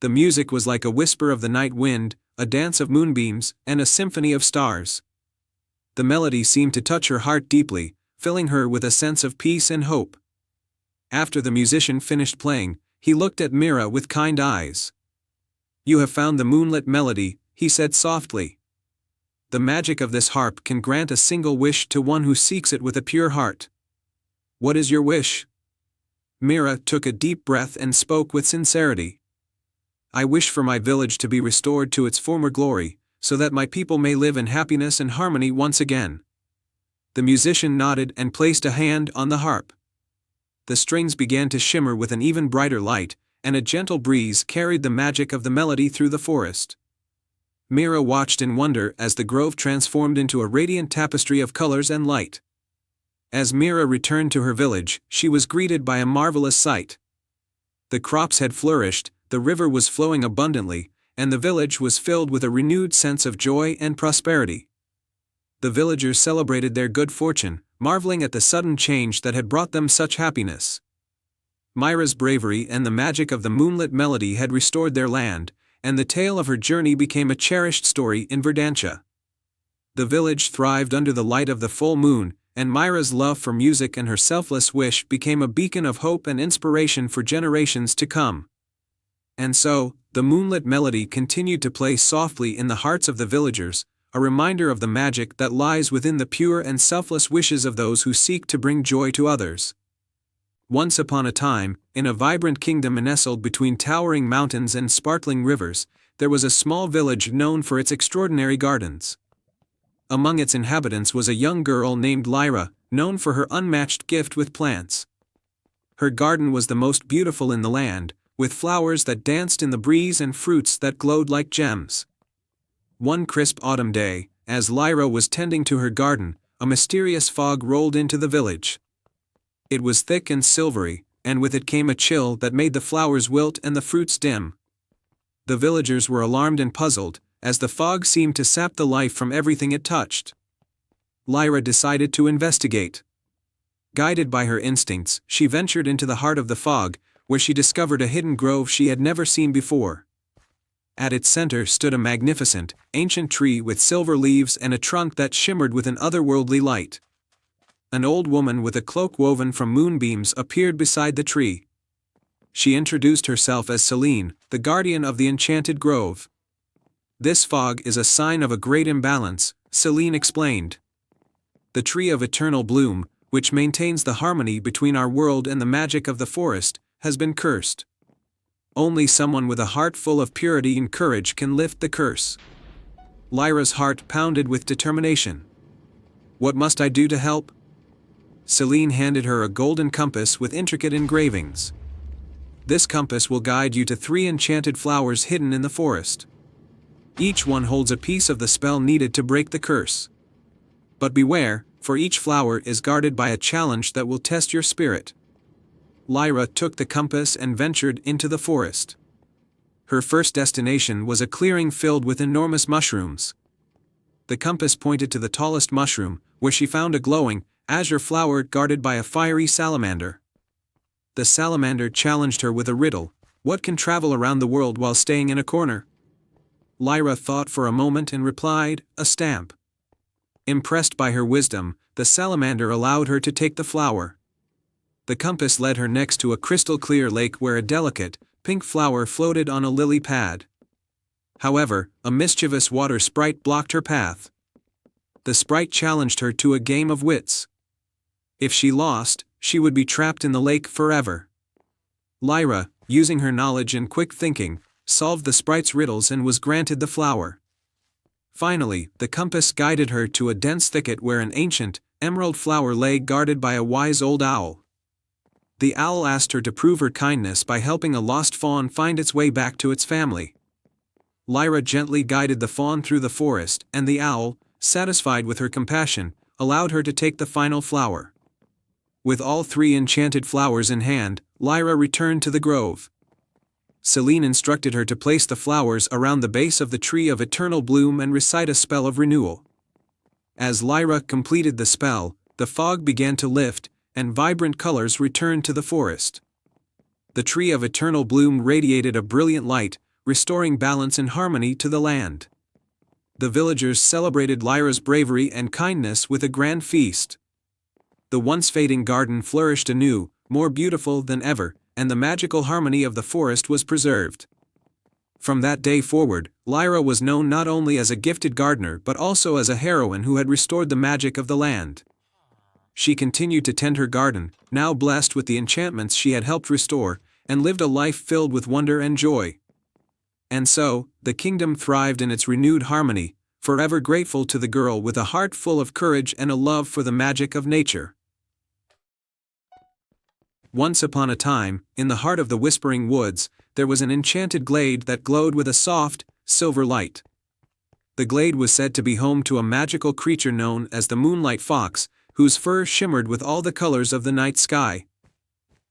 The music was like a whisper of the night wind, a dance of moonbeams, and a symphony of stars. The melody seemed to touch her heart deeply, filling her with a sense of peace and hope. After the musician finished playing, he looked at Myra with kind eyes. "You have found the moonlit melody," he said softly. "The magic of this harp can grant a single wish to one who seeks it with a pure heart. What is your wish?" Myra took a deep breath and spoke with sincerity. "I wish for my village to be restored to its former glory, so that my people may live in happiness and harmony once again." The musician nodded and placed a hand on the harp. The strings began to shimmer with an even brighter light, and a gentle breeze carried the magic of the melody through the forest. Myra watched in wonder as the grove transformed into a radiant tapestry of colors and light. As Myra returned to her village, she was greeted by a marvelous sight. The crops had flourished, the river was flowing abundantly, and the village was filled with a renewed sense of joy and prosperity. The villagers celebrated their good fortune, marveling at the sudden change that had brought them such happiness. Myra's bravery and the magic of the moonlit melody had restored their land, and the tale of her journey became a cherished story in Verdantia. The village thrived under the light of the full moon, and Myra's love for music and her selfless wish became a beacon of hope and inspiration for generations to come. And so, the moonlit melody continued to play softly in the hearts of the villagers, a reminder of the magic that lies within the pure and selfless wishes of those who seek to bring joy to others. Once upon a time, in a vibrant kingdom nestled between towering mountains and sparkling rivers, there was a small village known for its extraordinary gardens. Among its inhabitants was a young girl named Lyra, known for her unmatched gift with plants. Her garden was the most beautiful in the land, with flowers that danced in the breeze and fruits that glowed like gems. One crisp autumn day, as Lyra was tending to her garden, a mysterious fog rolled into the village. It was thick and silvery, and with it came a chill that made the flowers wilt and the fruits dim. The villagers were alarmed and puzzled, as the fog seemed to sap the life from everything it touched. Lyra decided to investigate. Guided by her instincts, she ventured into the heart of the fog, where she discovered a hidden grove she had never seen before. At its center stood a magnificent, ancient tree with silver leaves and a trunk that shimmered with an otherworldly light. An old woman with a cloak woven from moonbeams appeared beside the tree. She introduced herself as Selene, the guardian of the enchanted grove. "This fog is a sign of a great imbalance," Selene explained. "The tree of eternal bloom, which maintains the harmony between our world and the magic of the forest, has been cursed. Only someone with a heart full of purity and courage can lift the curse." Lyra's heart pounded with determination. "What must I do to help?" Selene handed her a golden compass with intricate engravings. "This compass will guide you to 3 enchanted flowers hidden in the forest. Each one holds a piece of the spell needed to break the curse. But beware, for each flower is guarded by a challenge that will test your spirit. Lyra took the compass and ventured into the forest. Her first destination was a clearing filled with enormous mushrooms. The compass pointed to the tallest mushroom, where she found a glowing, azure flower guarded by a fiery salamander. The salamander challenged her with a riddle: what can travel around the world while staying in a corner? Lyra thought for a moment and replied, a stamp. Impressed by her wisdom, the salamander allowed her to take the flower. The compass led her next to a crystal-clear lake where a delicate, pink flower floated on a lily pad. However, a mischievous water sprite blocked her path. The sprite challenged her to a game of wits. If she lost, she would be trapped in the lake forever. Lyra, using her knowledge and quick thinking, solved the sprite's riddles and was granted the flower. Finally, the compass guided her to a dense thicket where an ancient, emerald flower lay guarded by a wise old owl. The owl asked her to prove her kindness by helping a lost fawn find its way back to its family. Lyra gently guided the fawn through the forest, and the owl, satisfied with her compassion, allowed her to take the final flower. With all three enchanted flowers in hand, Lyra returned to the grove. Selene instructed her to place the flowers around the base of the tree of eternal bloom and recite a spell of renewal. As Lyra completed the spell, the fog began to lift, and vibrant colors returned to the forest. The tree of eternal bloom radiated a brilliant light, restoring balance and harmony to the land. The villagers celebrated Lyra's bravery and kindness with a grand feast. The once fading garden flourished anew, more beautiful than ever, and the magical harmony of the forest was preserved. From that day forward, Lyra was known not only as a gifted gardener but also as a heroine who had restored the magic of the land. She continued to tend her garden, now blessed with the enchantments she had helped restore, and lived a life filled with wonder and joy. And so, the kingdom thrived in its renewed harmony, forever grateful to the girl with a heart full of courage and a love for the magic of nature. Once upon a time, in the heart of the Whispering Woods, there was an enchanted glade that glowed with a soft, silver light. The glade was said to be home to a magical creature known as the Moonlight Fox, whose fur shimmered with all the colors of the night sky.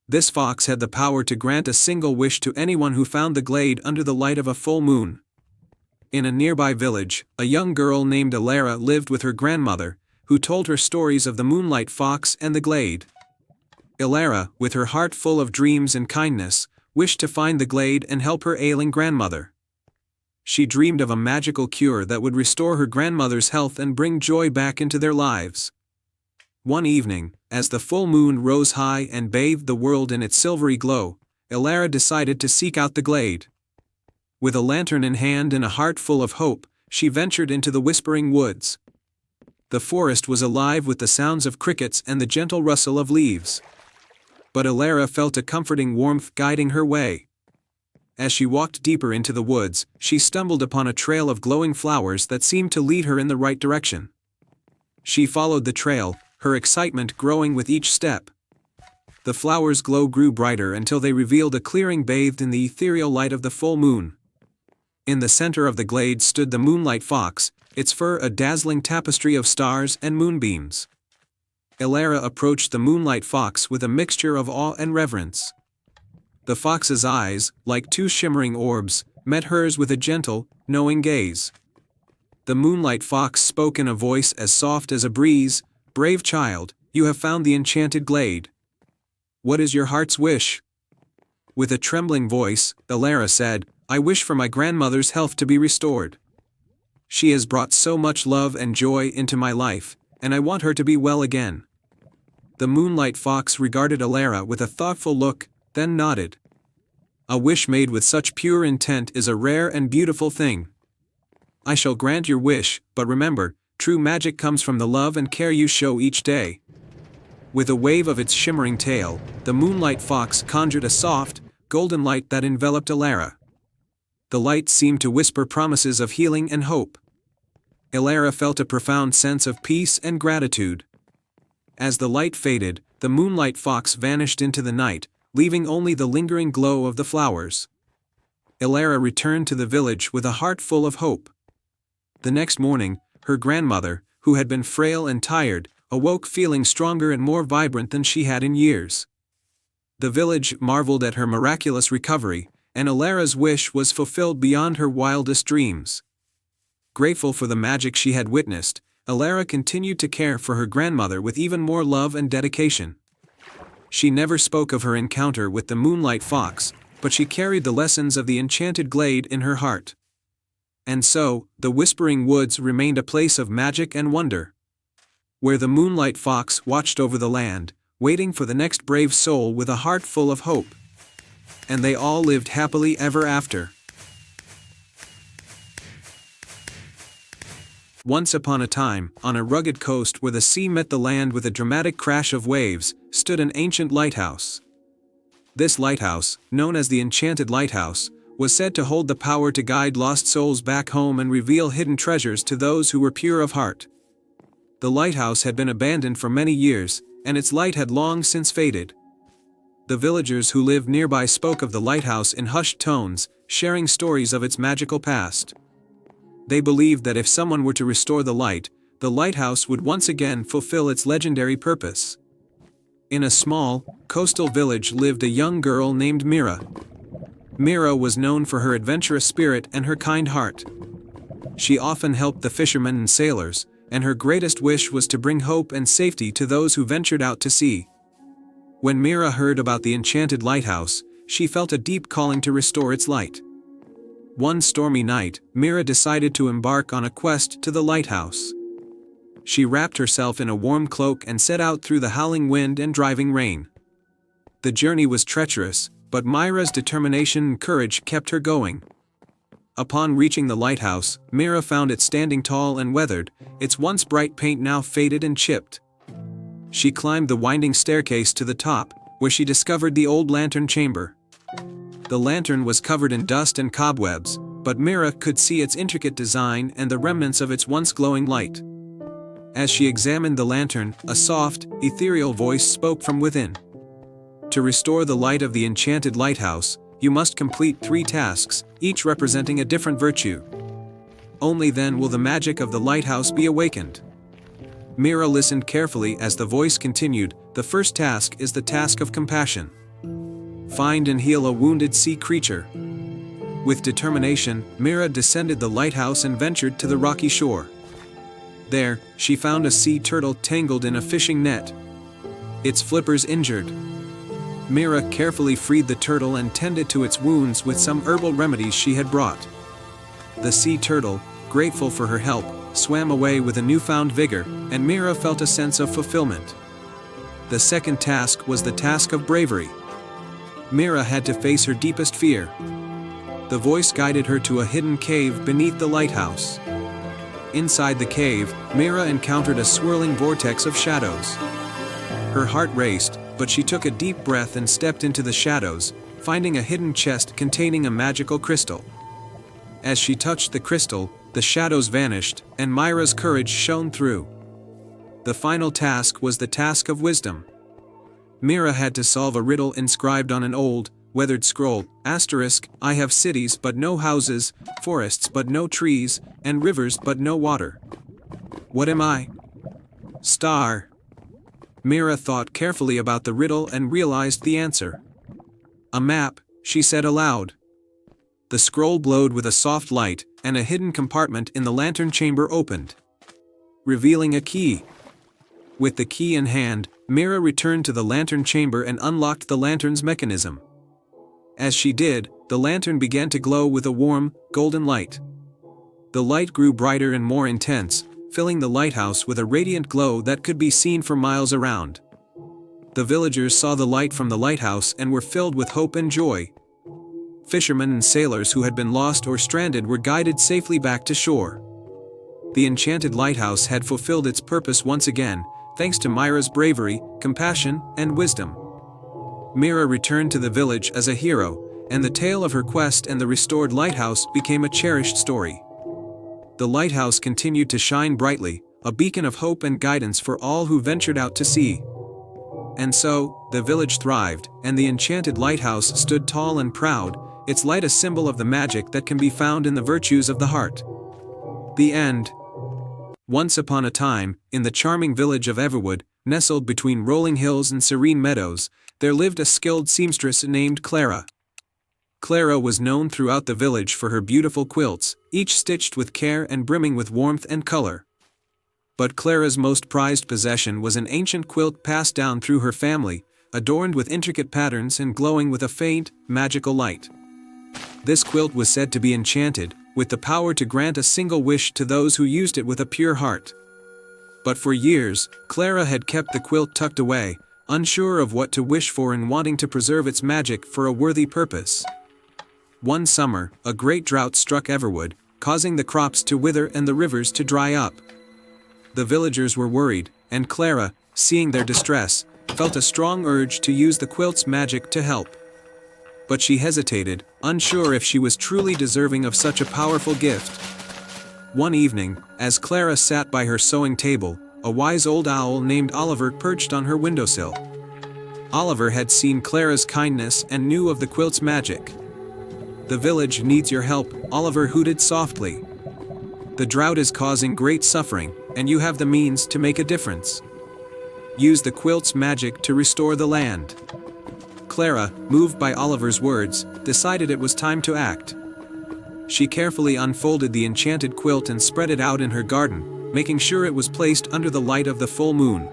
This fox had the power to grant a single wish to anyone who found the glade under the light of a full moon. In a nearby village, a young girl named Elara lived with her grandmother, who told her stories of the Moonlight Fox and the glade. Elara, with her heart full of dreams and kindness, wished to find the glade and help her ailing grandmother. She dreamed of a magical cure that would restore her grandmother's health and bring joy back into their lives. One evening, as the full moon rose high and bathed the world in its silvery glow, Elara decided to seek out the glade. With a lantern in hand and a heart full of hope, she ventured into the Whispering Woods. The forest was alive with the sounds of crickets and the gentle rustle of leaves. But Elara felt a comforting warmth guiding her way. As she walked deeper into the woods, she stumbled upon a trail of glowing flowers that seemed to lead her in the right direction. She followed the trail, her excitement growing with each step. The flowers' glow grew brighter until they revealed a clearing bathed in the ethereal light of the full moon. In the center of the glade stood the Moonlight Fox, its fur a dazzling tapestry of stars and moonbeams. Elara approached the Moonlight Fox with a mixture of awe and reverence. The fox's eyes, like two shimmering orbs, met hers with a gentle, knowing gaze. The Moonlight Fox spoke in a voice as soft as a breeze, "Brave child, you have found the enchanted glade. What is your heart's wish?" With a trembling voice, Elara said, "I wish for my grandmother's health to be restored. She has brought so much love and joy into my life, and I want her to be well again." The Moonlight Fox regarded Elara with a thoughtful look, then nodded. "A wish made with such pure intent is a rare and beautiful thing. I shall grant your wish, but remember, true magic comes from the love and care you show each day." With a wave of its shimmering tail, the Moonlight Fox conjured a soft, golden light that enveloped Elara. The light seemed to whisper promises of healing and hope. Elara felt a profound sense of peace and gratitude. As the light faded, the Moonlight Fox vanished into the night, leaving only the lingering glow of the flowers. Elara returned to the village with a heart full of hope. The next morning, her grandmother, who had been frail and tired, awoke feeling stronger and more vibrant than she had in years. The village marveled at her miraculous recovery, and Alara's wish was fulfilled beyond her wildest dreams. Grateful for the magic she had witnessed, Alara continued to care for her grandmother with even more love and dedication. She never spoke of her encounter with the Moonlight Fox, but she carried the lessons of the enchanted glade in her heart. And so, the Whispering Woods remained a place of magic and wonder, where the Moonlight Fox watched over the land, waiting for the next brave soul with a heart full of hope. And they all lived happily ever after. Once upon a time, on a rugged coast where the sea met the land with a dramatic crash of waves, stood an ancient lighthouse. This lighthouse, known as the Enchanted Lighthouse, was said to hold the power to guide lost souls back home and reveal hidden treasures to those who were pure of heart. The lighthouse had been abandoned for many years, and its light had long since faded. The villagers who lived nearby spoke of the lighthouse in hushed tones, sharing stories of its magical past. They believed that if someone were to restore the lighthouse would once again fulfill its legendary purpose. In a small, coastal village lived a young girl named Mira. Mira was known for her adventurous spirit and her kind heart. She often helped the fishermen and sailors, and her greatest wish was to bring hope and safety to those who ventured out to sea. When Mira heard about the enchanted lighthouse, she felt a deep calling to restore its light. One stormy night, Mira decided to embark on a quest to the lighthouse. She wrapped herself in a warm cloak and set out through the howling wind and driving rain. The journey was treacherous, but Mira's determination and courage kept her going. Upon reaching the lighthouse, Mira found it standing tall and weathered, its once bright paint now faded and chipped. She climbed the winding staircase to the top, where she discovered the old lantern chamber. The lantern was covered in dust and cobwebs, but Mira could see its intricate design and the remnants of its once glowing light. As she examined the lantern, a soft, ethereal voice spoke from within. To restore the light of the enchanted lighthouse, you must complete 3 tasks, each representing a different virtue. Only then will the magic of the lighthouse be awakened. Mira listened carefully as the voice continued. The first task is the task of compassion. Find and heal a wounded sea creature. With determination, Mira descended the lighthouse and ventured to the rocky shore. There, she found a sea turtle tangled in a fishing net, its flippers injured. Mira carefully freed the turtle and tended to its wounds with some herbal remedies she had brought. The sea turtle, grateful for her help, swam away with a newfound vigor, and Mira felt a sense of fulfillment. The second task was the task of bravery. Mira had to face her deepest fear. The voice guided her to a hidden cave beneath the lighthouse. Inside the cave, Mira encountered a swirling vortex of shadows. Her heart raced, but she took a deep breath and stepped into the shadows, finding a hidden chest containing a magical crystal. As she touched the crystal, the shadows vanished, and Mira's courage shone through. The final task was the task of wisdom. Mira had to solve a riddle inscribed on an old, weathered scroll, I have cities but no houses, forests but no trees, and rivers but no water. What am I? Star. Mira thought carefully about the riddle and realized the answer. A map, she said aloud. The scroll glowed with a soft light, and a hidden compartment in the lantern chamber opened, revealing a key. With the key in hand, Mira returned to the lantern chamber and unlocked the lantern's mechanism. As she did, the lantern began to glow with a warm, golden light. The light grew brighter and more intense, filling the lighthouse with a radiant glow that could be seen for miles around. The villagers saw the light from the lighthouse and were filled with hope and joy. Fishermen and sailors who had been lost or stranded were guided safely back to shore. The enchanted lighthouse had fulfilled its purpose once again, thanks to Mira's bravery, compassion, and wisdom. Mira returned to the village as a hero, and the tale of her quest and the restored lighthouse became a cherished story. The lighthouse continued to shine brightly, a beacon of hope and guidance for all who ventured out to sea. And so, the village thrived, and the enchanted lighthouse stood tall and proud, its light a symbol of the magic that can be found in the virtues of the heart. The end. Once upon a time, in the charming village of Everwood, nestled between rolling hills and serene meadows, there lived a skilled seamstress named Clara. Clara was known throughout the village for her beautiful quilts, each stitched with care and brimming with warmth and color. But Clara's most prized possession was an ancient quilt passed down through her family, adorned with intricate patterns and glowing with a faint, magical light. This quilt was said to be enchanted, with the power to grant a single wish to those who used it with a pure heart. But for years, Clara had kept the quilt tucked away, unsure of what to wish for and wanting to preserve its magic for a worthy purpose. One summer, a great drought struck Everwood, causing the crops to wither and the rivers to dry up. The villagers were worried, and Clara, seeing their distress, felt a strong urge to use the quilt's magic to help. But she hesitated, unsure if she was truly deserving of such a powerful gift. One evening, as Clara sat by her sewing table, a wise old owl named Oliver perched on her windowsill. Oliver had seen Clara's kindness and knew of the quilt's magic. "The village needs your help," Oliver hooted softly. "The drought is causing great suffering, and you have the means to make a difference. Use the quilt's magic to restore the land." Clara, moved by Oliver's words, decided it was time to act. She carefully unfolded the enchanted quilt and spread it out in her garden, making sure it was placed under the light of the full moon.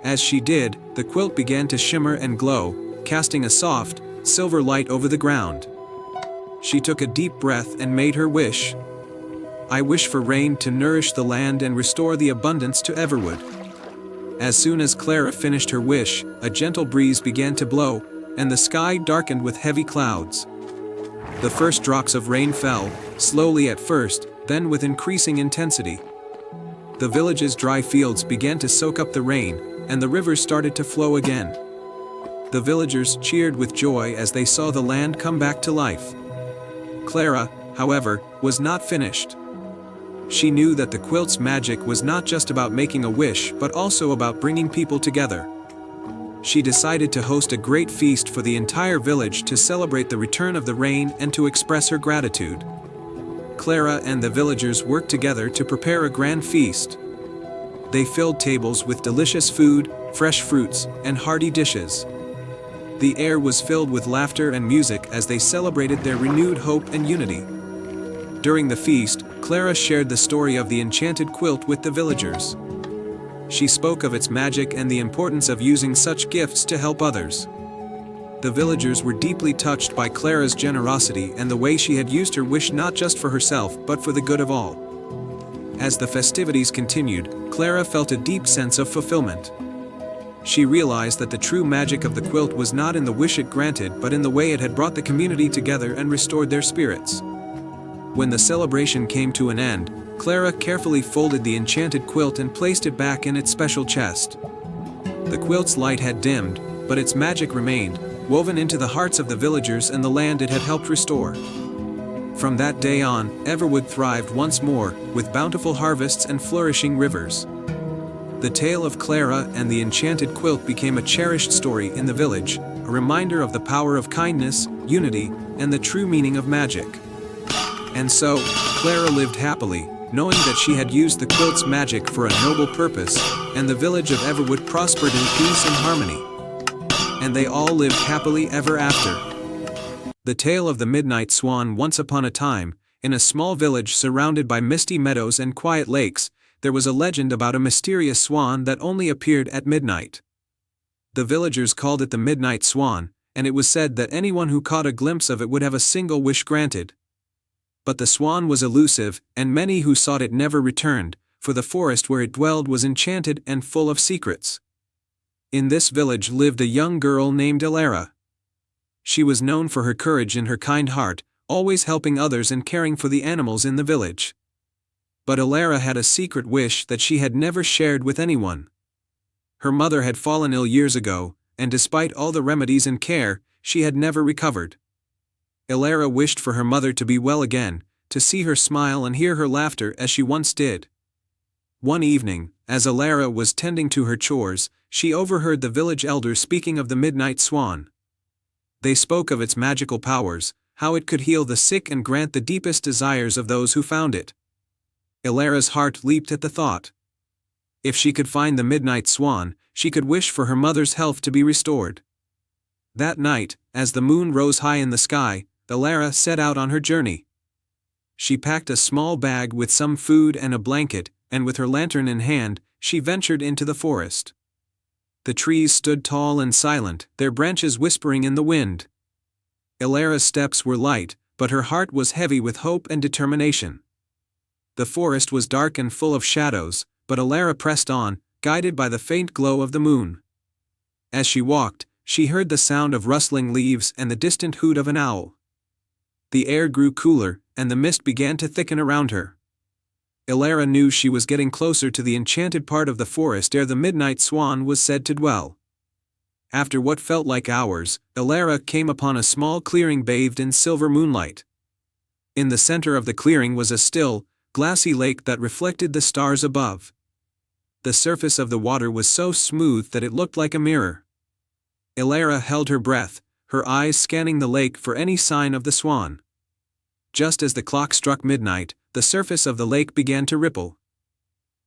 As she did, the quilt began to shimmer and glow, casting a soft, silver light over the ground. She took a deep breath and made her wish. "I wish for rain to nourish the land and restore the abundance to Everwood." As soon as Clara finished her wish, a gentle breeze began to blow, and the sky darkened with heavy clouds. The first drops of rain fell, slowly at first, then with increasing intensity. The village's dry fields began to soak up the rain, and the rivers started to flow again. The villagers cheered with joy as they saw the land come back to life. Clara, however, was not finished. She knew that the quilt's magic was not just about making a wish but also about bringing people together. She decided to host a great feast for the entire village to celebrate the return of the rain and to express her gratitude. Clara and the villagers worked together to prepare a grand feast. They filled tables with delicious food, fresh fruits, and hearty dishes. The air was filled with laughter and music as they celebrated their renewed hope and unity. During the feast, Clara shared the story of the enchanted quilt with the villagers. She spoke of its magic and the importance of using such gifts to help others. The villagers were deeply touched by Clara's generosity and the way she had used her wish not just for herself but for the good of all. As the festivities continued, Clara felt a deep sense of fulfillment. She realized that the true magic of the quilt was not in the wish it granted but in the way it had brought the community together and restored their spirits. When the celebration came to an end, Clara carefully folded the enchanted quilt and placed it back in its special chest. The quilt's light had dimmed, but its magic remained, woven into the hearts of the villagers and the land it had helped restore. From that day on, Everwood thrived once more, with bountiful harvests and flourishing rivers. The tale of Clara and the enchanted quilt became a cherished story in the village, a reminder of the power of kindness, unity, and the true meaning of magic. And so, Clara lived happily, knowing that she had used the quilt's magic for a noble purpose, and the village of Everwood prospered in peace and harmony. And they all lived happily ever after. The tale of the Midnight Swan. Once upon a time, in a small village surrounded by misty meadows and quiet lakes, there was a legend about a mysterious swan that only appeared at midnight. The villagers called it the Midnight Swan, and it was said that anyone who caught a glimpse of it would have a single wish granted. But the swan was elusive, and many who sought it never returned, for the forest where it dwelled was enchanted and full of secrets. In this village lived a young girl named Elara. She was known for her courage and her kind heart, always helping others and caring for the animals in the village. But Elara had a secret wish that she had never shared with anyone. Her mother had fallen ill years ago, and despite all the remedies and care, she had never recovered. Elara wished for her mother to be well again, to see her smile and hear her laughter as she once did. One evening, as Elara was tending to her chores, she overheard the village elders speaking of the Midnight Swan. They spoke of its magical powers, how it could heal the sick and grant the deepest desires of those who found it. Elara's heart leaped at the thought. If she could find the midnight swan, she could wish for her mother's health to be restored. That night, as the moon rose high in the sky, Alara set out on her journey. She packed a small bag with some food and a blanket, and with her lantern in hand, she ventured into the forest. The trees stood tall and silent, their branches whispering in the wind. Alara's steps were light, but her heart was heavy with hope and determination. The forest was dark and full of shadows, but Alara pressed on, guided by the faint glow of the moon. As she walked, she heard the sound of rustling leaves and the distant hoot of an owl. The air grew cooler, and the mist began to thicken around her. Alara knew she was getting closer to the enchanted part of the forest where the midnight swan was said to dwell. After what felt like hours, Alara came upon a small clearing bathed in silver moonlight. In the center of the clearing was a still, glassy lake that reflected the stars above. The surface of the water was so smooth that it looked like a mirror. Alara held her breath, her eyes scanning the lake for any sign of the swan. Just as the clock struck midnight, the surface of the lake began to ripple.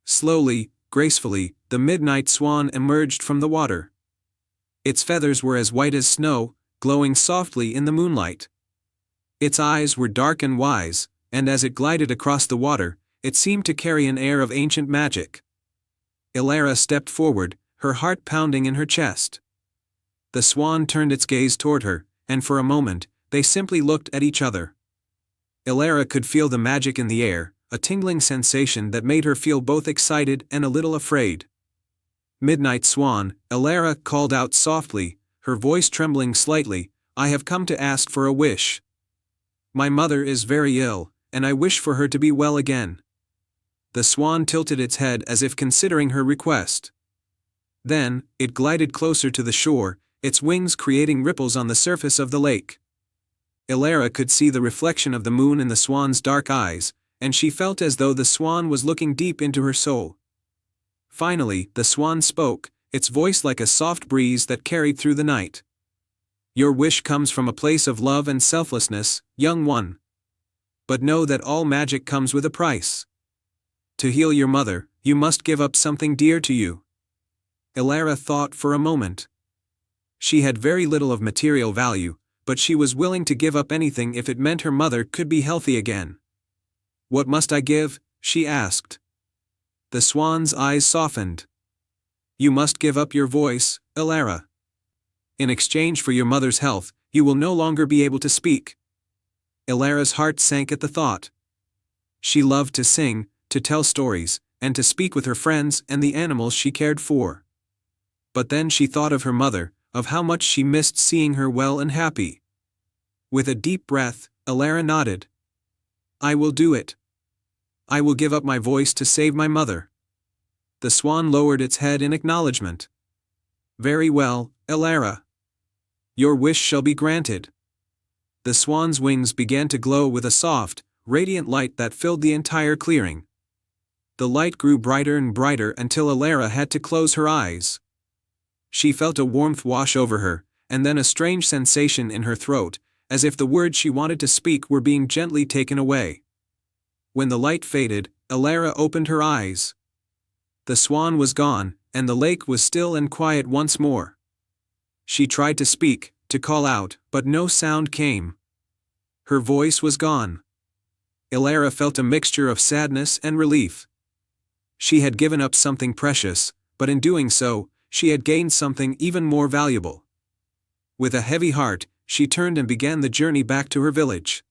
Slowly, gracefully, the midnight swan emerged from the water. Its feathers were as white as snow, glowing softly in the moonlight. Its eyes were dark and wise, and as it glided across the water, it seemed to carry an air of ancient magic. Alara stepped forward, her heart pounding in her chest. The swan turned its gaze toward her, and for a moment, they simply looked at each other. Alara could feel the magic in the air, a tingling sensation that made her feel both excited and a little afraid. "Midnight Swan," Alara called out softly, her voice trembling slightly, "I have come to ask for a wish. My mother is very ill, and I wish for her to be well again." The swan tilted its head as if considering her request. Then, it glided closer to the shore, its wings creating ripples on the surface of the lake. Alara could see the reflection of the moon in the swan's dark eyes, and she felt as though the swan was looking deep into her soul. Finally, the swan spoke, its voice like a soft breeze that carried through the night. "Your wish comes from a place of love and selflessness, young one. But know that all magic comes with a price. To heal your mother, you must give up something dear to you." Alara thought for a moment. She had very little of material value, but she was willing to give up anything if it meant her mother could be healthy again. "What must I give?" she asked. The swan's eyes softened. "You must give up your voice, Alara. In exchange for your mother's health, you will no longer be able to speak." Alara's heart sank at the thought. She loved to sing, to tell stories, and to speak with her friends and the animals she cared for. But then she thought of her mother, of how much she missed seeing her well and happy. With a deep breath, Alara nodded. "I will do it. I will give up my voice to save my mother." The swan lowered its head in acknowledgement. "Very well, Alara. Your wish shall be granted." The swan's wings began to glow with a soft, radiant light that filled the entire clearing. The light grew brighter and brighter until Alara had to close her eyes. She felt a warmth wash over her, and then a strange sensation in her throat, as if the words she wanted to speak were being gently taken away. When the light faded, Alara opened her eyes. The swan was gone, and the lake was still and quiet once more. She tried to speak, to call out, but no sound came. Her voice was gone. Alara felt a mixture of sadness and relief. She had given up something precious, but in doing so, she had gained something even more valuable. With a heavy heart, she turned and began the journey back to her village.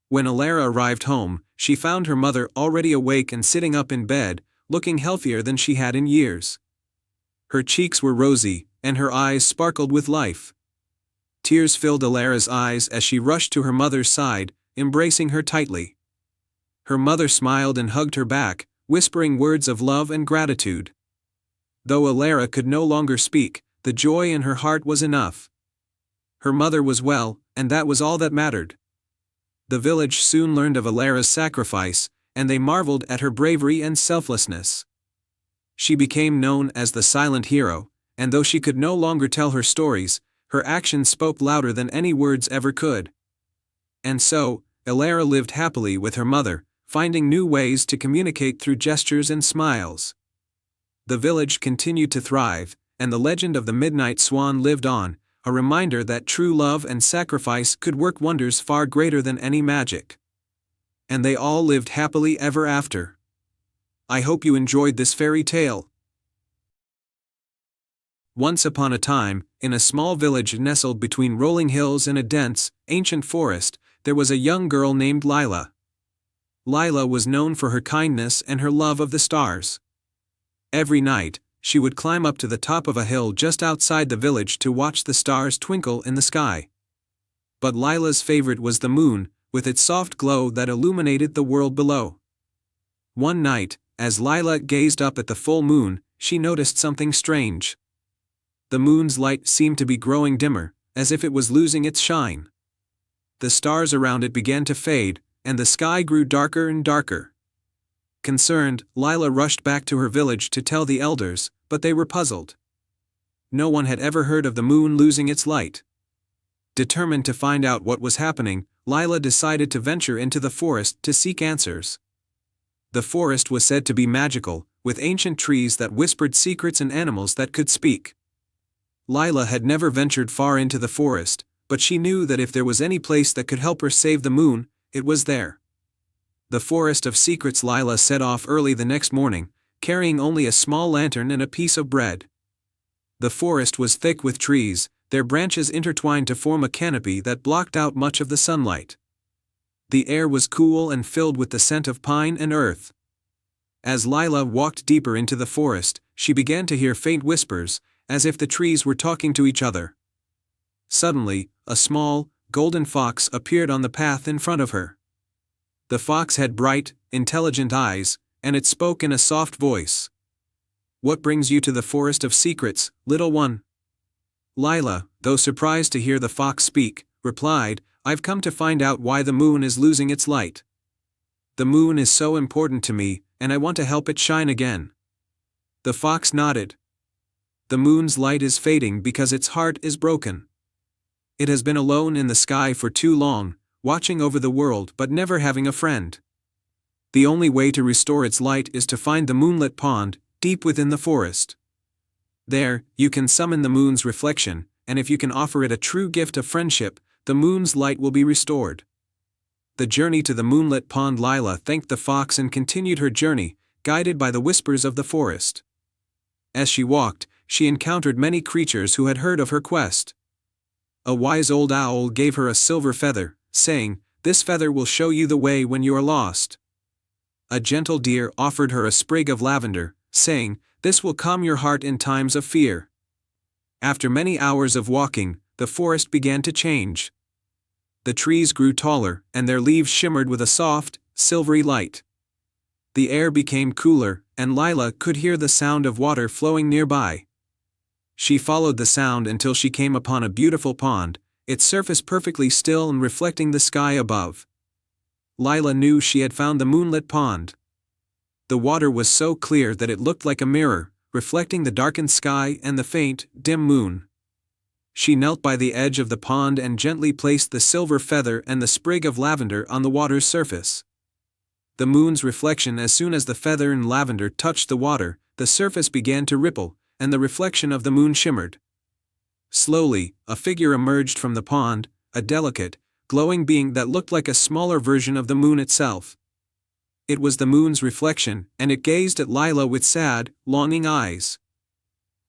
When Alara arrived home, she found her mother already awake and sitting up in bed, looking healthier than she had in years. Her cheeks were rosy, and her eyes sparkled with life. Tears filled Alara's eyes as she rushed to her mother's side, embracing her tightly. Her mother smiled and hugged her back, whispering words of love and gratitude. Though Alara could no longer speak, the joy in her heart was enough. Her mother was well, and that was all that mattered. The village soon learned of Alara's sacrifice, and they marveled at her bravery and selflessness. She became known as the silent hero, and though she could no longer tell her stories, her actions spoke louder than any words ever could. And so, Alara lived happily with her mother, finding new ways to communicate through gestures and smiles. The village continued to thrive, and the legend of the Midnight Swan lived on, a reminder that true love and sacrifice could work wonders far greater than any magic. And they all lived happily ever after. I hope you enjoyed this fairy tale. Once upon a time, in a small village nestled between rolling hills and a dense, ancient forest, there was a young girl named Lila. Lila was known for her kindness and her love of the stars. Every night, she would climb up to the top of a hill just outside the village to watch the stars twinkle in the sky. But Lila's favorite was the moon, with its soft glow that illuminated the world below. One night, as Lila gazed up at the full moon, she noticed something strange. The moon's light seemed to be growing dimmer, as if it was losing its shine. The stars around it began to fade, and the sky grew darker and darker. Concerned, Lila rushed back to her village to tell the elders, but they were puzzled. No one had ever heard of the moon losing its light. Determined to find out what was happening, Lila decided to venture into the forest to seek answers. The forest was said to be magical, with ancient trees that whispered secrets and animals that could speak. Lila had never ventured far into the forest, but she knew that if there was any place that could help her save the moon, it was there. The Forest of Secrets. Lila set off early the next morning, carrying only a small lantern and a piece of bread. The forest was thick with trees, their branches intertwined to form a canopy that blocked out much of the sunlight. The air was cool and filled with the scent of pine and earth. As Lila walked deeper into the forest, she began to hear faint whispers, as if the trees were talking to each other. Suddenly, a small, golden fox appeared on the path in front of her. The fox had bright, intelligent eyes, and it spoke in a soft voice. "What brings you to the Forest of Secrets, little one?" Lila, though surprised to hear the fox speak, replied, "I've come to find out why the moon is losing its light. The moon is so important to me, and I want to help it shine again." The fox nodded. "The moon's light is fading because its heart is broken. It has been alone in the sky for too long, watching over the world but never having a friend. The only way to restore its light is to find the moonlit pond, deep within the forest. There, you can summon the moon's reflection, and if you can offer it a true gift of friendship, the moon's light will be restored." The journey to the moonlit pond. Lila thanked the fox and continued her journey, guided by the whispers of the forest. As she walked, she encountered many creatures who had heard of her quest. A wise old owl gave her a silver feather, saying, "This feather will show you the way when you are lost." A gentle deer offered her a sprig of lavender, saying, "This will calm your heart in times of fear." After many hours of walking, the forest began to change. The trees grew taller, and their leaves shimmered with a soft, silvery light. The air became cooler, and Lila could hear the sound of water flowing nearby. She followed the sound until she came upon a beautiful pond, its surface perfectly still and reflecting the sky above. Lila knew she had found the moonlit pond. The water was so clear that it looked like a mirror, reflecting the darkened sky and the faint, dim moon. She knelt by the edge of the pond and gently placed the silver feather and the sprig of lavender on the water's surface. The moon's reflection. As soon as the feather and lavender touched the water, the surface began to ripple, and the reflection of the moon shimmered. Slowly, a figure emerged from the pond, a delicate, glowing being that looked like a smaller version of the moon itself. It was the moon's reflection, and it gazed at Lila with sad, longing eyes.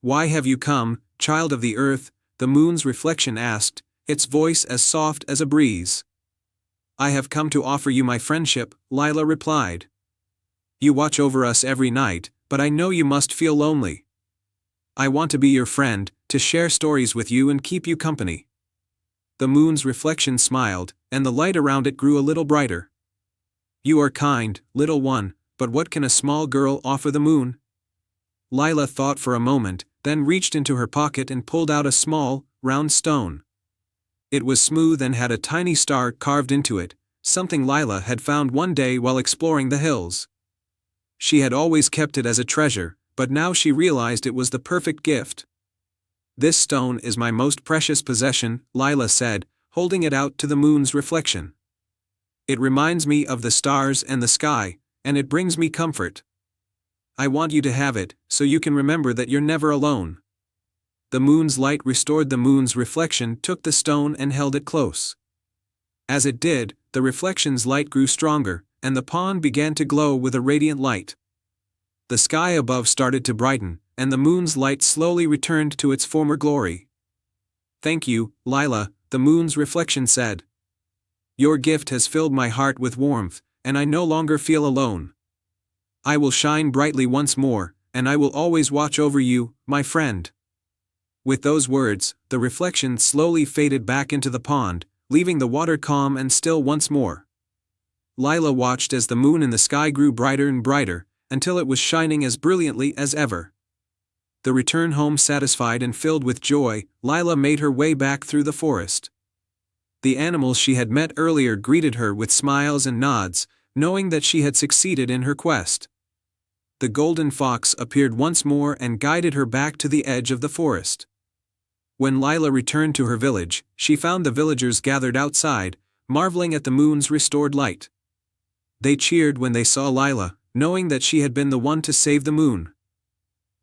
"Why have you come, child of the earth?" the moon's reflection asked, its voice as soft as a breeze. "I have come to offer you my friendship," Lila replied. "You watch over us every night, but I know you must feel lonely. I want to be your friend, to share stories with you and keep you company." The moon's reflection smiled, and the light around it grew a little brighter. "You are kind, little one, but what can a small girl offer the moon?" Lila thought for a moment, then reached into her pocket and pulled out a small, round stone. It was smooth and had a tiny star carved into it, something Lila had found one day while exploring the hills. She had always kept it as a treasure, but now she realized it was the perfect gift. "This stone is my most precious possession," Lila said, holding it out to the moon's reflection. "It reminds me of the stars and the sky, and it brings me comfort." I want you to have it, so you can remember that you're never alone." The moon's light restored the moon's reflection, took the stone and held it close. As it did, the reflection's light grew stronger, and the pond began to glow with a radiant light. The sky above started to brighten, and the moon's light slowly returned to its former glory. "Thank you, Lila," the moon's reflection said. "Your gift has filled my heart with warmth, and I no longer feel alone. I will shine brightly once more, and I will always watch over you, my friend." With those words, the reflection slowly faded back into the pond, leaving the water calm and still once more. Lila watched as the moon in the sky grew brighter and brighter, until it was shining as brilliantly as ever. The return home satisfied and filled with joy, Lila made her way back through the forest. The animals she had met earlier greeted her with smiles and nods, knowing that she had succeeded in her quest. The golden fox appeared once more and guided her back to the edge of the forest. When Lila returned to her village, she found the villagers gathered outside, marveling at the moon's restored light. They cheered when they saw Lila, knowing that she had been the one to save the moon.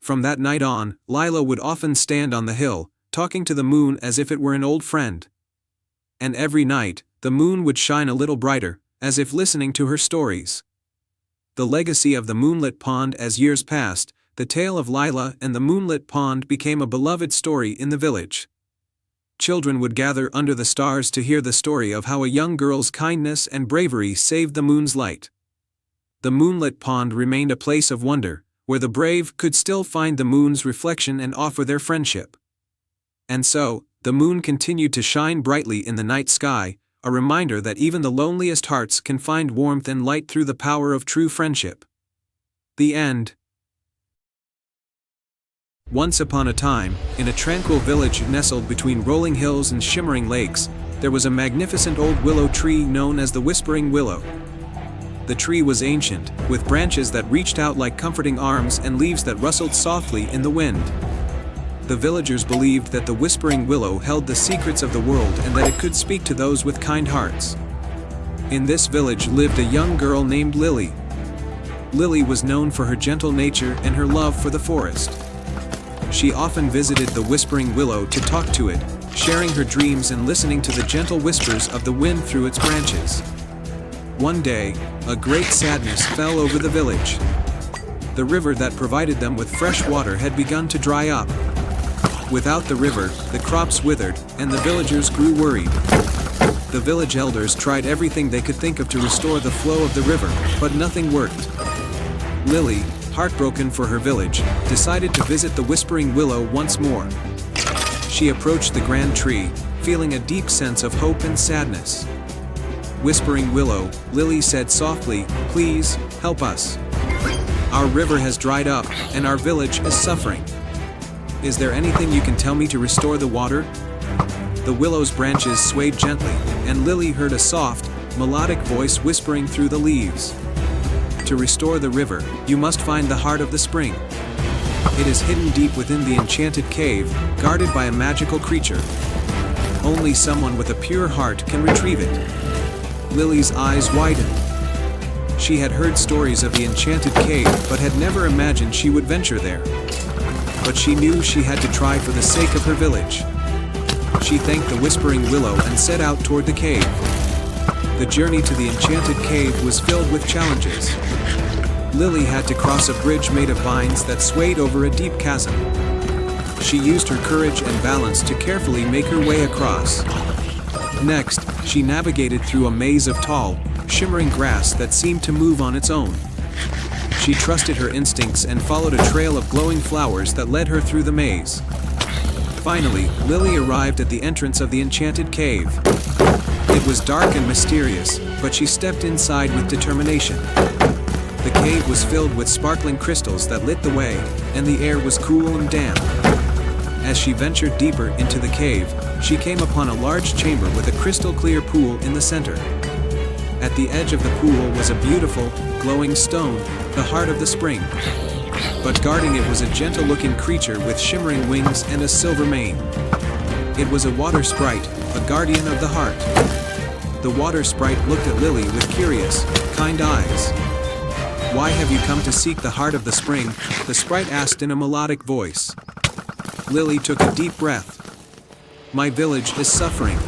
From that night on, Lila would often stand on the hill, talking to the moon as if it were an old friend. And every night, the moon would shine a little brighter, as if listening to her stories. The legacy of the moonlit pond. As years passed, the tale of Lila and the moonlit pond became a beloved story in the village. Children would gather under the stars to hear the story of how a young girl's kindness and bravery saved the moon's light. The moonlit pond remained a place of wonder, where the brave could still find the moon's reflection and offer their friendship. And so, the moon continued to shine brightly in the night sky, a reminder that even the loneliest hearts can find warmth and light through the power of true friendship. The end. Once upon a time, in a tranquil village nestled between rolling hills and shimmering lakes, there was a magnificent old willow tree known as the Whispering Willow. The tree was ancient, with branches that reached out like comforting arms and leaves that rustled softly in the wind. The villagers believed that the Whispering Willow held the secrets of the world and that it could speak to those with kind hearts. In this village lived a young girl named Lily. Lily was known for her gentle nature and her love for the forest. She often visited the Whispering Willow to talk to it, sharing her dreams and listening to the gentle whispers of the wind through its branches. One day, a great sadness fell over the village. The river that provided them with fresh water had begun to dry up. Without the river, the crops withered, and the villagers grew worried. The village elders tried everything they could think of to restore the flow of the river, but nothing worked. Lily, heartbroken for her village, decided to visit the Whispering Willow once more. She approached the grand tree, feeling a deep sense of hope and sadness. "Whispering Willow," Lily said softly, "please, help us. Our river has dried up, and our village is suffering. Is there anything you can tell me to restore the water?" The willow's branches swayed gently, and Lily heard a soft, melodic voice whispering through the leaves. "To restore the river, you must find the heart of the spring. It is hidden deep within the enchanted cave, guarded by a magical creature. Only someone with a pure heart can retrieve it." Lily's eyes widened. She had heard stories of the enchanted cave but had never imagined she would venture there. But she knew she had to try for the sake of her village. She thanked the Whispering Willow and set out toward the cave. The journey to the enchanted cave was filled with challenges. Lily had to cross a bridge made of vines that swayed over a deep chasm. She used her courage and balance to carefully make her way across. Next, she navigated through a maze of tall, shimmering grass that seemed to move on its own. She trusted her instincts and followed a trail of glowing flowers that led her through the maze. Finally, Lily arrived at the entrance of the enchanted cave. It was dark and mysterious, but she stepped inside with determination. The cave was filled with sparkling crystals that lit the way, and the air was cool and damp. As she ventured deeper into the cave, she came upon a large chamber with a crystal-clear pool in the center. At the edge of the pool was a beautiful, glowing stone, the heart of the spring. But guarding it was a gentle-looking creature with shimmering wings and a silver mane. It was a water sprite, a guardian of the heart. The water sprite looked at Lily with curious, kind eyes. "Why have you come to seek the heart of the spring?" the sprite asked in a melodic voice. Lily took a deep breath. "My village is suffering.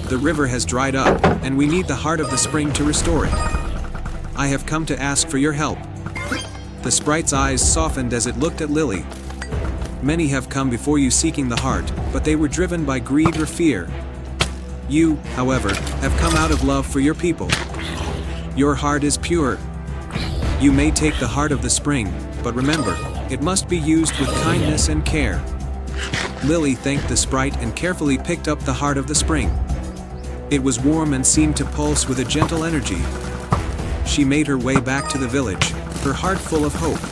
The river has dried up, and we need the heart of the spring to restore it. I have come to ask for your help." The sprite's eyes softened as it looked at Lily. "Many have come before you seeking the heart, but they were driven by greed or fear. You, however, have come out of love for your people. Your heart is pure. You may take the heart of the spring, but remember, it must be used with kindness and care." Lily thanked the sprite and carefully picked up the heart of the spring. It was warm and seemed to pulse with a gentle energy. She made her way back to the village, her heart full of hope.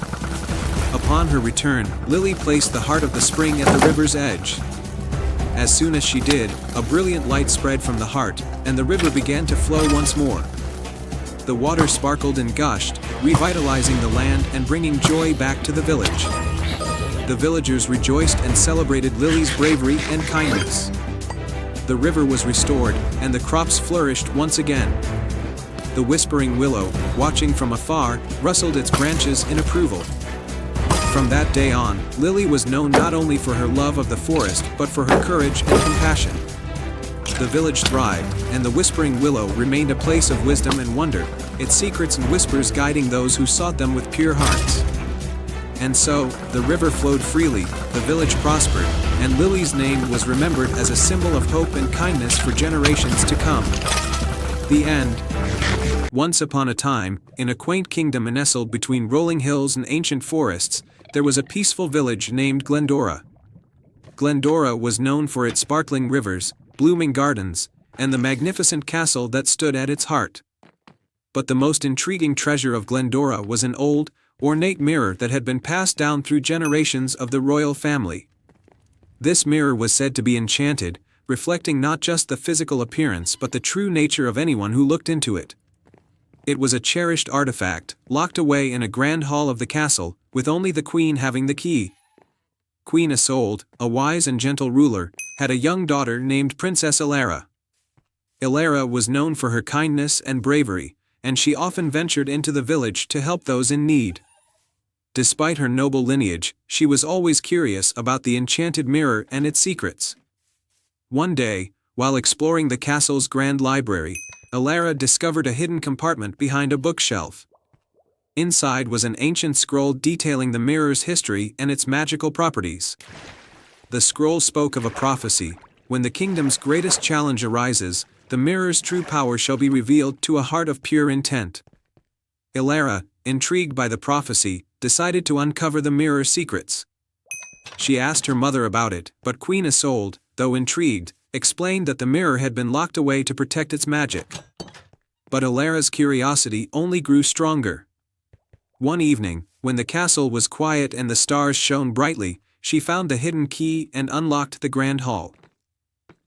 Upon her return, Lily placed the heart of the spring at the river's edge. As soon as she did, a brilliant light spread from the heart, and the river began to flow once more. The water sparkled and gushed, revitalizing the land and bringing joy back to the village. The villagers rejoiced and celebrated Lily's bravery and kindness. The river was restored, and the crops flourished once again. The whispering willow, watching from afar, rustled its branches in approval. From that day on, Lily was known not only for her love of the forest but for her courage and compassion. The village thrived, and the whispering willow remained a place of wisdom and wonder, its secrets and whispers guiding those who sought them with pure hearts. And so, the river flowed freely, the village prospered, and Lily's name was remembered as a symbol of hope and kindness for generations to come. The end. Once upon a time, in a quaint kingdom nestled between rolling hills and ancient forests, there was a peaceful village named Glendora. Glendora was known for its sparkling rivers, blooming gardens, and the magnificent castle that stood at its heart. But the most intriguing treasure of Glendora was an old, ornate mirror that had been passed down through generations of the royal family. This mirror was said to be enchanted, reflecting not just the physical appearance but the true nature of anyone who looked into it. It was a cherished artifact, locked away in a grand hall of the castle, with only the queen having the key. Queen Isolde, a wise and gentle ruler, had a young daughter named Princess Ilara. Ilara was known for her kindness and bravery, and she often ventured into the village to help those in need. Despite her noble lineage, she was always curious about the enchanted mirror and its secrets. One day, while exploring the castle's grand library, Ilara discovered a hidden compartment behind a bookshelf. Inside was an ancient scroll detailing the mirror's history and its magical properties. The scroll spoke of a prophecy: when the kingdom's greatest challenge arises, the mirror's true power shall be revealed to a heart of pure intent. Ilara, intrigued by the prophecy, decided to uncover the mirror's secrets. She asked her mother about it, but Queen Isolde, though intrigued, explained that the mirror had been locked away to protect its magic. But Ilara's curiosity only grew stronger. One evening, when the castle was quiet and the stars shone brightly, she found the hidden key and unlocked the grand hall.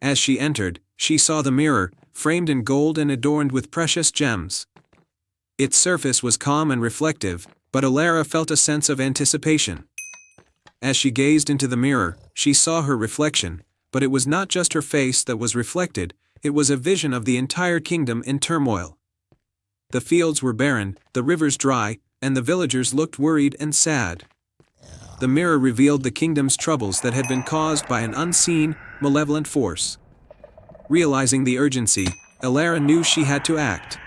As she entered, she saw the mirror, framed in gold and adorned with precious gems. Its surface was calm and reflective, but Ilara felt a sense of anticipation. As she gazed into the mirror, she saw her reflection, but it was not just her face that was reflected, it was a vision of the entire kingdom in turmoil. The fields were barren, the rivers dry, and the villagers looked worried and sad. The mirror revealed the kingdom's troubles that had been caused by an unseen, malevolent force. Realizing the urgency, Ilara knew she had to act.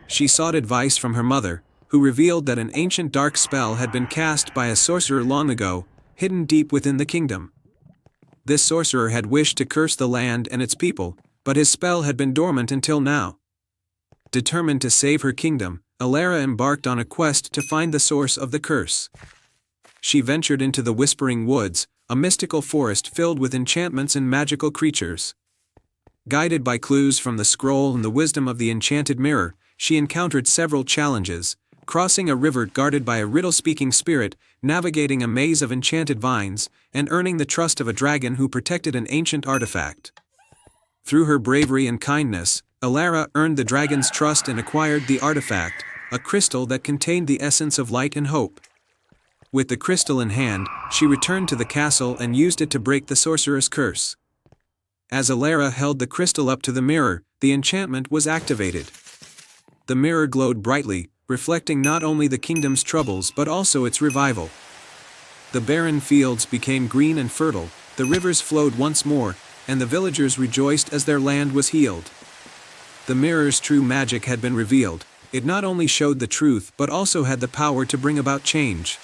She sought advice from her mother, who revealed that an ancient dark spell had been cast by a sorcerer long ago, hidden deep within the kingdom. This sorcerer had wished to curse the land and its people, but his spell had been dormant until now. Determined to save her kingdom, Ilara embarked on a quest to find the source of the curse. She ventured into the Whispering Woods, a mystical forest filled with enchantments and magical creatures. Guided by clues from the scroll and the wisdom of the enchanted mirror, she encountered several challenges: crossing a river guarded by a riddle-speaking spirit, navigating a maze of enchanted vines, and earning the trust of a dragon who protected an ancient artifact. Through her bravery and kindness, Ilara earned the dragon's trust and acquired the artifact, a crystal that contained the essence of light and hope. With the crystal in hand, she returned to the castle and used it to break the sorcerer's curse. As Ilara held the crystal up to the mirror, the enchantment was activated. The mirror glowed brightly, reflecting not only the kingdom's troubles but also its revival. The barren fields became green and fertile, the rivers flowed once more, and the villagers rejoiced as their land was healed. The mirror's true magic had been revealed. It not only showed the truth but also had the power to bring about change.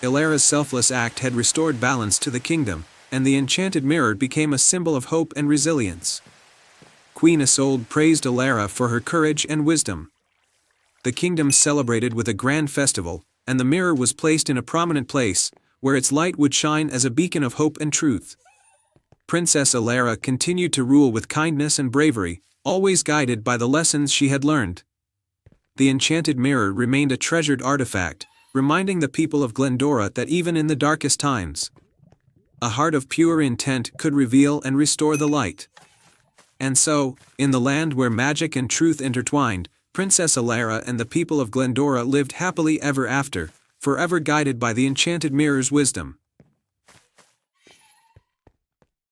Elara's selfless act had restored balance to the kingdom, and the enchanted mirror became a symbol of hope and resilience. Queen Isolde praised Elara for her courage and wisdom. The kingdom celebrated with a grand festival, and the mirror was placed in a prominent place, where its light would shine as a beacon of hope and truth. Princess Elara continued to rule with kindness and bravery, always guided by the lessons she had learned. The enchanted mirror remained a treasured artifact, reminding the people of Glendora that even in the darkest times, a heart of pure intent could reveal and restore the light. And so, in the land where magic and truth intertwined, Princess Elara and the people of Glendora lived happily ever after, forever guided by the enchanted mirror's wisdom.